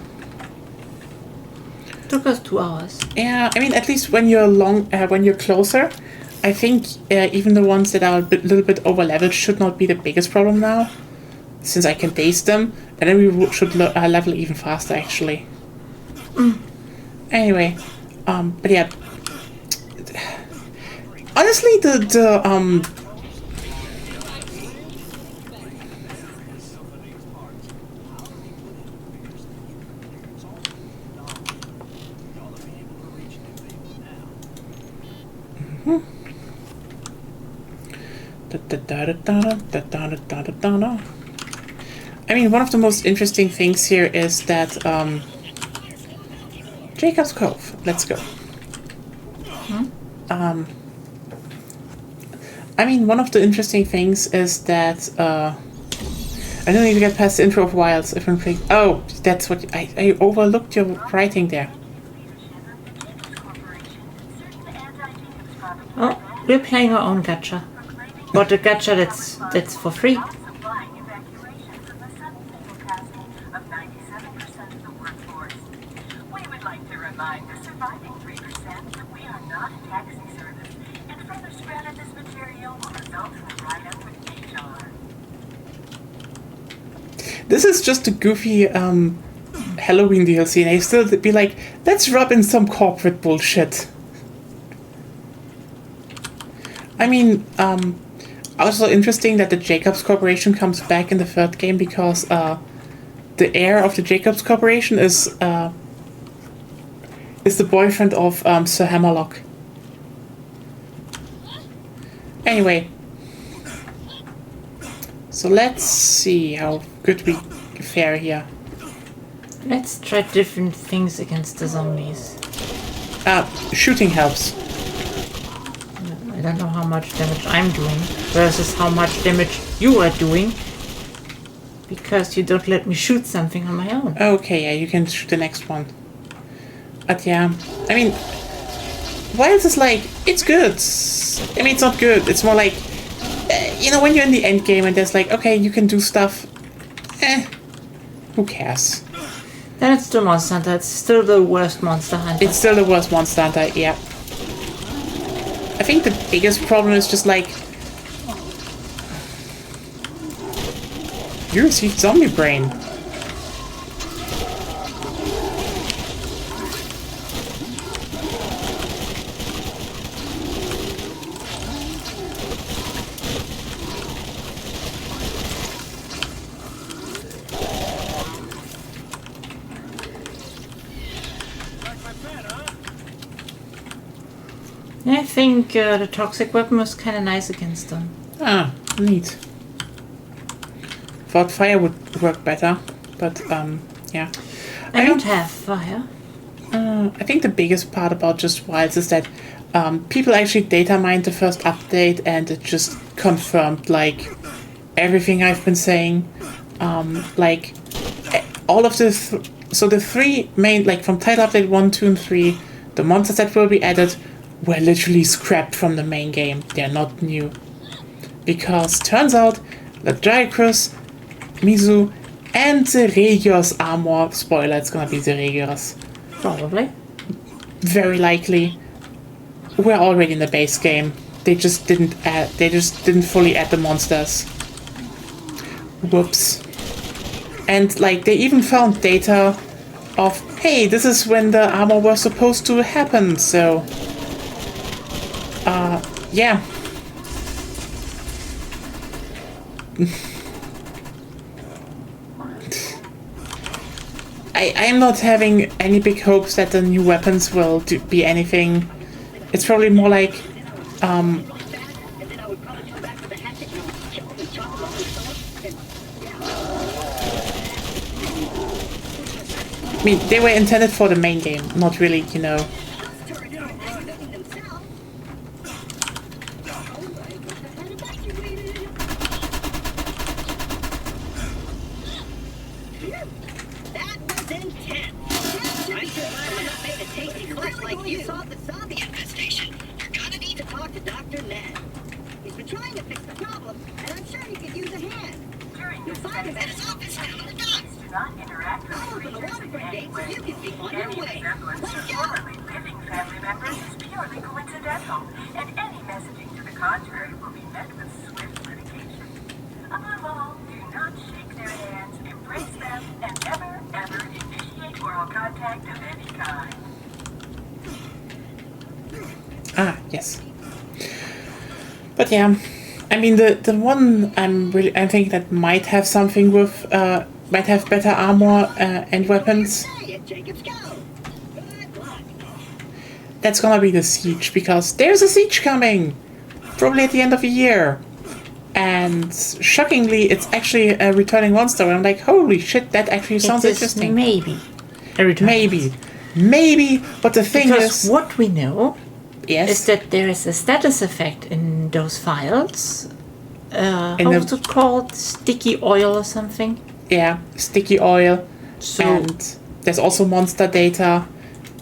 Took us 2 hours. Yeah, I mean, at least when you're closer, I think even the ones that are a little bit over leveled should not be the biggest problem now, since I can daze them, and then we should level even faster actually. Anyway, but yeah, honestly, the I mean, one of the most interesting things here is that Jacob's Cove. Let's go. I mean, one of the interesting things is that I don't need to get past the intro of Wilds. If I'm playing, oh, that's what I overlooked your writing there. Oh, we're playing our own gacha. But a gacha that's for free. This is just a goofy Halloween DLC, and I still be like, let's rub in some corporate bullshit. I mean, also interesting that the Jacobs Corporation comes back in the third game because the heir of the Jacobs Corporation is the boyfriend of Sir Hammerlock. Anyway, so let's see how good we fare here. Let's try different things against the zombies. Shooting helps. I don't know how much damage I'm doing versus how much damage you are doing, because you don't let me shoot something on my own. Okay, yeah, you can shoot the next one. But yeah, I mean, Wilds is like, it's good. I mean, it's not good. It's more like, you know, when you're in the end game and there's like, okay, you can do stuff. Who cares? Then it's still Monster Hunter. It's still the worst Monster Hunter. It's still the worst Monster Hunter, yeah. I think the biggest problem is just like, you received zombie brain. I think the toxic weapon was kind of nice against them. Ah, neat. Thought fire would work better, but yeah. I don't have fire. I think the biggest part about just Wilds is that people actually data mined the first update and it just confirmed like everything I've been saying. Like all of the so the three main, like from title update 1, 2, and 3, the monsters that will be added were literally scrapped from the main game. They're not new. Because turns out that Dracus, Mizu, and the Regios armor, spoiler, it's gonna be the Regios, Probably. very likely, were already in the base game. They just didn't fully add the monsters. Whoops. And like they even found data of, hey, this is when the armor was supposed to happen, so yeah. I am not having any big hopes that the new weapons will be anything. It's probably more like And then I would probably come back with a hatchet and kill them and chop them all and stuff. And I mean, they were intended for the main game, not really, you know. That was intense. I'm sure I'm not made a tasty clutch like you. Solve the zombie infestation. You're gonna need to talk to Dr. Ned. He's been trying to fix the problem, and I'm sure he could use a hand. You'll find him at his office down on the docks. I'll open the waterfront gate so you can be on your way. Let's go. Living family members is purely coincidental, and any messaging to the contrary will be met with swift litigation. Above all, do not shake their hands, embrace them, and never, ever initiate oral contact of any kind. Ah, yes. But yeah, I mean the one I'm thinking that might have something with might have better armor and weapons. Jacobs, go. Good luck. That's gonna be the siege, because there's a siege coming, probably at the end of the year. And shockingly, it's actually a returning monster. And I'm like, holy shit, that actually sounds interesting. Maybe a return. Maybe. But the thing Because is, what we know yes, is that there is a status effect in those files. How the- was it called? Sticky oil or something? yeah, sticky oil, So and there's also monster data,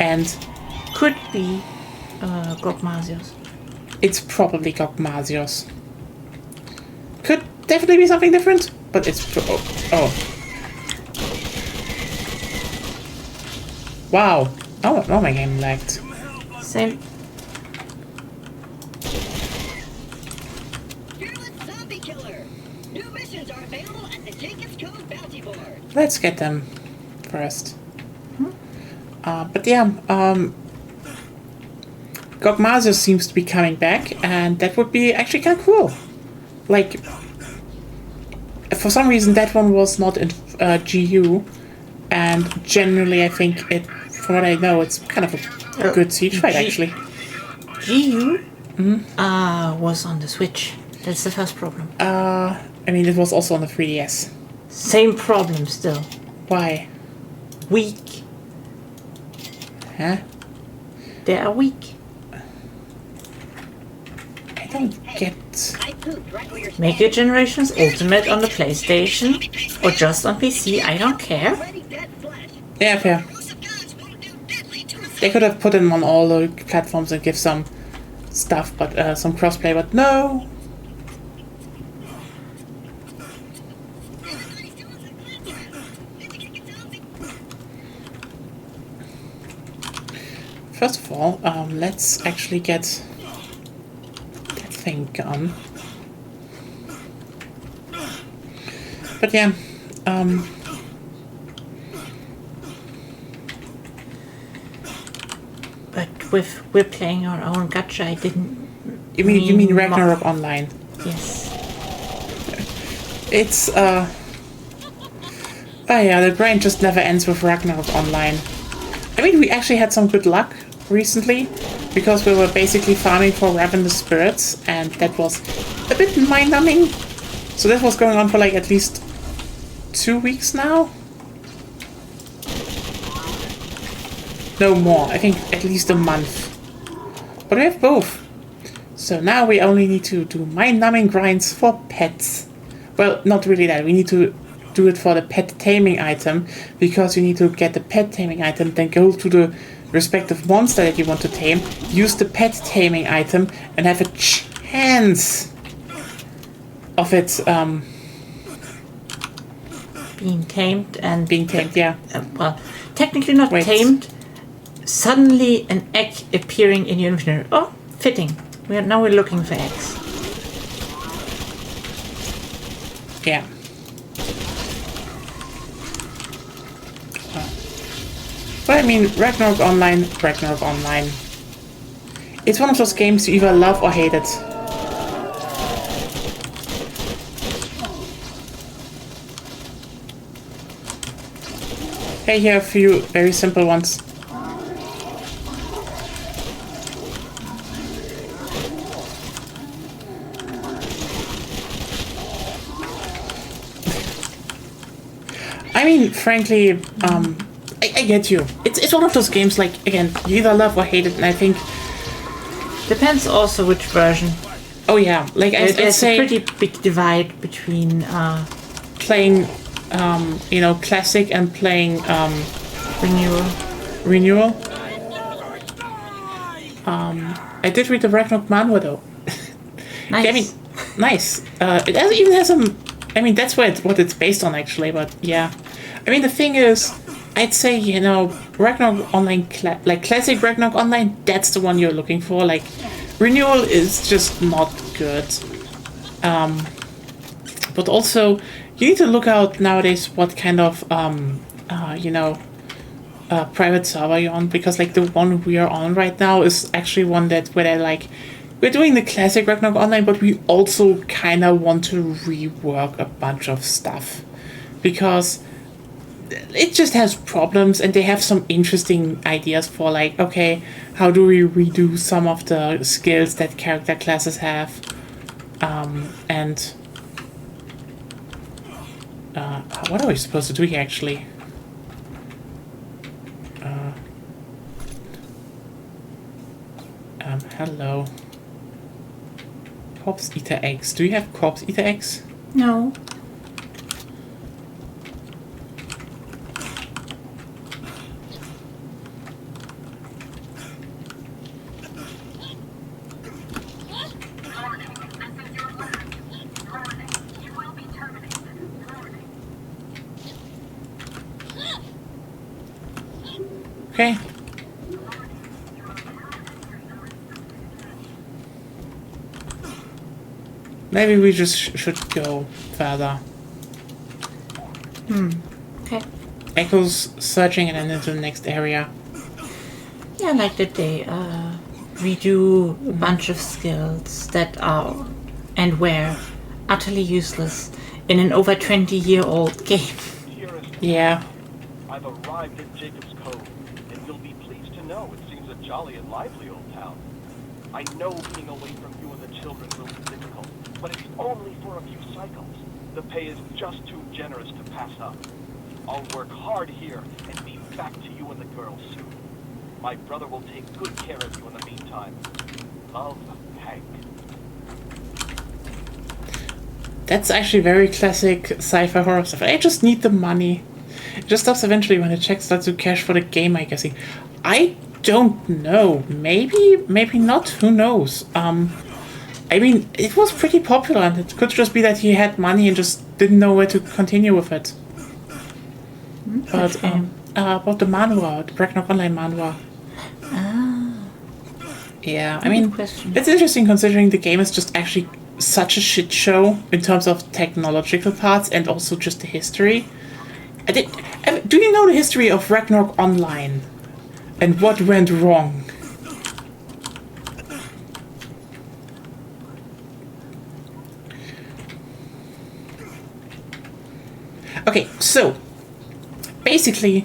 and could be Gogmasios. it's probably Gogmasios. Could definitely be something different, but it's oh. Wow. Oh, my game lagged. Same. Fearless Zombie Killer. New missions are available at the Jacobs Code bounty board. Let's get them first. But yeah, Gogmasios seems to be coming back, and that would be actually kind of cool. Like, for some reason that one was not in GU, and generally I think it, from what I know, it's kind of a good siege fight actually. GU was on the Switch. That's the first problem. I mean, it was also on the 3DS. Same problem still. Why? Weak. Huh? They are weak. I don't get... I pooped right where you're Make your generations ultimate on the PlayStation or just on PC. I don't care. Ready, dead flesh. Yeah, fair. Explosive guns won't do deadly to a They could have put him on all the platforms and give some stuff, but some crossplay, but no. First of all, let's actually get that thing gone. But yeah, But we're playing our own gacha. I didn't. you mean Ragnarok Online? Yes. It's oh yeah, the grind just never ends with Ragnarok Online. I mean, we actually had some good luck recently because we were basically farming for Ravenous Spirits, and that was a bit mind-numbing. So that was going on for like at least 2 weeks now. No more, I think at least a month. But we have both. So now we only need to do mind-numbing grinds for pets. Well, not really that. We need to do it for the pet taming item, because you need to get the pet taming item, then go to the respective monster that you want to tame, use the pet taming item, and have a chance of it Being tamed and being tamed, yeah. well, technically not Wait. tamed. Suddenly, an egg appearing in your inventory. Oh, fitting. Now we're looking for eggs. Yeah. But I mean, Ragnarok Online. It's one of those games you either love or hate it. Hey, here are a few very simple ones. I mean, frankly, I get you. It's one of those games, like, again, you either love or hate it, and I think... Depends also which version. Oh yeah, like, I'd There's say... a pretty big divide between playing, you know, classic and playing, renewal. I did read the Ragnarok manhwa though. nice. I mean, nice. It even has some... I mean, that's what it's based on, actually, but yeah. I mean, the thing is, I'd say, you know, Ragnarok Online, like classic Ragnarok Online, that's the one you're looking for. Like, renewal is just not good. But also, you need to look out nowadays what kind of, you know, private server you're on, because like the one we are on right now is actually one where they're like, we're doing the classic Ragnarok Online, but we also kind of want to rework a bunch of stuff, because it just has problems, and they have some interesting ideas for, like, okay, how do we redo some of the skills that character classes have, and what are we supposed to do here, actually? Hello. Corpse Eater Eggs. Do you have Corpse Eater Eggs? No. Okay. Maybe we just should go further. Okay. Echoes searching and then into the next area. Yeah, like that they redo a bunch of skills that are and were utterly useless in an over 20-year-old game. Yeah. I've arrived at Jacob's Cove, and you'll be pleased to know it seems a jolly and lively old town. I know being away from you and the children will be difficult, but it's only for a few cycles. The pay is just too generous to pass up. I'll work hard here and be back to you and the girls soon. My brother will take good care of you in the meantime. Love, Hank. That's actually very classic sci-fi horror stuff. I just need the money. It just stops eventually when the check starts to cash for the game, I guess. I don't know. Maybe not. Who knows? I mean, it was pretty popular, and it could just be that he had money and just didn't know where to continue with it. But about the manhwa, the Ragnarok Online manhwa. Yeah, I mean, it's interesting considering the game is just actually such a shit show in terms of technological parts and also just the history. Do you know the history of Ragnarok Online and what went wrong? Okay, so basically,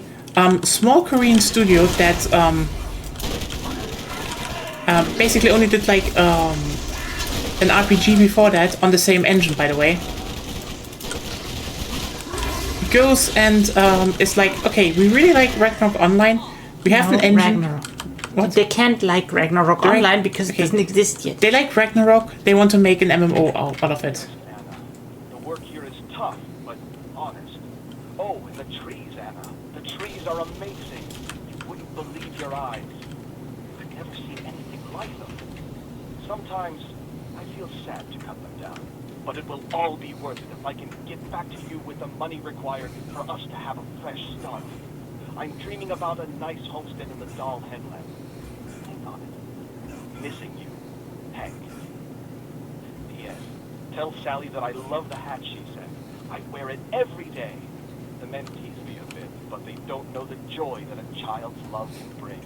small Korean studio that basically only did like an RPG before that on the same engine, by the way, goes and is like, okay, we really like Ragnarok Online. We have an engine. Ragnarok. What? They can't like Ragnarok Online because it doesn't exist yet. They like Ragnarok. They want to make an MMO out of it. Anna, the work here is tough, but honest. Oh, and the trees, Anna. The trees are amazing. You wouldn't believe your eyes. I've never seen anything like them. Sometimes I feel sad to cut them down, but it will all be worth it if I can get back to you with the money required for us to have a fresh start. I'm dreaming about a nice homestead in the Dahl Headland. Think on it. Missing you, Hank. P.S. Tell Sally that I love the hat she sent. I wear it every day. The men tease me a bit, but they don't know the joy that a child's love can bring.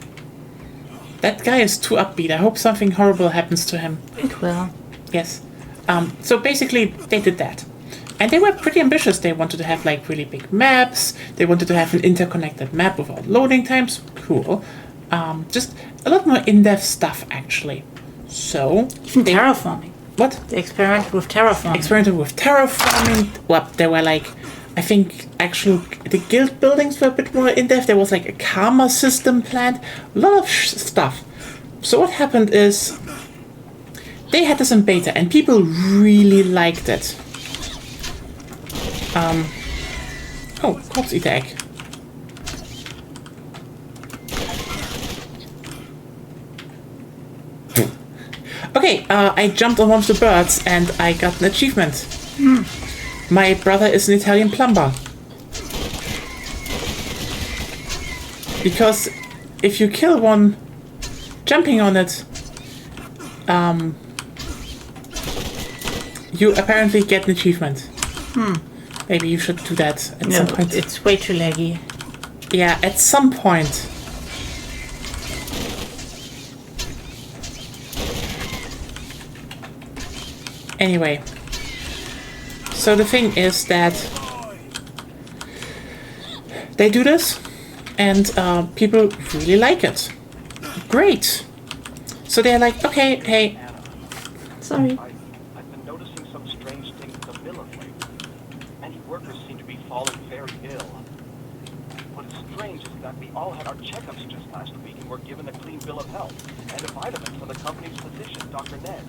That guy is too upbeat. I hope something horrible happens to him. It will. Yes. So basically, they did that. And they were pretty ambitious. They wanted to have like really big maps. They wanted to have an interconnected map without loading times. Cool. Just a lot more in-depth stuff, actually. So... Even terraforming. What? They experimented with terraforming. Well, they were like... I think actual... The guild buildings were a bit more in-depth. There was like a karma system planned. A lot of stuff. So what happened is... They had this in beta, and people really liked it. Oh, corpse eater egg. Okay, I jumped on one of the birds and I got an achievement. My brother is an Italian plumber. Because if you kill one jumping on it, you apparently get an achievement. Maybe you should do that at some point. It's way too laggy. Yeah, at some point. Anyway. So the thing is that they do this and people really like it. Great. So they're like, okay, hey. Sorry. I've been noticing some strange things at the mill of late. Many workers seem to be falling very ill. What is strange is that we all had our checkups just last week and were given a clean bill of health and a vitamin from the company's physician, Dr. Ned.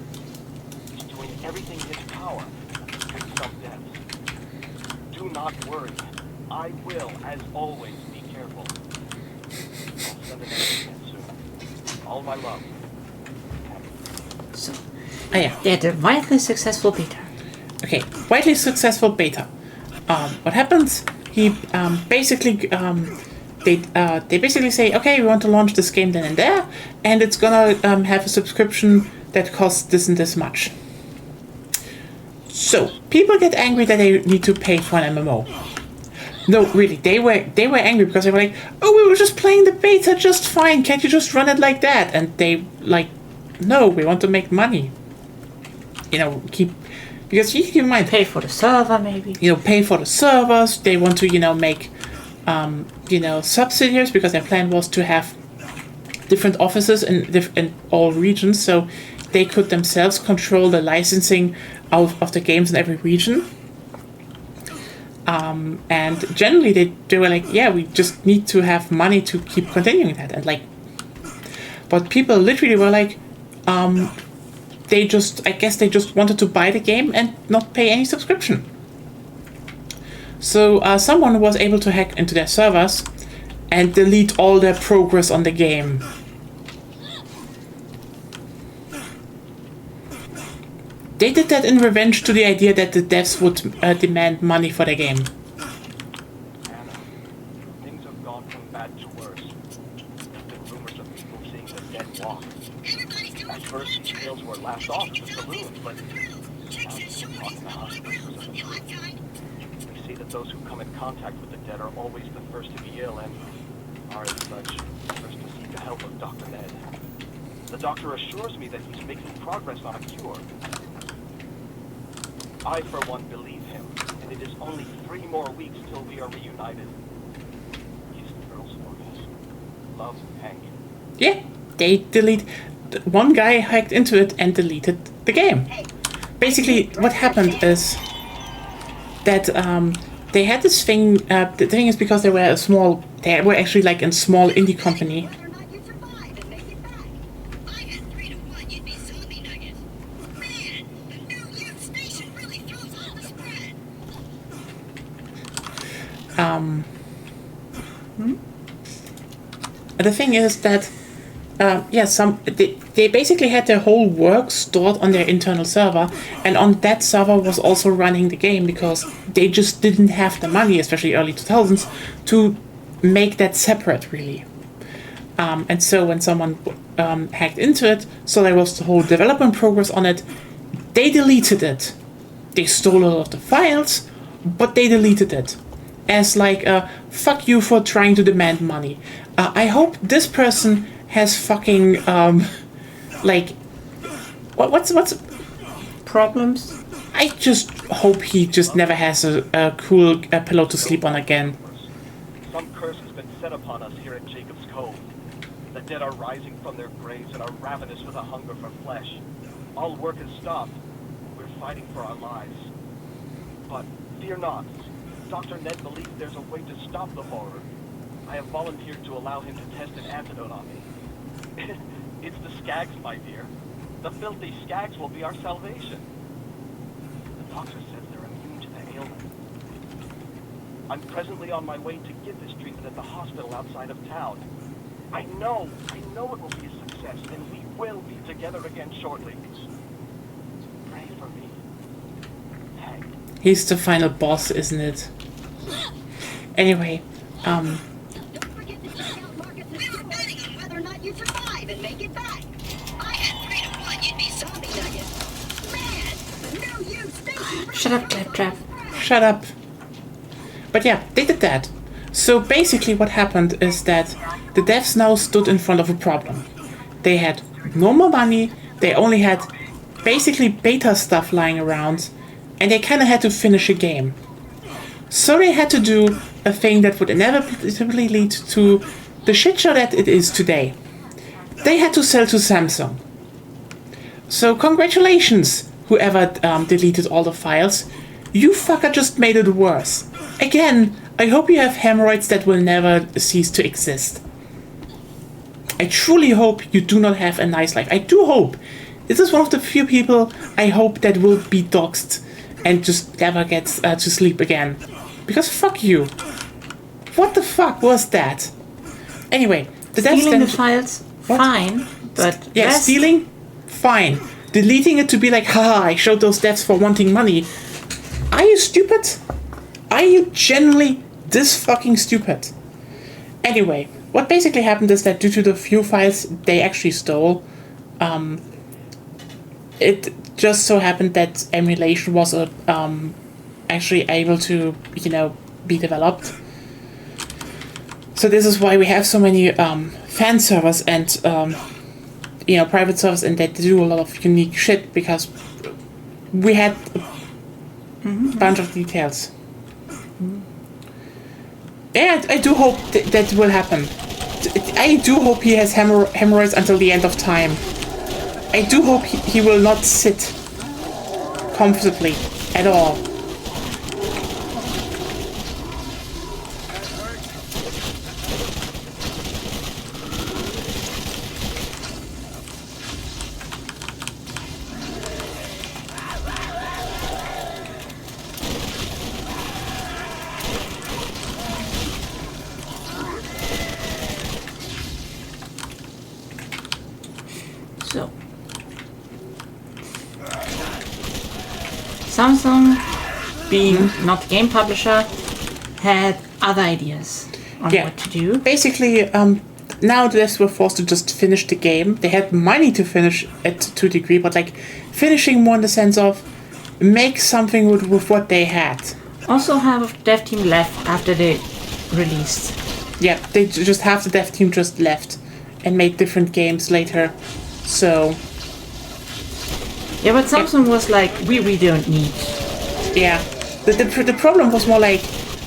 He's doing everything in his power to treat some deaths. Do not worry. I will, as always, be careful. I'll send an again soon. All my love. So, Ah, yeah. they had a widely successful beta. Okay, widely successful beta. What happens? He basically they basically say, okay, we want to launch this game then and there, and it's gonna have a subscription that costs this and this much. So people get angry that they need to pay for an MMO. No, really, they were angry because they were like, oh, we were just playing the beta just fine. Can't you just run it like that? And they like, no, we want to make money. You know, because you keep in mind, Pay for the server, maybe. you know, pay for the servers. They want to, you know, make, subsidiaries because their plan was to have different offices in all regions, so they could themselves control the licensing of the games in every region. And generally they were like, yeah, we just need to have money to keep continuing that. And like, but people literally were like, I guess they just wanted to buy the game and not pay any subscription. So someone was able to hack into their servers and delete all their progress on the game. They did that in revenge to the idea that the devs would demand money for the game. Anna, things have gone from bad to worse. There's been rumors of people seeing the dead walk. At first, these tales were laughed off at the saloons, but now people talk in the hospitals of the truth. They say that those who come in contact with the dead are always the first to be ill and are, as such, first to seek the help of Dr. Ned. The doctor assures me that he's making progress on a cure. I, for one, believe him, and it is only 3 more weeks till we are reunited. Kiss the girls for me. Love, Hank. Yeah, they one guy hacked into it and deleted the game. Basically, what happened is that they had this thing. The thing is because they were actually like a small indie company. The thing is that they basically had their whole work stored on their internal server, and on that server was also running the game because they just didn't have the money, especially early 2000s, to make that separate really. And so when someone hacked into it, so there was the whole development progress on it, they deleted it. They stole a lot of the files, but they deleted it. As like, fuck you for trying to demand money. I hope this person has fucking, like, what's Problems? I just hope he just never has a cool pillow to sleep on again. Some curse has been set upon us here at Jacob's Cove. The dead are rising from their graves and are ravenous with a hunger for flesh. All work has stopped. We're fighting for our lives. But fear not. Dr. Ned believes there's a way to stop the horror. I have volunteered to allow him to test an antidote on me. It's the skags, my dear. The filthy skags will be our salvation. The doctor says they're immune to the ailment. I'm presently on my way to get this treatment at the hospital outside of town. I know it will be a success, and we will be together again shortly. Pray for me. Hank. He's the final boss, isn't it? Anyway, Don't forget to check out Marcus's We were betting on whether or not you'd survive and make it back. I had 3 to 1 you'd be zombie nuggets. Man, no use thinking. Shut up, Claptrap. shut up. But yeah, they did that. So basically what happened is that the devs now stood in front of a problem. They had no more money, they only had basically beta stuff lying around, and they kind of had to finish a game. So they had to do a thing that would inevitably lead to the shit show that it is today. They had to sell to Samsung. So congratulations, whoever deleted all the files. You fucker just made it worse. Again, I hope you have hemorrhoids that will never cease to exist. I truly hope you do not have a nice life. I do hope. This is one of the few people I hope that will be doxxed and just never gets to sleep again. Because fuck you. What the fuck was that? Anyway, the devs Stealing the then... files, What? fine, but Yeah, rest- stealing? Fine. Deleting it to be like, haha, I showed those devs for wanting money. Are you stupid? Are you genuinely this fucking stupid? Anyway, what basically happened is that due to the few files they actually stole, it just so happened that emulation was actually able to, be developed. So this is why we have so many fan servers and private servers, and that do a lot of unique shit because we had a bunch of details. Yeah, I do hope that will happen. I do hope he has hemorrhoids until the end of time. I do hope he will not sit comfortably at all. So. Samsung, being not the game publisher, had other ideas on what to do. Basically, now the devs were forced to just finish the game. They had money to finish it to a degree, but like finishing more in the sense of make something with what they had. Also, half of the dev team left after they released. Yeah, they just half the dev team just left and made different games later. So yeah, but Samsung was like, we don't need. Yeah, the problem was more like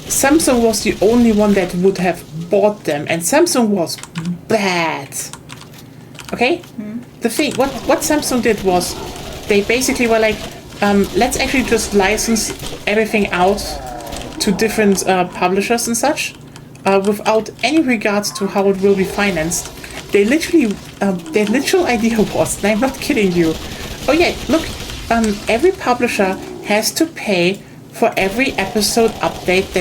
Samsung was the only one that would have bought them, and Samsung was bad. Okay, the thing what Samsung did was they basically were like, let's actually just license everything out to different publishers and such, without any regards to how it will be financed. They literally, their literal idea was, and I'm not kidding you. Oh yeah, look, every publisher has to pay for every episode update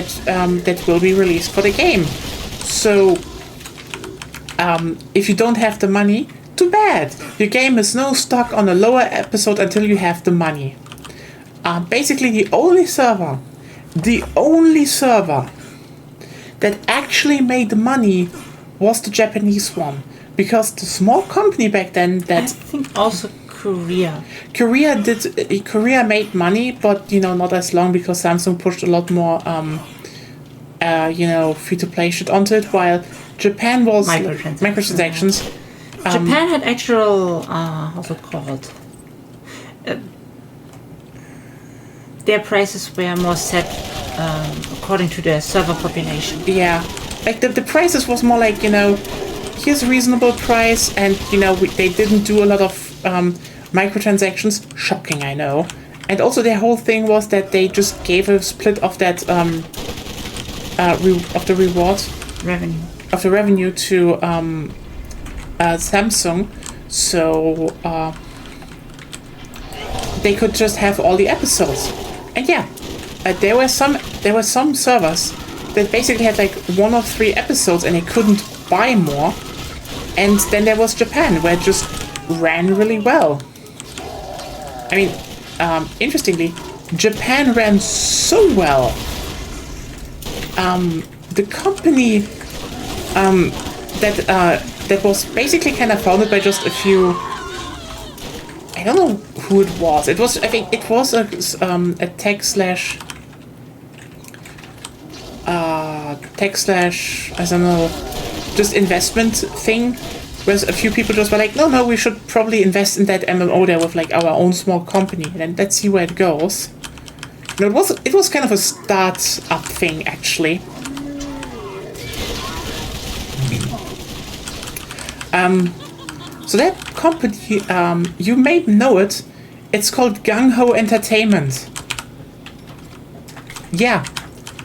that will be released for the game. So, if you don't have the money, too bad. Your game is no stock on a lower episode until you have the money. Basically, the only server that actually made money was the Japanese one. Because the small company back then that... I think also Korea. Korea made money, but, not as long because Samsung pushed a lot more, free-to-play shit onto it, while Japan was... Microtransactions. Japan had actual, how's it called? Their prices were more set according to their server population. Yeah. Like, the prices was more like, here's a reasonable price, and, they didn't do a lot of microtransactions. Shocking, I know. And also their whole thing was that they just gave a split of that, of the reward. Revenue. Of the revenue to, Samsung, so, they could just have all the episodes. And yeah, there were some servers that basically had like 1 or 3 episodes and they couldn't buy more. And then there was Japan, where it just ran really well. I mean, interestingly, Japan ran so well. The company that was basically kind of founded by just a few. I don't know who it was. I think it was a tech slash I don't know, just investment thing, whereas a few people just were like, no, we should probably invest in that MMO there with like our own small company, and let's see where it goes. It was kind of a start-up thing, actually. So that company, you may know it. It's called Gung Ho Entertainment. Yeah,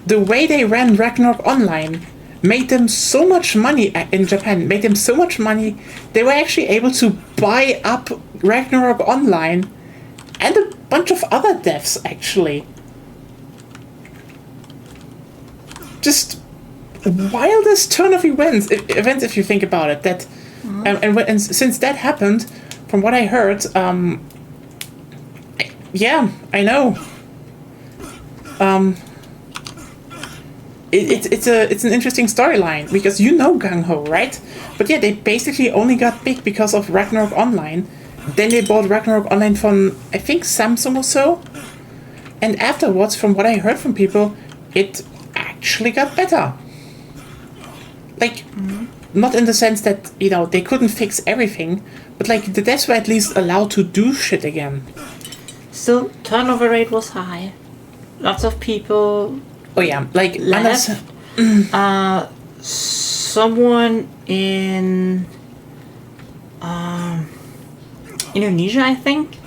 the way they ran Ragnarok Online made them so much money in Japan. Made them so much money, they were actually able to buy up Ragnarok Online and a bunch of other devs, actually. Just wildest turn of events if you think about it. That and since that happened, from what I heard, yeah, I know. It's an interesting storyline because Gung Ho, right? But yeah, they basically only got big because of Ragnarok Online. Then they bought Ragnarok Online from, I think, Samsung or so. And afterwards, from what I heard from people, it actually got better. Like, not in the sense that, they couldn't fix everything, but like the devs were at least allowed to do shit again. Still, turnover rate was high. Lots of people. Oh yeah, like left. Someone in Indonesia, I think,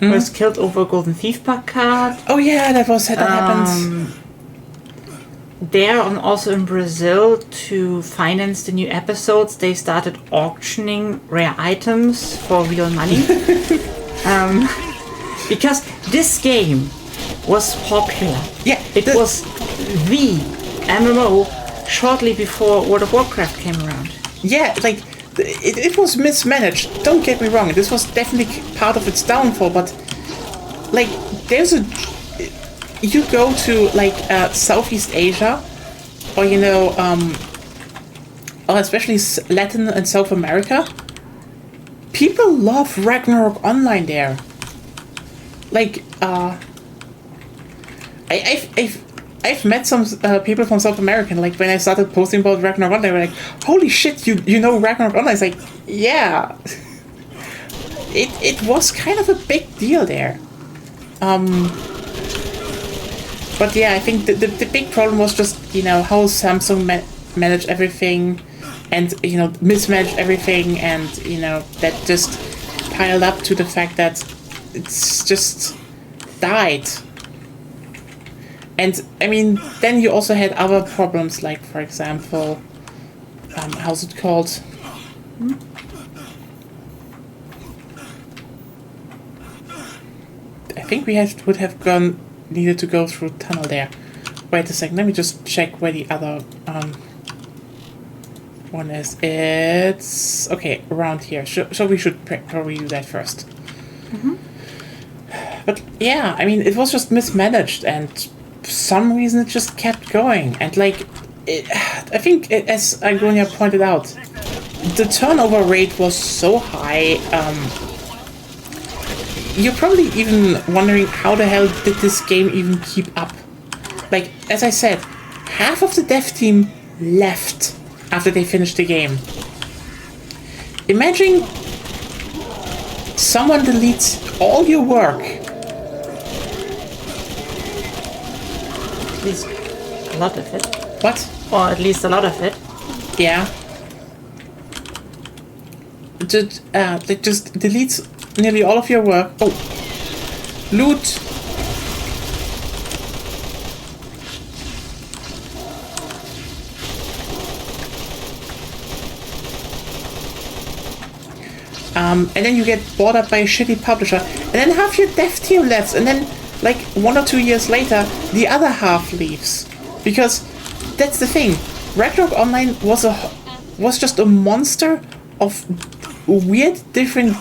was killed over a Golden Thief Pack card. Oh yeah, that happened. There and also in Brazil, to finance the new episodes, they started auctioning rare items for real money. Because this game was popular. Yeah, it was the MMO shortly before World of Warcraft came around. Yeah, like it was mismanaged. Don't get me wrong. This was definitely part of its downfall, but like there's a you go to like Southeast Asia, or you know, or especially Latin and South America, people love Ragnarok Online there. Like, I've met some people from South America. Like when I started posting about Ragnarok Online, they were like, "Holy shit, you know Ragnarok Online?" It's like, yeah. It was kind of a big deal there. But yeah, I think the big problem was just, you know, how Samsung managed everything, and, you know, mismanaged everything, and, you know, that just piled up to the fact that it's just died. And, I mean, then you also had other problems, like, for example, how's it called? I think we would have needed to go through tunnel there. Wait a second, let me just check where the other one is. It's okay around here. So we should probably do that first. But yeah, I mean, it was just mismanaged, and for some reason it just kept going. And like, I think as Agonia pointed out, the turnover rate was so high. You're probably even wondering how the hell did this game even keep up? Like, as I said, half of the dev team left after they finished the game. Imagine someone deletes all your work. At least a lot of it. What? Or at least a lot of it. Yeah. It just deletes nearly all of your work. Oh. Loot. And then you get bought up by a shitty publisher, and then half your dev team left, and then like 1 or 2 years later, the other half leaves. Because that's the thing. Ragnarok Online was just a monster of weird different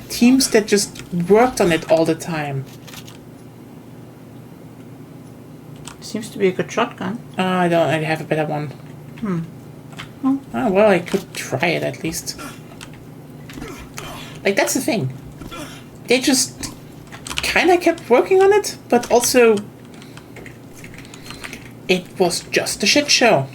teams that just worked on it all the time. Seems to be a good shotgun. I have a better one. Oh, well, I could try it at least. Like, that's the thing. They just kind of kept working on it, but also it was just a shit show.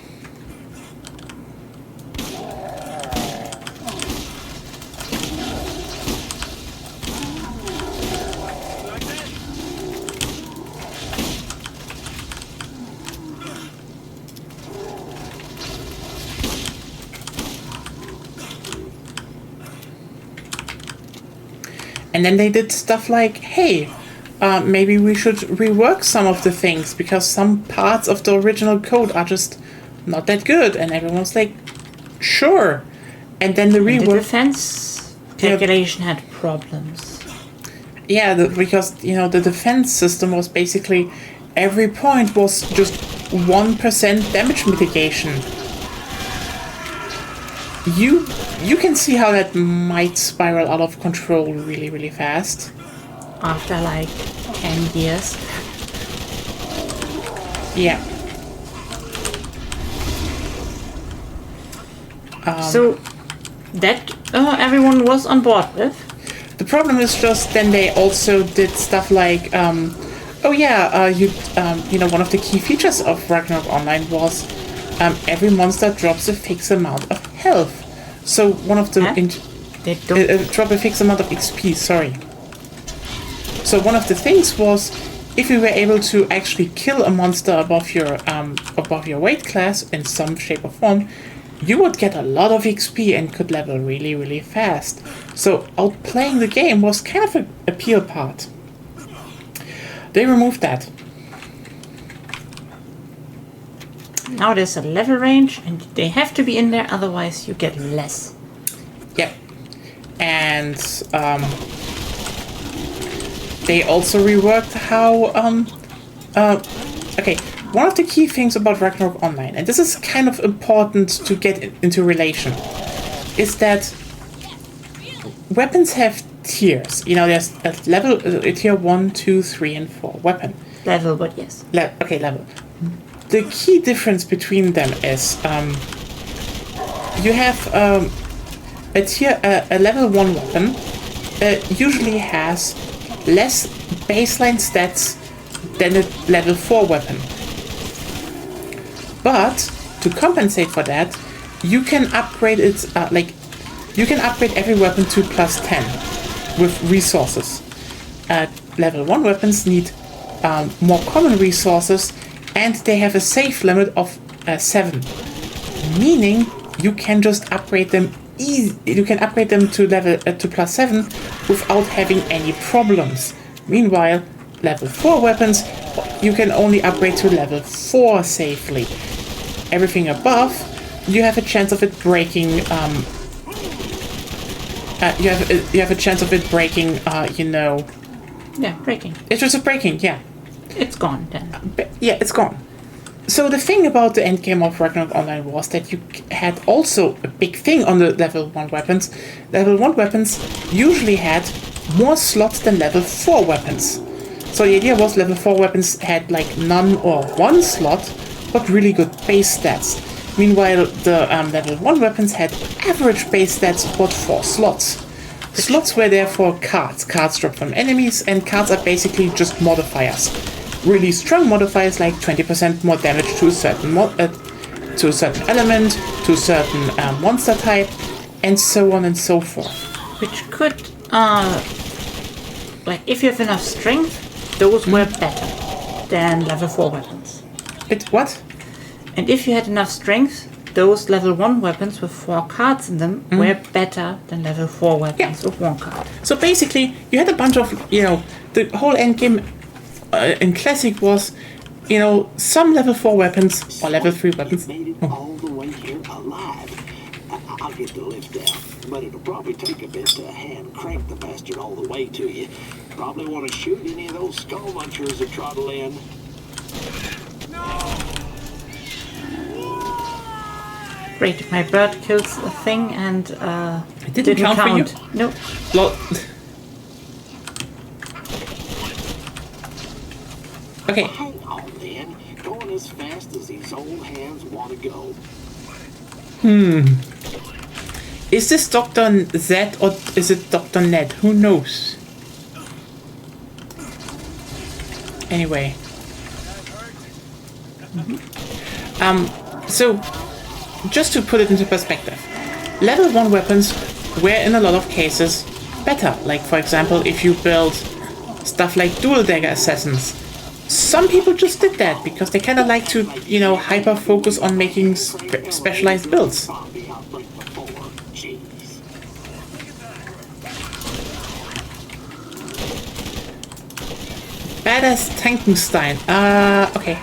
And then they did stuff like, hey, maybe we should rework some of the things because some parts of the original code are just not that good. And everyone's like, sure. And then the rework... The defense calculation had problems. Yeah, because, you know, the defense system was basically every point was just 1% damage mitigation. You can see how that might spiral out of control really, really fast. After like 10 years. Yeah. So that everyone was on board with. The problem is just then they also did stuff like, oh yeah, you know, one of the key features of Ragnarok Online was every monster drops a fixed amount of health. So one of the drop a fixed amount of XP. Sorry. So one of the things was, if you were able to actually kill a monster above your weight class in some shape or form, you would get a lot of XP and could level really, really fast. So outplaying the game was kind of an appeal part. They removed that. Now there's a level range and they have to be in there, otherwise you get less. Yep. And they also reworked how okay, one of the key things about Ragnarok Online, and this is kind of important to get into relation, is that weapons have tiers. You know, there's a level, a tier 1, 2, 3, and 4 weapon. Level, but yes. Okay, level. The key difference between them is you have a level 1 weapon usually has less baseline stats than a level 4 weapon. But to compensate for that, you can upgrade it you can upgrade every weapon to +10 with resources. Level 1 weapons need more common resources, and they have a safe limit of 7, meaning you can just upgrade them you can upgrade them to level to +7 without having any problems. Meanwhile, level 4 weapons you can only upgrade to level 4 safely. Everything above, you have a chance of it breaking. You have a chance of it breaking. Yeah, breaking. It's just a breaking. Yeah. It's gone then. Yeah, it's gone. So the thing about the endgame of Ragnarok Online was that you had also a big thing on the level 1 weapons. Level 1 weapons usually had more slots than level 4 weapons. So the idea was level 4 weapons had like none or 1 slot, but really good base stats. Meanwhile, the level 1 weapons had average base stats, but 4 slots. Slots were there for cards. Cards drop from enemies, and cards are basically just modifiers. Really strong modifiers like 20% more damage to a certain element, to a certain monster type, and so on and so forth. Which could, like, if you have enough strength, those were better than level 4 weapons. What? And if you had enough strength, those level 1 weapons with 4 cards in them were better than level 4 weapons with 1 card. So basically, you had a bunch of, the whole endgame in Classic was, some level 4 weapons or level 3 weapons. Made it all the way here alive. I'll get the lift out, but it'll probably take a bit to hand crank the bastard all the way to you. Probably want to shoot any of those skull munchers that trottle in. Great, my bird kills a thing and it didn't count for you? Nope. Okay. Hang on then. Going as fast as these old hands want to go. Is this Dr. Z or is it Dr. Ned? Who knows? Anyway. So, just to put it into perspective, level 1 weapons were in a lot of cases better. Like, for example, if you build stuff like dual dagger assassins. Some people just did that because they kind of like to, hyper focus on making specialized builds. Badass Tankenstein. Okay.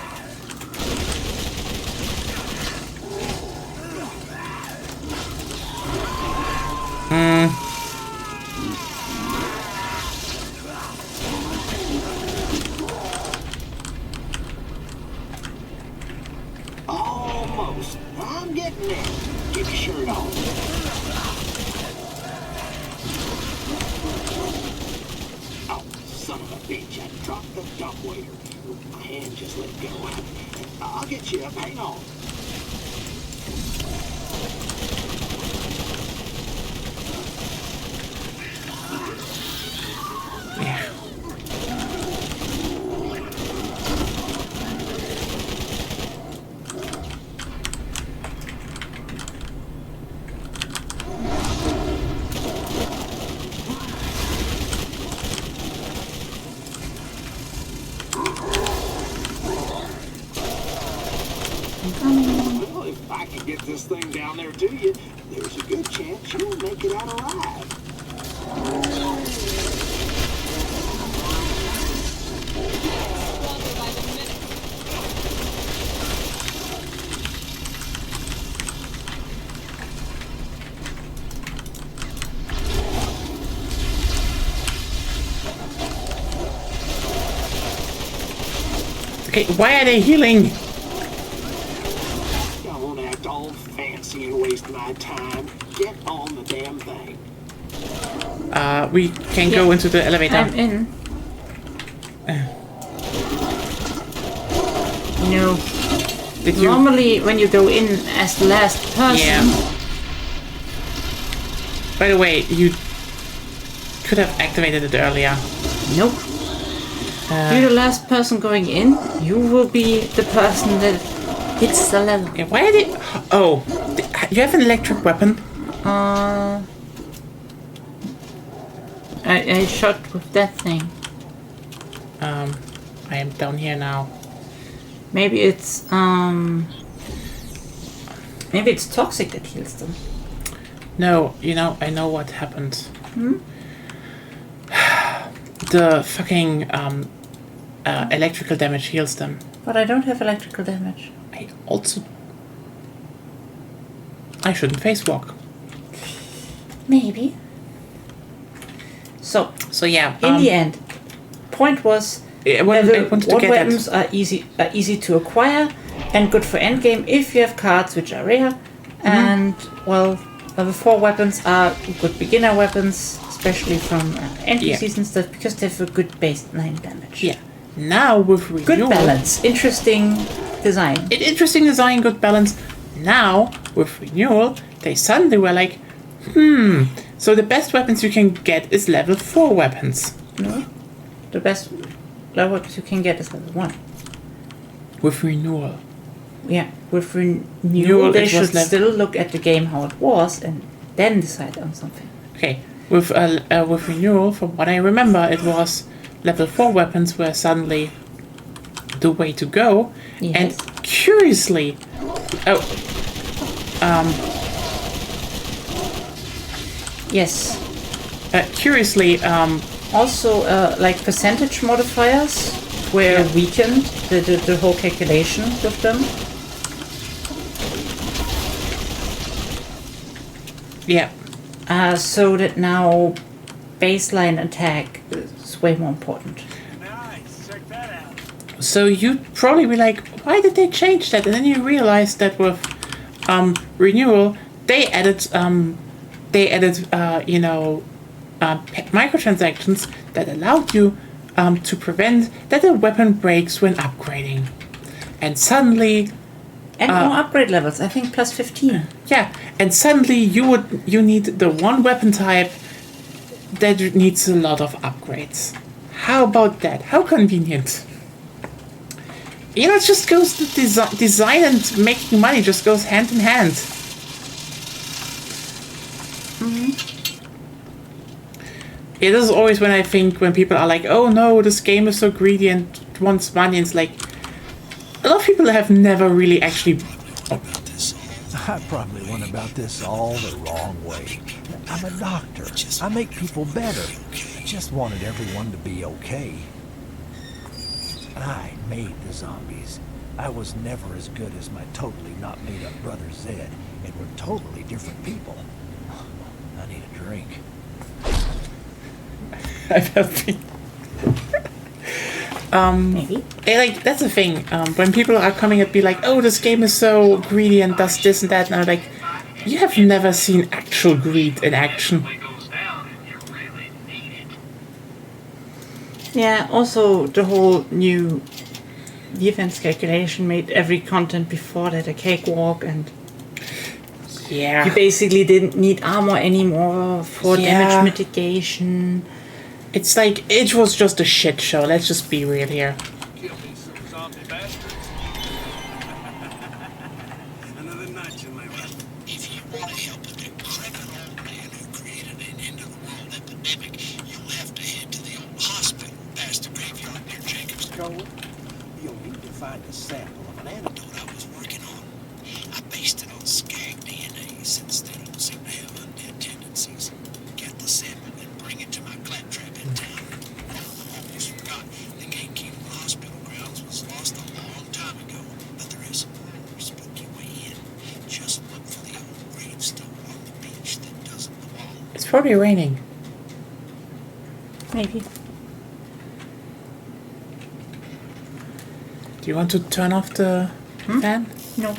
Almost. I'm getting there. Get your shirt on. Oh, son of a bitch. I dropped the dump waiter. My hand just let go. I'll get you up. Hang on. Yeah. Well, if I can get this thing down there to you, there's a good chance you'll make it out alive. Okay, why are they healing? Don't act all fancy and waste my time. Get on the damn thing. We can go into the elevator. I'm in. You know, Did you? normally when you go in as the last person, Yeah. By the way, you could have activated it earlier. nope. You're the last person going in. You will be the person that hits the level. Okay, why did? Oh, you have an electric weapon. I shot with that thing. I am down here now. Maybe it's toxic that heals them. No, you know, I know what happened. The fucking electrical damage heals them. But I don't have electrical damage. I shouldn't face walk. Maybe. So yeah. in the end, point was I wanted to what get weapons are easy to acquire and good for endgame if you have cards which are rare. And well, level 4 weapons are good beginner weapons, especially from entry season stuff, because they have a good baseline damage. Yeah. Now with renewal, Good balance, interesting design. Interesting design, good balance. Now with renewal, they suddenly were like, so the best weapons you can get is level 4 weapons. No, the best level weapons you can get is level 1. With renewal. Yeah, with renewal, they should still look at the game how it was and then decide on something. Okay, with renewal, from what I remember, it was level 4 weapons were suddenly the way to go. Yes. And curiously, yes. Curiously, also like percentage modifiers were weakened, the whole calculation with them. yeah. So that now baseline attack is way more important. Nice. Check that out. So you'd probably be like, why did they change that? And then you realize that with renewal, they added microtransactions that allowed you to prevent that a weapon breaks when upgrading. And suddenly, And more upgrade levels, I think plus 15. yeah, and suddenly you need the one weapon type that needs a lot of upgrades. How about that? How convenient. You know, it just goes to design and making money just goes hand in hand. It is always when people are like, oh no, this game is so greedy and wants money, and it's like, a lot of people have never really actually... I probably went about this all the wrong way. I'm a doctor. I make people better. I just wanted everyone to be okay. I made the zombies. I was never as good as my totally not made up brother Zed, and we're totally different people. I need a drink. I've had Maybe. like, that's the thing. When people are coming at me like, oh, this game is so greedy and does this and that, and I'm like, you have never seen actual greed in action. Yeah, also the whole new defense calculation made every content before that a cakewalk, and Yeah. you basically didn't need armor anymore for damage mitigation. It's like, it was just a shit show, let's just be real here. Kill me, some zombie bastard. Another notch in my belt. If you want to help a decrepit old man who created an end-of-the-world epidemic, you'll have to head to the old hospital past the graveyard near Jacobs. You'll need to find a sample of an antidote I was working on. I based it on skag DNA since they don't seem to have undead tendencies. Get the sample and bring it to my claptrap in town. Almost forgot the gatekeeper of the hospital grounds was lost a long time ago, but there is a more spooky way in. Just look for the old gravestone on the beach that doesn't belong. It's probably raining. Maybe. Do you want to turn off the fan? No.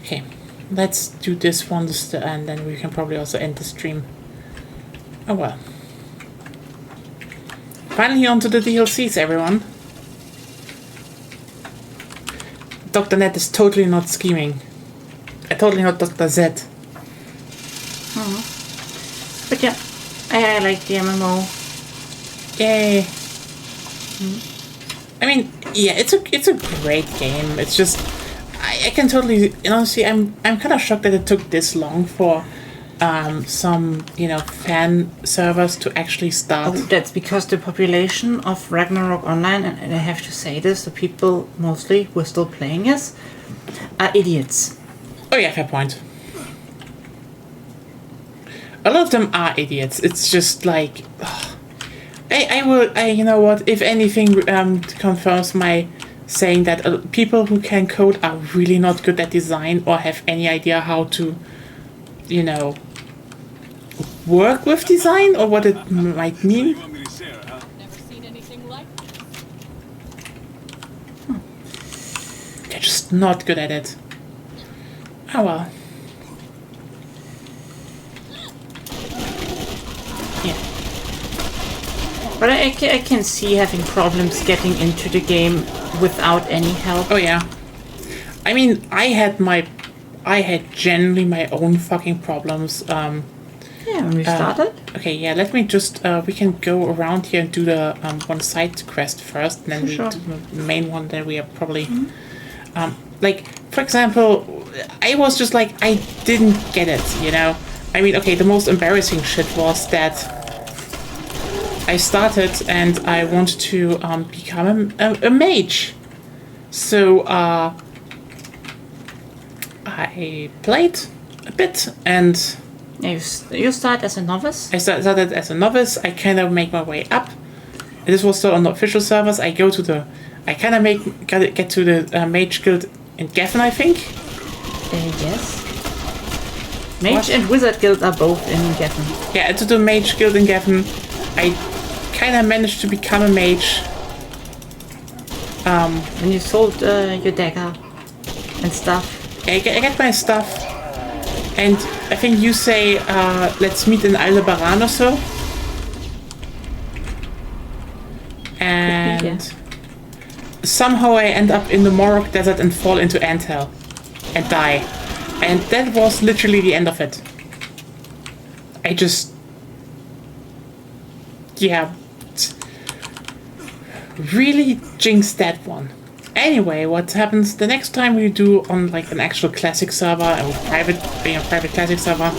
Okay, let's do this one and then we can probably also end the stream. Oh well. Finally onto the DLCs, everyone. Dr. Ned is totally not scheming. Totally not Dr. Z. But yeah, I like the MMO. Yay. I mean, yeah, it's a great game. It's just I can totally, honestly, I'm kind of shocked that it took this long for some, fan servers to actually start. Oh, that's because the population of Ragnarok Online, and I have to say this, the people mostly who are still playing this, are idiots. Oh yeah, fair point. A lot of them are idiots. It's just like, you know what? If anything confirms my saying that people who can code are really not good at design or have any idea how to, work with design or what it might mean. Never seen anything like this. They're just not good at it. Oh well. Yeah. But I can see having problems getting into the game without any help. Oh yeah. I mean, I had generally my own fucking problems. Yeah, when we started. Okay, yeah, let me just, we can go around here and do the one side quest first, and then we Sure. do the main one, then we are probably, like, for example, I was just like, I didn't get it, I mean, okay, the most embarrassing shit was that I started and I wanted to become a mage. So, I played a bit and... You start as a novice? I started as a novice. I kind of make my way up. This was still on the official servers. I get to the Mage Guild in Geffen, I think. Yes. Mage and Wizard Guild are both in Geffen. Yeah, to the Mage Guild in Geffen. I kind of managed to become a mage. When you sold your dagger and stuff. I get my stuff. And I think you say, let's meet in Aldebaran or so. And somehow I end up in the Morok Desert and fall into Antel. And die. And that was literally the end of it. I just... Yeah. Really jinxed that one. Anyway, what happens the next time we do on like an actual classic server and with private classic server?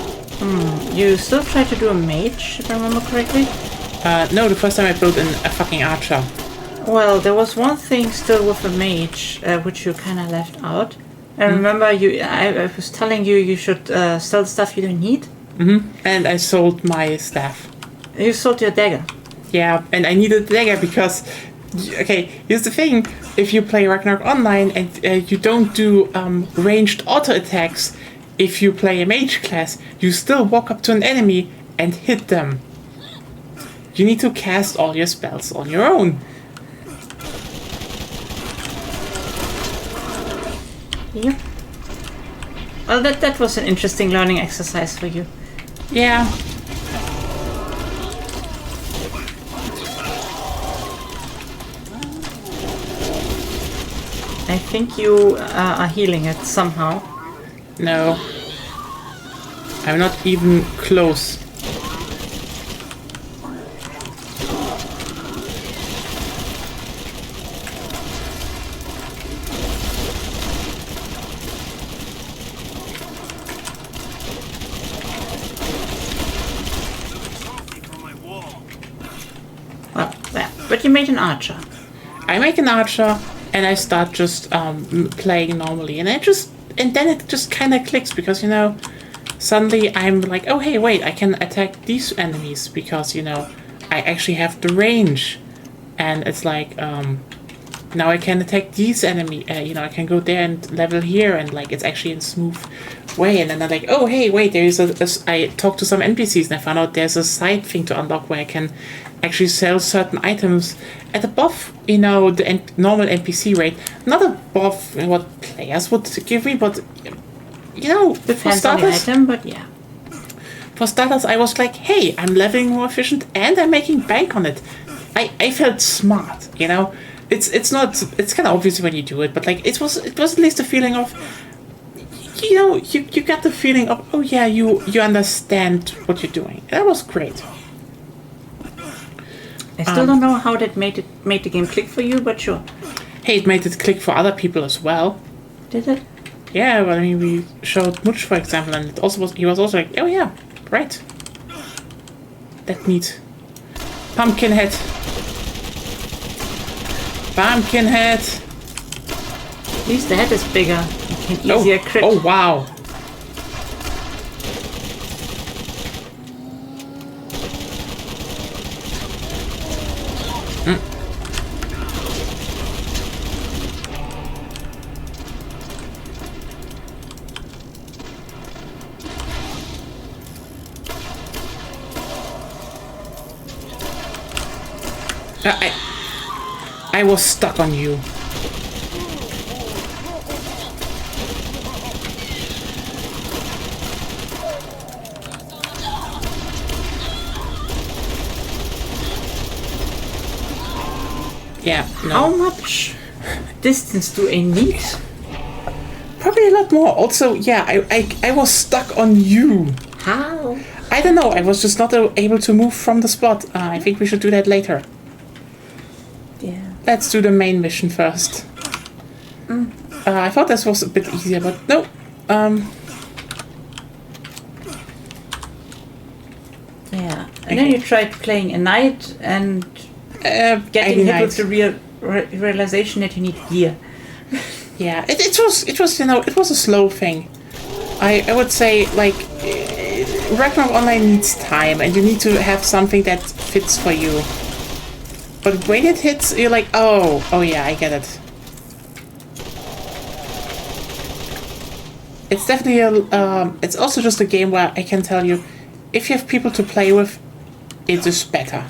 You still try to do a mage, if I remember correctly? No, the first time I built a fucking archer. Well, there was one thing still with a mage, which you kind of left out. I remember I was telling you should sell the stuff you don't need. And I sold my staff. You sold your dagger. Yeah, and I needed the dagger because... Okay, here's the thing. If you play Ragnarok Online and you don't do ranged auto attacks, if you play a mage class, you still walk up to an enemy and hit them. You need to cast all your spells on your own. Yeah. Well, that was an interesting learning exercise for you. Yeah. I think you are healing it somehow. No. I'm not even close. Well, yeah. But you made an archer. I make an archer and I start just playing normally, and then it just kind of clicks because suddenly I'm like, oh hey, wait, I can attack these enemies because I actually have the range, and it's like now I can attack these enemy. I can go there and level here, and like it's actually in a smooth way. And then I'm like, oh hey, wait, there is I talked to some NPCs and I found out there's a side thing to unlock where I can actually sell certain items at above, the normal NPC rate. Not above what players would give me, but Depends on the item, but yeah. For starters, I was like, hey, I'm leveling more efficient and I'm making bank on it. I felt smart, it's not, it's kind of obvious when you do it, but like it was at least a feeling of, you know, you got the feeling of, oh yeah, you understand what you're doing. That was great. I still don't know how that made the game click for you, but sure. Hey, it made it click for other people as well. Did it? Yeah, well, I mean, we showed Much, for example, and it also was, he was also like, oh yeah, right. That neat. Pumpkinhead. Pumpkinhead. At least the head is bigger. You can easier crit. Oh, wow. I was stuck on you. Yeah, no. How much distance do I need? Probably a lot more. Also, yeah, I was stuck on you. How? I don't know. I was just not able to move from the spot. I think we should do that later. Yeah. Let's do the main mission first. I thought this was a bit easier, but no. Yeah. And then you tried playing a knight and getting hit with the realization that you need gear. Yeah, it was you know, it was a slow thing. I would say, like, Ragnarok Online needs time, and you need to have something that fits for you. But when it hits, you're like, oh yeah, I get it. It's definitely it's also just a game where I can tell you, if you have people to play with, it is better.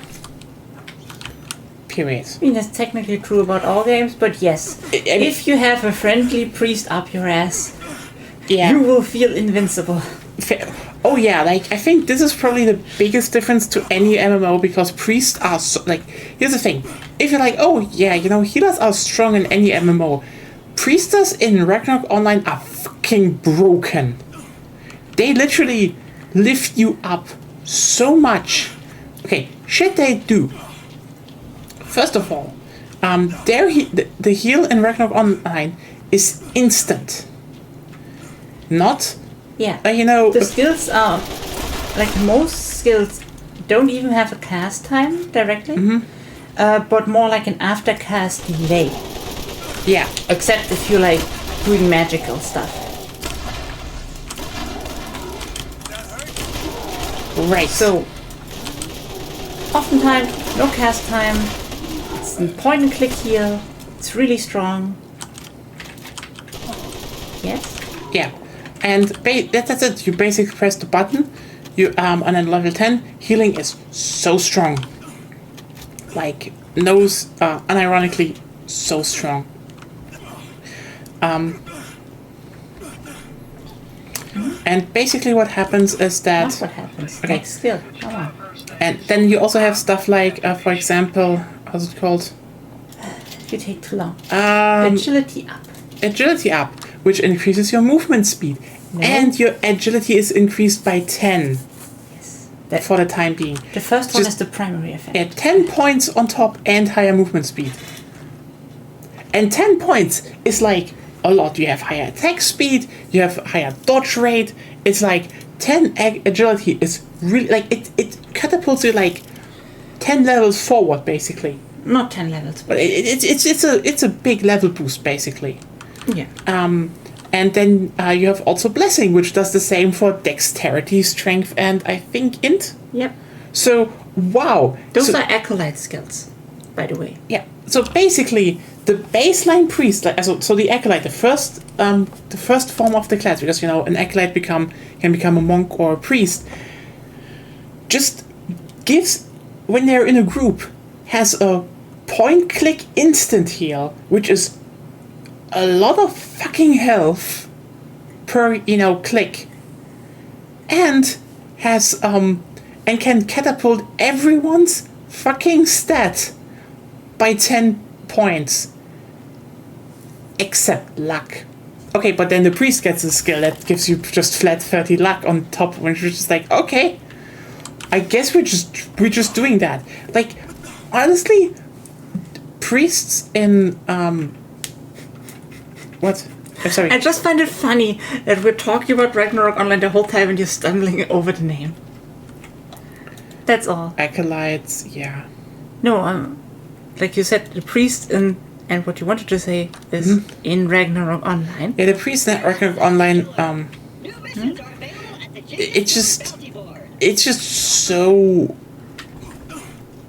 Period. I mean, that's technically true about all games, but yes. If you have a friendly priest up your ass, yeah, you will feel invincible. Oh yeah, like, I think this is probably the biggest difference to any MMO, because priests are so, like, here's the thing. If you're like, oh yeah, you know, healers are strong in any MMO, priestess in Ragnarok Online are fucking broken. They literally lift you up so much. Okay, shit they do. First of all, the heal in Ragnarok Online is instant. Not, Yeah. you know... The skills are, like most skills, don't even have a cast time directly, but more like an after cast delay. Yeah. Except if you like doing magical stuff. Right. So, oftentimes, no cast time, it's a point and click heal, it's really strong. Yes? Yeah. And that's it. You basically press the button. You on a level 10, healing is so strong. Like, unironically, so strong. And basically what happens is that... That's what happens. Okay. Next skill. Come on. And then you also have stuff like, for example, how's it called? You take too long. Agility up. Agility up, which increases your movement speed. No. And your agility is increased by 10. Yes. For the time being. The first one is the primary effect. Yeah, 10 points on top and higher movement speed. And 10 points is like a lot. You have higher attack speed, you have higher dodge rate. It's like 10 agility is really, like, it catapults you like 10 levels forward, basically. Not 10 levels. But it's a big level boost, basically. Yeah. And then you have also Blessing, which does the same for Dexterity, Strength, and I think Int. Yep. So, wow. Those are Acolyte skills, by the way. Yeah. So basically, the baseline priest, so the Acolyte, the first form of the class, because, you know, an Acolyte can become a monk or a priest, just gives, when they're in a group, has a point-click instant heal, which is a lot of fucking health per, you know, click, and has and can catapult everyone's fucking stat by 10 points. Except luck. Okay, but then the priest gets a skill that gives you just flat 30 luck on top, when you're just like, okay, I guess we're just doing that. Like, honestly, priests in what? I'm sorry. I just find it funny that we're talking about Ragnarok Online the whole time and you're stumbling over the name. That's all. Acolytes, yeah. No, like you said, the priest and what you wanted to say is in Ragnarok Online. Yeah, the priest in Ragnarok Online, New missions are available at the it's just Bounty Board. it's just so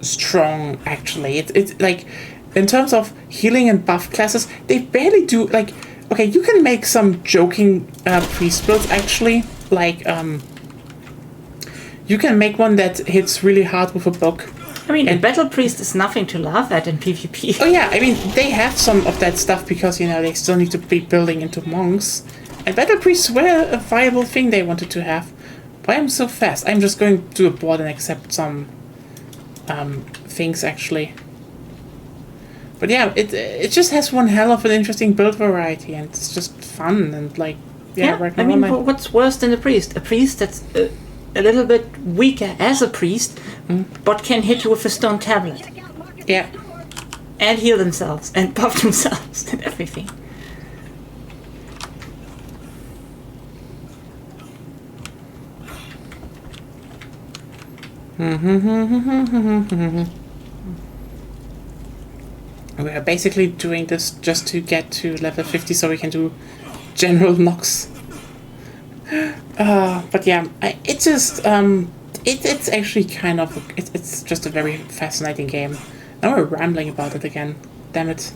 strong. Actually, it's like in terms of healing and buff classes, they barely do. Like, okay, you can make some joking priest builds actually. Like, you can make one that hits really hard with a book. I mean, a battle priest is nothing to laugh at in PvP. Oh yeah, I mean, they have some of that stuff because, you know, they still need to be building into monks. And battle priests were a viable thing they wanted to have. Why am I so fast? I'm just going to a board and accept some things, actually. But yeah, it just has one hell of an interesting build variety, and it's just fun, and like, yeah, I mean, Online. what's worse than a priest? A priest that's a little bit weaker as a priest, but can hit you with a stone tablet. Yeah. And heal themselves, and buff themselves, and everything. We are basically doing this just to get to level 50 so we can do General Nox. But yeah, it's just, it's actually kind of, it's just a very fascinating game. Now we're rambling about it again. Damn it.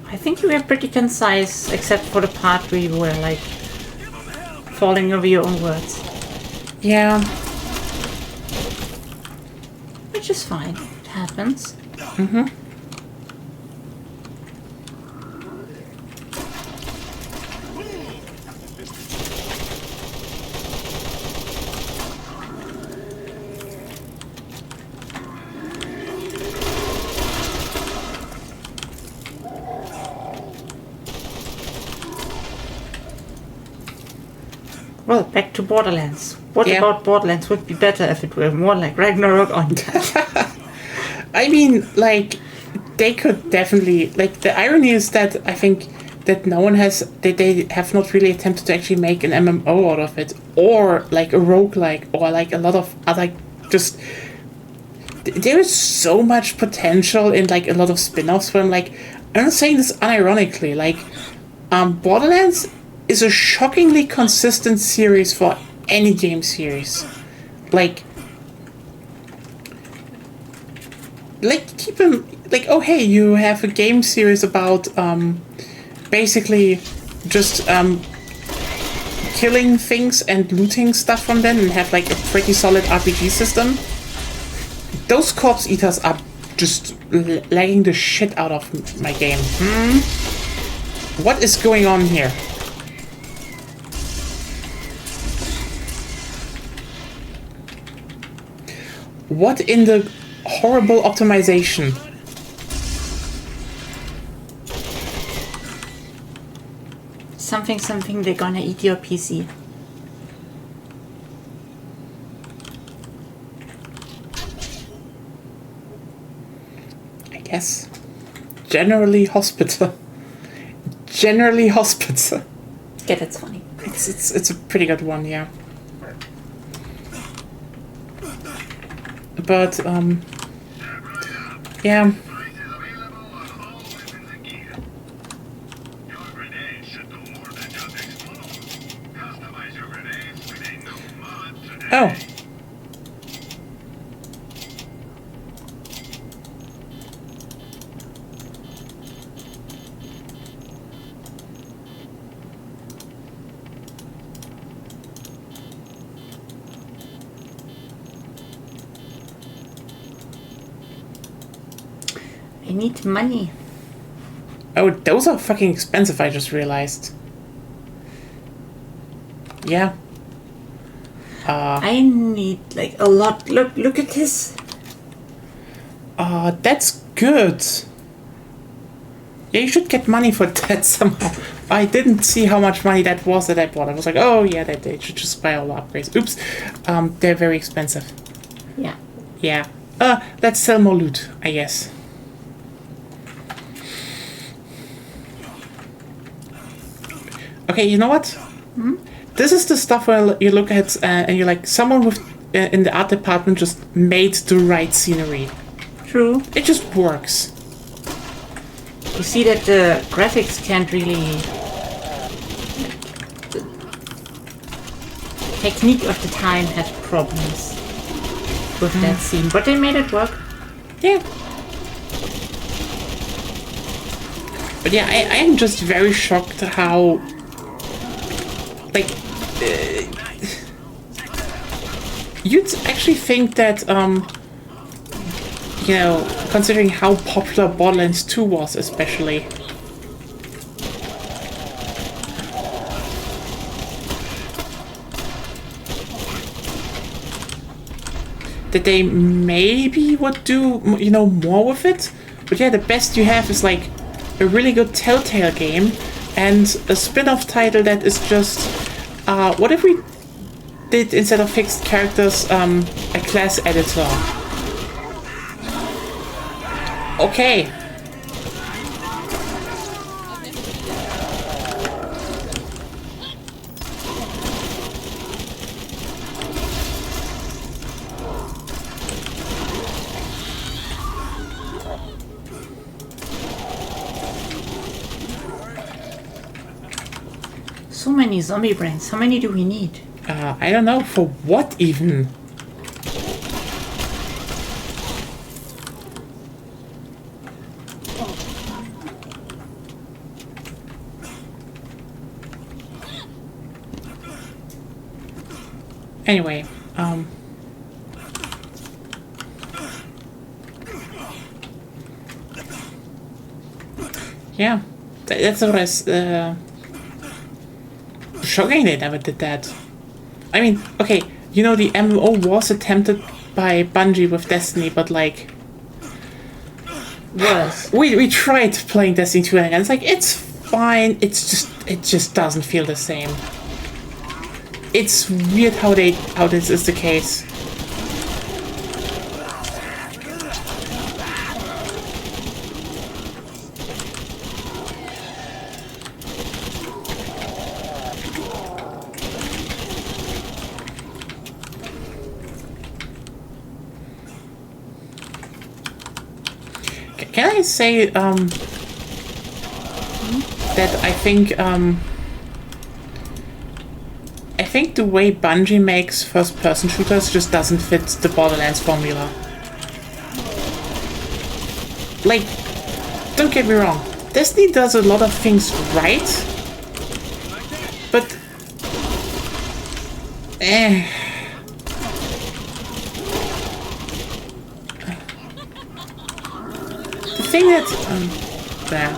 I think you were pretty concise, except for the part where you were like falling over your own words. Yeah. Which is fine. It happens. Well, back to Borderlands. What about Borderlands would be better if it were more like Ragnarok Online? I mean, like, they could definitely, like, the irony is that I think that no one has, they have not really attempted to actually make an MMO out of it, or like a roguelike, or like a lot of other, just, there is so much potential in like a lot of spin-offs where I'm like, I'm not saying this unironically, like, Borderlands is a shockingly consistent series for any game series. Like keep them, like, oh hey, you have a game series about basically just killing things and looting stuff from them, and have like a pretty solid RPG system. Those corpse eaters are just lagging the shit out of my game. What is going on here? What in the horrible optimization? Something, they're gonna eat your PC. I guess. Generally hospital. Generally hospital. Yeah, that's funny. It's a pretty good one, yeah. But yeah. Oh. I need money. Oh, those are fucking expensive, I just realized. Yeah. I need like a lot. Look at this. That's good. Yeah, you should get money for that somehow. I didn't see how much money that was that I bought. I was like, oh yeah, that they should just buy all the upgrades. Oops. They're very expensive. Yeah. Yeah. Let's sell more loot, I guess. Okay, you know what? This is the stuff where you look at and you're like, someone with in the art department just made the right scenery. True. It just works. You see that the graphics can't really... The technique of the time had problems with that scene, but they made it work. Yeah. But yeah, I am just very shocked how... Like... you'd actually think that, you know, considering how popular Borderlands 2 was, especially. That they maybe would do, you know, more with it. But yeah, the best you have is like a really good Telltale game and a spin-off title that is just, what if we did, instead of fixed characters, a class editor? Okay. So many zombie brains. How many do we need? I don't know. For what even? Anyway, yeah, that's what I was, shocking they never did that. I mean, okay, you know, the MMO was attempted by Bungie with Destiny, but like, Worse. we tried playing Destiny 2 and it's like, it's fine, it just doesn't feel the same. It's weird how this is the case. Can I say that I think the way Bungie makes first-person shooters just doesn't fit the Borderlands formula. Like, don't get me wrong, Destiny does a lot of things right, but the thing that there.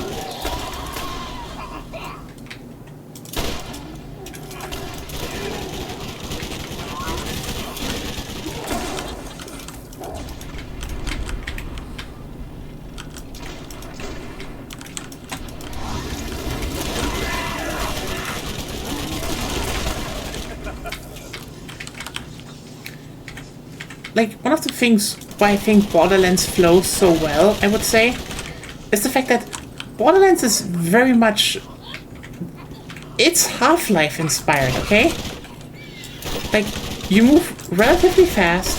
Like, one of the things why I think Borderlands flows so well, I would say, is the fact that Borderlands is very much... It's Half-Life inspired, okay? Like, you move relatively fast,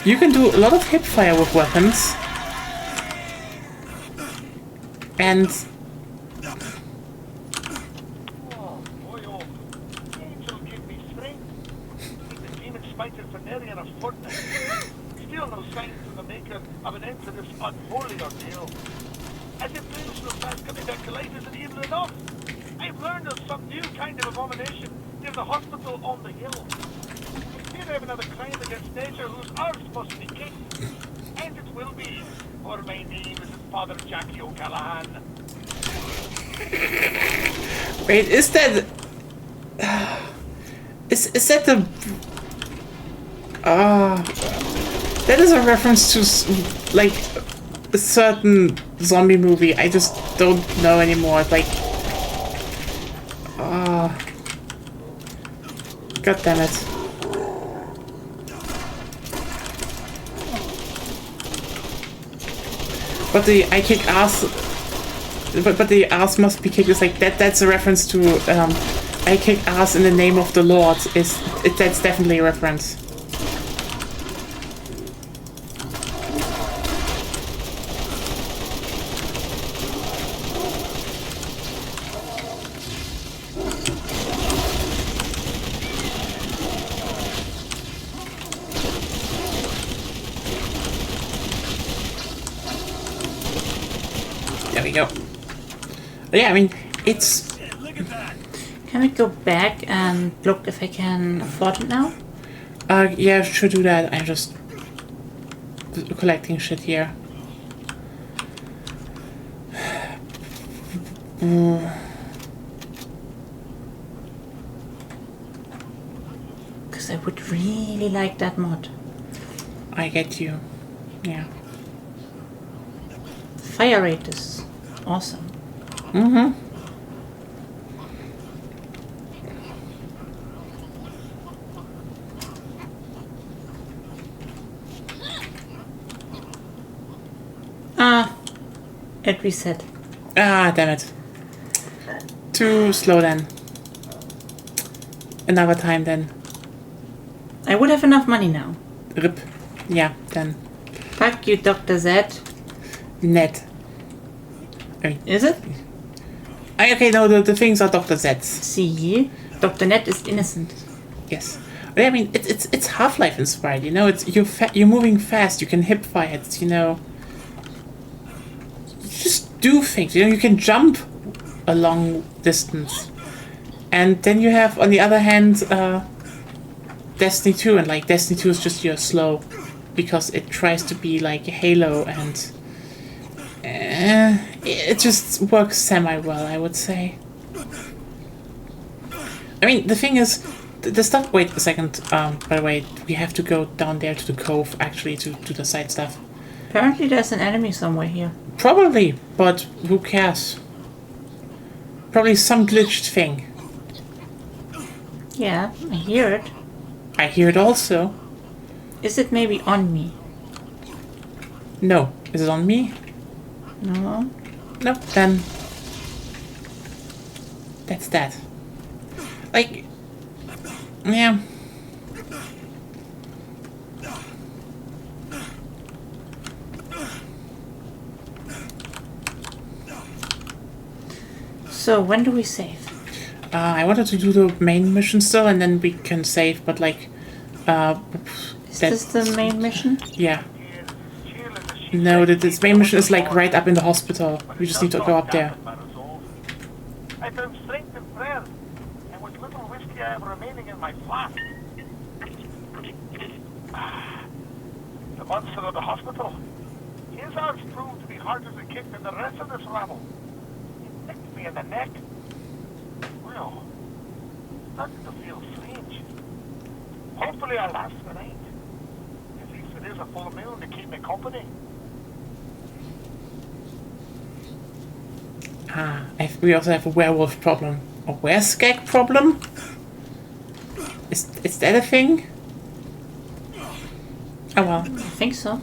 you can do a lot of hip fire with weapons, and... Still no signs from the maker of an end to this unholy ordeal. As if things will pass coming back to life isn't even enough. I've learned of some new kind of abomination near the hospital on the hill. Here I have another crime against nature whose earth must be kicked. And it will be, for my name is Father Jackie O'Callahan. Wait, is that... Is that the... that is a reference to, like, a certain zombie movie. I just don't know anymore. Like, god damn it. But the I kick ass, but the ass must be kicked is like that. That's a reference to I kick ass in the name of the Lord. That's definitely a reference. There we go. But yeah, I mean, it's... Can we go back and look if I can afford it now? Yeah, should do that. I'm just collecting shit here. Because I would really like that mod. I get you. Yeah. Fire rate is awesome. Mm-hmm. It reset. Ah, damn it. Too slow then. Another time then. I would have enough money now. Rip. Yeah, then. Fuck you, Dr. Z. Net. Is it? Okay, no, the things are Dr. Z's. See? Dr. Net is innocent. Yes. But I mean, it's Half-Life inspired, you know? It's you're moving fast, you can hip fire, it's, you know... You just do things, you know? You can jump a long distance. And then you have, on the other hand, Destiny 2, and like Destiny 2 is just you're slow. Because it tries to be like Halo, and... it just works semi-well, I would say. I mean, the thing is, the stuff... Wait a second, by the way, we have to go down there to the cove, actually, to do the side stuff. Apparently there's an enemy somewhere here. Probably, but who cares? Probably some glitched thing. Yeah, I hear it. I hear it also. Is it maybe on me? No. Is it on me? No. Nope, then... That's that. Like... Yeah. So, when do we save? I wanted to do the main mission still, and then we can save, but like... Is this the main mission? Yeah. No, this main mission is like right up in the hospital. We just need to go up there. I found strength in prayer, and with little whiskey I have remaining in my flask. The monster of the hospital. His arms proved to be harder to kick than the rest of this rabble. He nicked me in the neck. Well, starting to feel strange. Hopefully I'll last the night. At least it is a full moon to keep me company. We also have a werewolf problem. A wereskag problem? Is that a thing? Oh well. I think so.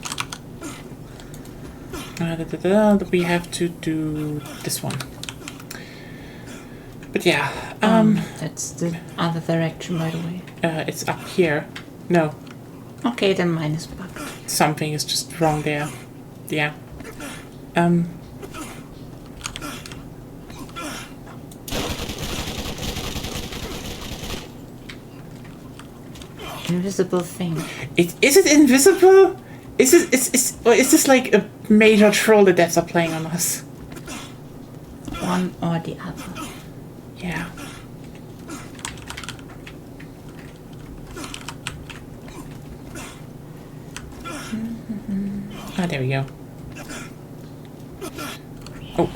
We have to do this one. But yeah, that's the other direction, by the way. it's up here. No. Okay, then mine is bugged. Something is just wrong there. Yeah. Invisible thing. Is it invisible? Is this like a major troll the devs are playing on us? One or the other. Yeah. Ah, there we go. Oh.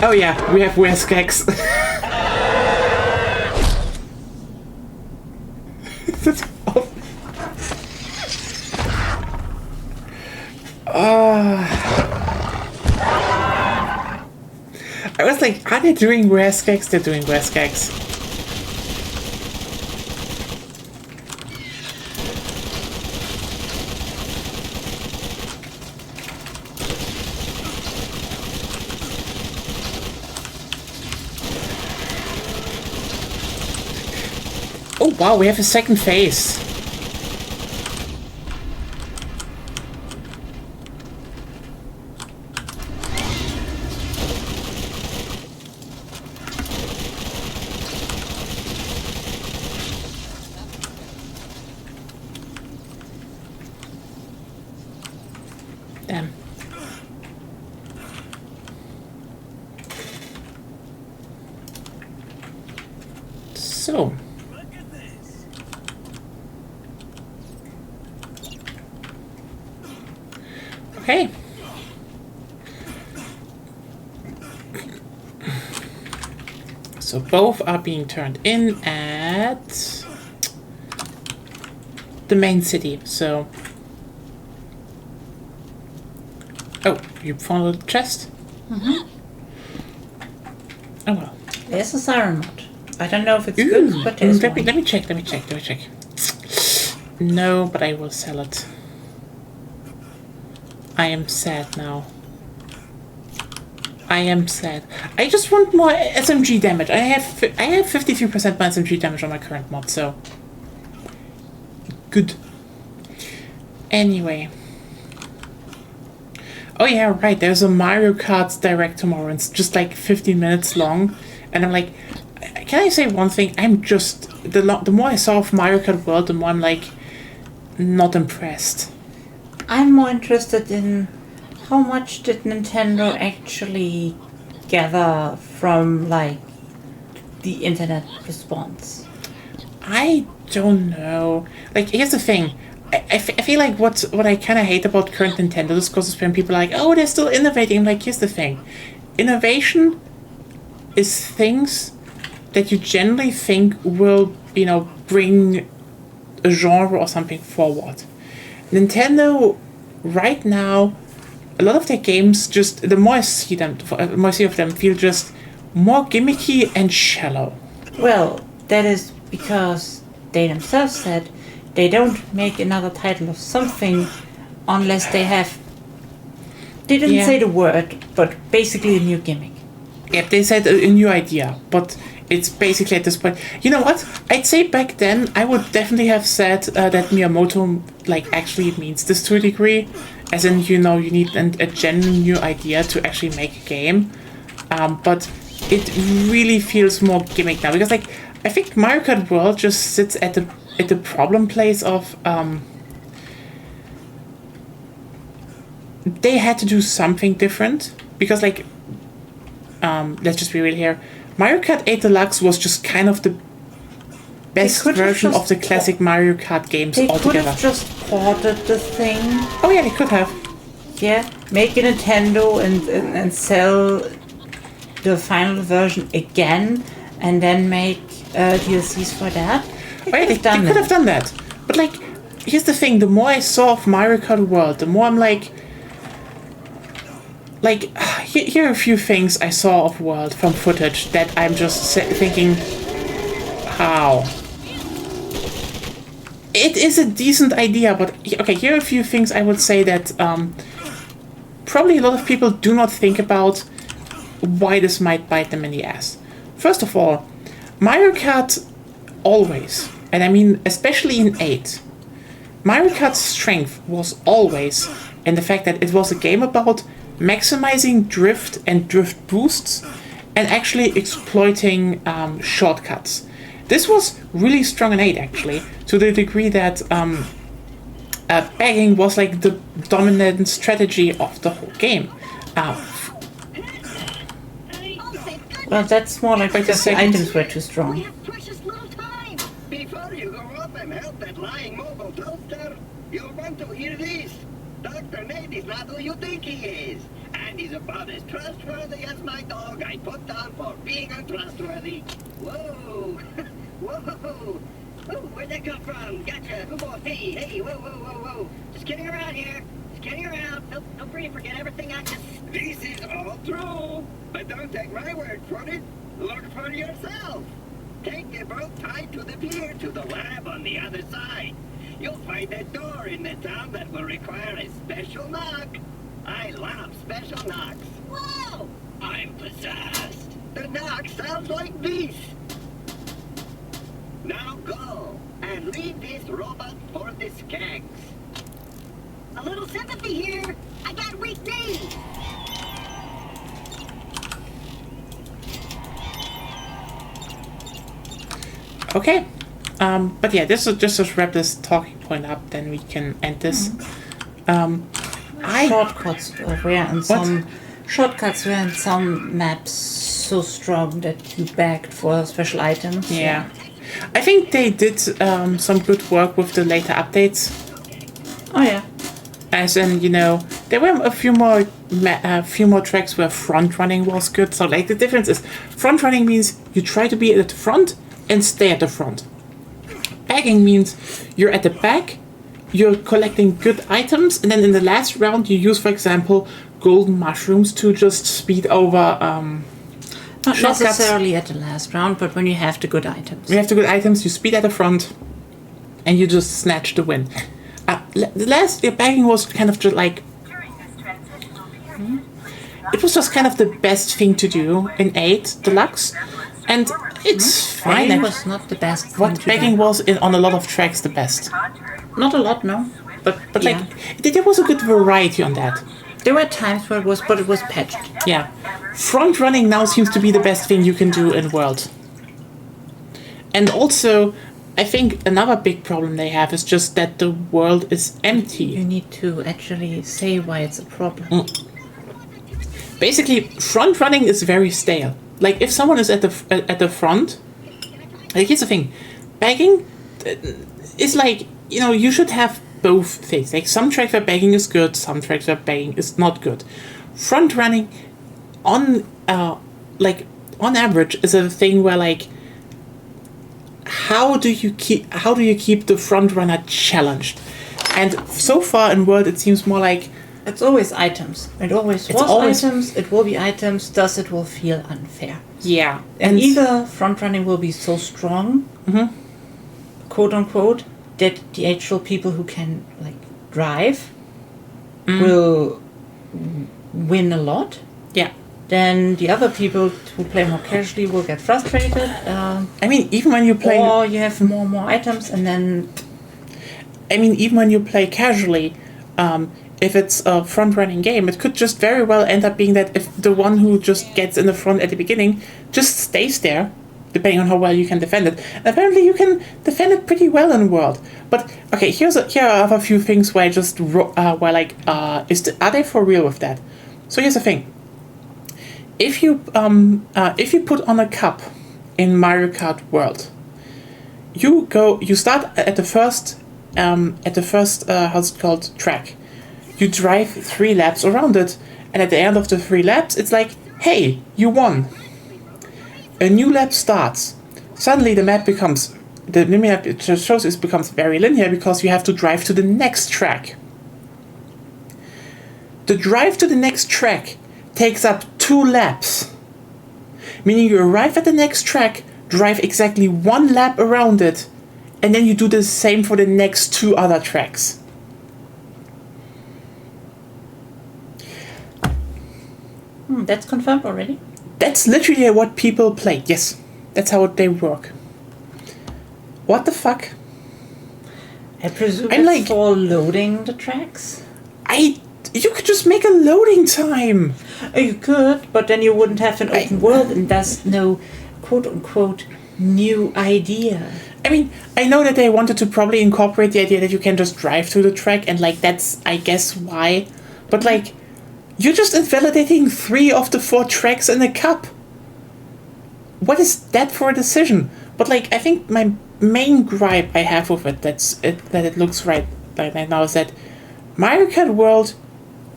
Oh yeah, we have wereskeks. That's awful. was like, are they doing rare gags? They're doing rare gags. Oh wow, we have a second phase. Damn. So. Okay. So both are being turned in at the main city. So. Oh, you found a chest? Mm-hmm. Oh well. There's a siren mod. I don't know if it's good, but there's let one. me check. No, but I will sell it. I am sad now. I am sad. I just want more SMG damage. I have 53% more SMG damage on my current mod, so good. Anyway. Oh yeah, right. There's a Mario Kart Direct tomorrow. It's just like 15 minutes long, and I'm like, can I say one thing? I'm just the more I saw of Mario Kart World, the more I'm like not impressed. I'm more interested in how much did Nintendo actually gather from, like, the internet response? I don't know. Like, here's the thing. I feel like what I kind of hate about current Nintendo discourse is when people are like, oh, they're still innovating. I'm like, here's the thing. Innovation is things that you generally think will, you know, bring a genre or something forward. Nintendo, right now, a lot of their games just, the more I see of them, feel just more gimmicky and shallow. Well, that is because they themselves said they don't make another title of something unless they have... They didn't say the word, but basically a new gimmick. Yeah, they said a new idea, but it's basically at this point. You know what? I'd say back then I would definitely have said that Miyamoto like actually means this to a degree, as in, you know, you need a genuine new idea to actually make a game. But it really feels more gimmick now because, like, I think Mario Kart World just sits at the problem place of they had to do something different because, like, let's just be real here. Mario Kart 8 Deluxe was just kind of the best version of the classic Mario Kart games altogether. They could have just ported the thing. Oh yeah, they could have. Yeah, make a Nintendo and sell the final version again, and then make DLCs for that. Oh yeah, they could have done that. But, like, here's the thing. The more I saw of Mario Kart World, the more I'm like, here are a few things I saw of World from footage that I'm just thinking, how? It is a decent idea, but okay, here are a few things I would say that probably a lot of people do not think about why this might bite them in the ass. First of all, Mario Kart always, and I mean especially in 8, Mario Kart's strength was always in the fact that it was a game about maximizing drift and drift boosts and actually exploiting shortcuts. This was really strong in 8 actually, to the degree that bagging was like the dominant strategy of the whole game. Well, that's more like because the items were too strong. We have precious little time. Before you go up and help that lying mobile toaster, you'll want to hear this. Dr. Nate is not who you think he is. And he's about as trustworthy as my dog I put down for being untrustworthy. Whoa. Whoa. Oh, where'd that come from? Gotcha. Oh, boy. Hey, whoa. Just kidding around here. Carry her out. Feel free to forget everything I just... This is all true. But don't take my word for it. Look for yourself. Take the boat tied to the pier to the lab on the other side. You'll find a door in the town that will require a special knock. I love special knocks. Whoa! I'm possessed. The knock sounds like this. Now go and leave this robot for the skanks. A little sympathy here. I got weak knees. Okay. But yeah, this is just to wrap this talking point up, then we can end this. Shortcuts were in some shortcuts were in some maps so strong that you begged for special items. Yeah. I think they did some good work with the later updates. Oh yeah. As in, you know, there were a few more tracks where front running was good. So like the difference is front running means you try to be at the front and stay at the front. Bagging means you're at the back, you're collecting good items, and then in the last round you use, for example, golden mushrooms to just speed over Not shortcuts. necessarily at the last round, but when you have the good items. When you have the good items, you speed at the front, and you just snatch the win. The last bagging was kind of just like During this transitional period, it was just kind of the best thing to do in 8 Deluxe, and it's fine. Bagging was not the best thing What to bagging do. was on a lot of tracks the best. Not a lot, no. But Yeah. like there was a good variety on that. There were times where it was patched. Yeah. Front running now seems to be the best thing you can do in World. And also, I think another big problem they have is just that the world is You empty. need to actually say why it's a problem. Basically, front running is very stale. Like if someone is at the front, like here's the thing, bagging is like, you know, you should have both things. Like some tracks where bagging is good, some tracks where bagging is not good. Front running on average is a thing where like how do you keep the front runner challenged? And so far in World it seems more like It's always items. It always was always- items. It will be items. Thus, it will feel unfair. yeah. And either front running will be so strong, quote unquote, that the actual people who can like drive will win a lot. Yeah. Then the other people who play more casually will get frustrated. I mean even when you play Or you have more items, and then even when you play casually, if it's a front-running game, it could just very well end up being that if the one who just gets in the front at the beginning just stays there, depending on how well you can defend it. Apparently, you can defend it pretty well in World. But okay, here are a few things where I just are they for real with that? So here's the thing: if you put on a cup in Mario Kart World, you start at the first how's it called, track. You drive 3 laps around it, and at the end of the 3 laps, it's like, hey, you won. A new lap starts. Suddenly the map becomes very linear because you have to drive to the next track. The drive to the next track takes up 2 laps. Meaning you arrive at the next track, drive exactly 1 lap around it, and then you do the same for the next 2 other tracks. that's confirmed already. That's literally what people play. Yes, that's how they work. What the fuck? I presume I'm it's like- for loading the tracks. You could just make a loading time. You could, but then you wouldn't have an open world, and thus no quote unquote new idea. I mean, I know that they wanted to probably incorporate the idea that you can just drive through the track, and like that's, I guess, why. But like, you're just invalidating 3 of the 4 tracks in a cup. What is that for a decision? But like, I think my main gripe I have with it, that it looks right now, is that Mario Kart World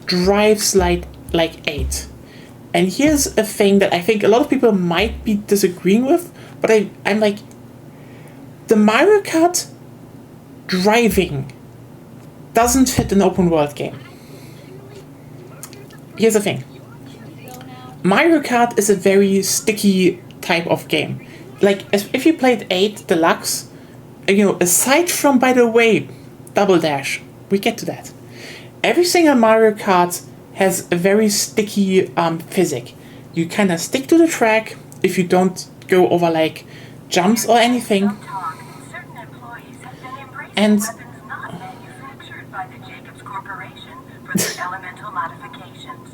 drives like 8. And here's a thing that I think a lot of people might be disagreeing with, but I'm like, the Mario Kart driving doesn't fit an open world game. here's the thing. Mario Kart is a very sticky type of game. Like, if you played 8 Deluxe, aside from, by the way, Double Dash, we get to that. Every single Mario Kart has a very sticky physics. You kind of stick to the track if you don't go over, like, jumps or anything. And not manufactured by the Jacobs Corporation for their elemental modifications.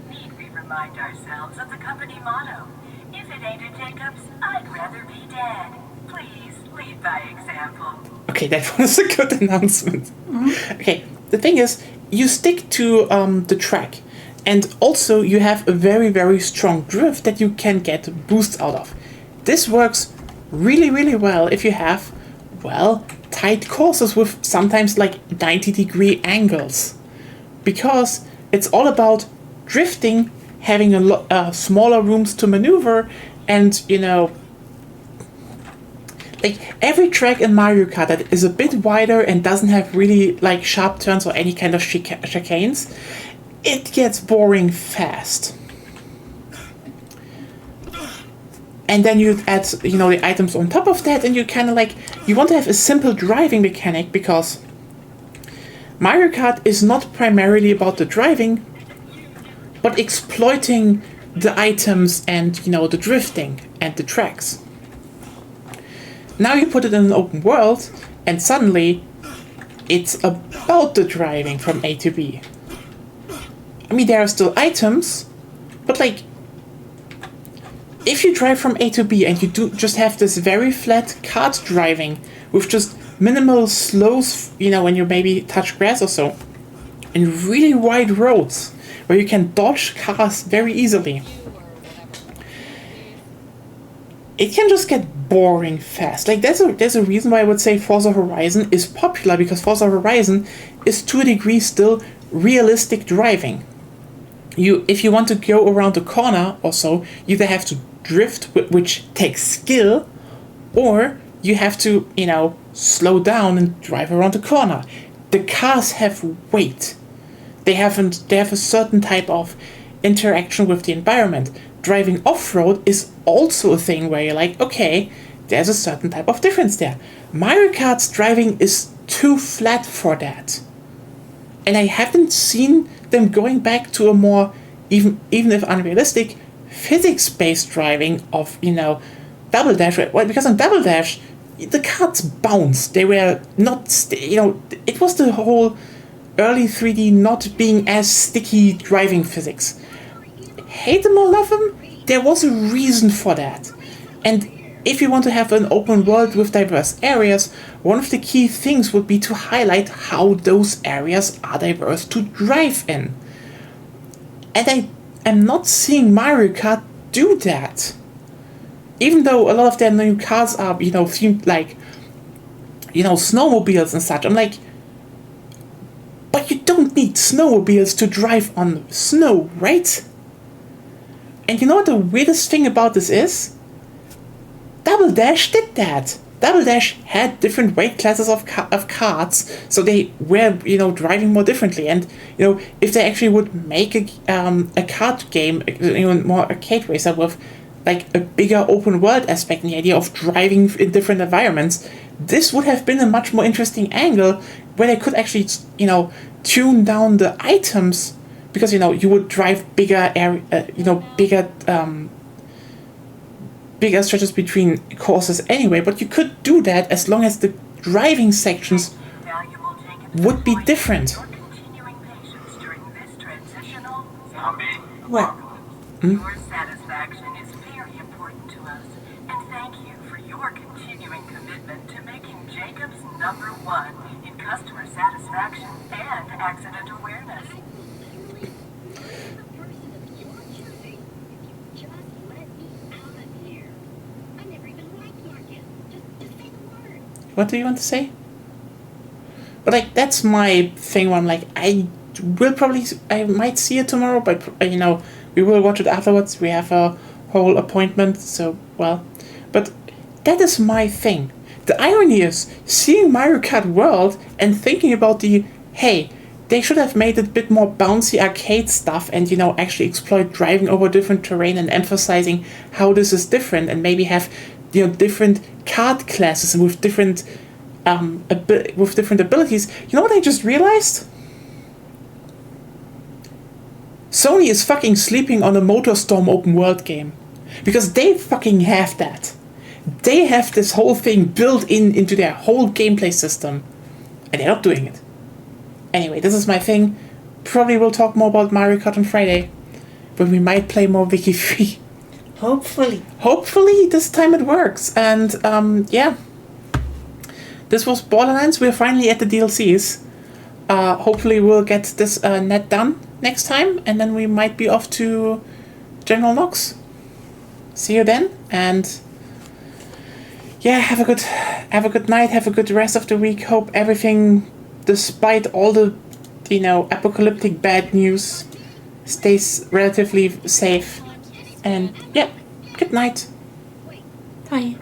Need we remind ourselves of the company motto? If it ain't a Jacobs, I'd rather be dead. Please lead by example. Okay, that was a good announcement. Okay, the thing is, you stick to the track, and also you have a very, very strong drift that you can get boosts out of. This works really, really well if you have, well, tight courses with sometimes like 90-degree angles. Because it's all about drifting, having smaller rooms to maneuver, and, like, every track in Mario Kart that is a bit wider and doesn't have really, like, sharp turns or any kind of chicanes, it gets boring fast. And then you add, the items on top of that, and you kind of like, you want to have a simple driving mechanic, because Mario Kart is not primarily about the driving, but exploiting the items and, the drifting and the tracks. Now you put it in an open world, and suddenly it's about the driving from A to B. I mean, there are still items, but like, if you drive from A to B and you just have this very flat kart driving with just minimal slows, when you maybe touch grass or so, and really wide roads where you can dodge cars very easily, it can just get boring fast. Like, there's a reason why I would say Forza Horizon is popular, because Forza Horizon is to a degree still realistic driving. If you want to go around a corner or so, you either have to drift, which takes skill, or you have to, slow down and drive around the corner. The cars have weight. They have a certain type of interaction with the environment. Driving off-road is also a thing where you're like, okay, there's a certain type of difference there. Mario Kart's driving is too flat for that. And I haven't seen them going back to a more, even if unrealistic, physics-based driving of, Double Dash. Well, because on Double Dash, the carts bounced. They were not, it was the whole early 3D not being as sticky driving physics. Hate them or love them, there was a reason for that. And if you want to have an open world with diverse areas, one of the key things would be to highlight how those areas are diverse to drive in. And I am not seeing Mario Kart do that. Even though a lot of their new cars are, themed like, snowmobiles and such. I'm like, but you don't need snowmobiles to drive on snow, right? And you know what the weirdest thing about this is? Double Dash did that. Double Dash had different weight classes of carts, so they were, driving more differently. And, if they actually would make a kart game, more arcade racer with, like, a bigger open world aspect and the idea of driving in different environments, this would have been a much more interesting angle where they could actually, tune down the items, because, you would drive bigger bigger stretches between courses anyway, but you could do that as long as the driving sections would be different. What? Your satisfaction is very important to us, and thank you for your continuing commitment to making Jacobs #1 in customer satisfaction and accident awareness. What do you want to say? But, like, that's my thing where I'm like, I might see it tomorrow, but, we will watch it afterwards. We have a whole appointment, so, well. But that is my thing. The irony is, seeing Mario Kart World and thinking about hey, they should have made it a bit more bouncy arcade stuff and, you know, actually exploit driving over different terrain and emphasizing how this is different, and maybe have, you know, different card classes and with different abilities. You know what I just realized? Sony is fucking sleeping on a MotorStorm open world game. Because they fucking have that. They have this whole thing built into their whole gameplay system. And they're not doing it. Anyway, this is my thing. Probably we'll talk more about Mario Kart on Friday. But we might play more Wiki Free. Hopefully. Hopefully this time it works. And yeah. This was Borderlands. We're finally at the DLCs. Hopefully we'll get this net done next time. And then we might be off to General Knox. See you then. And yeah, have a good night. Have a good rest of the week. Hope everything, despite all the, you know, apocalyptic bad news, stays relatively safe. And yeah, good night. Bye.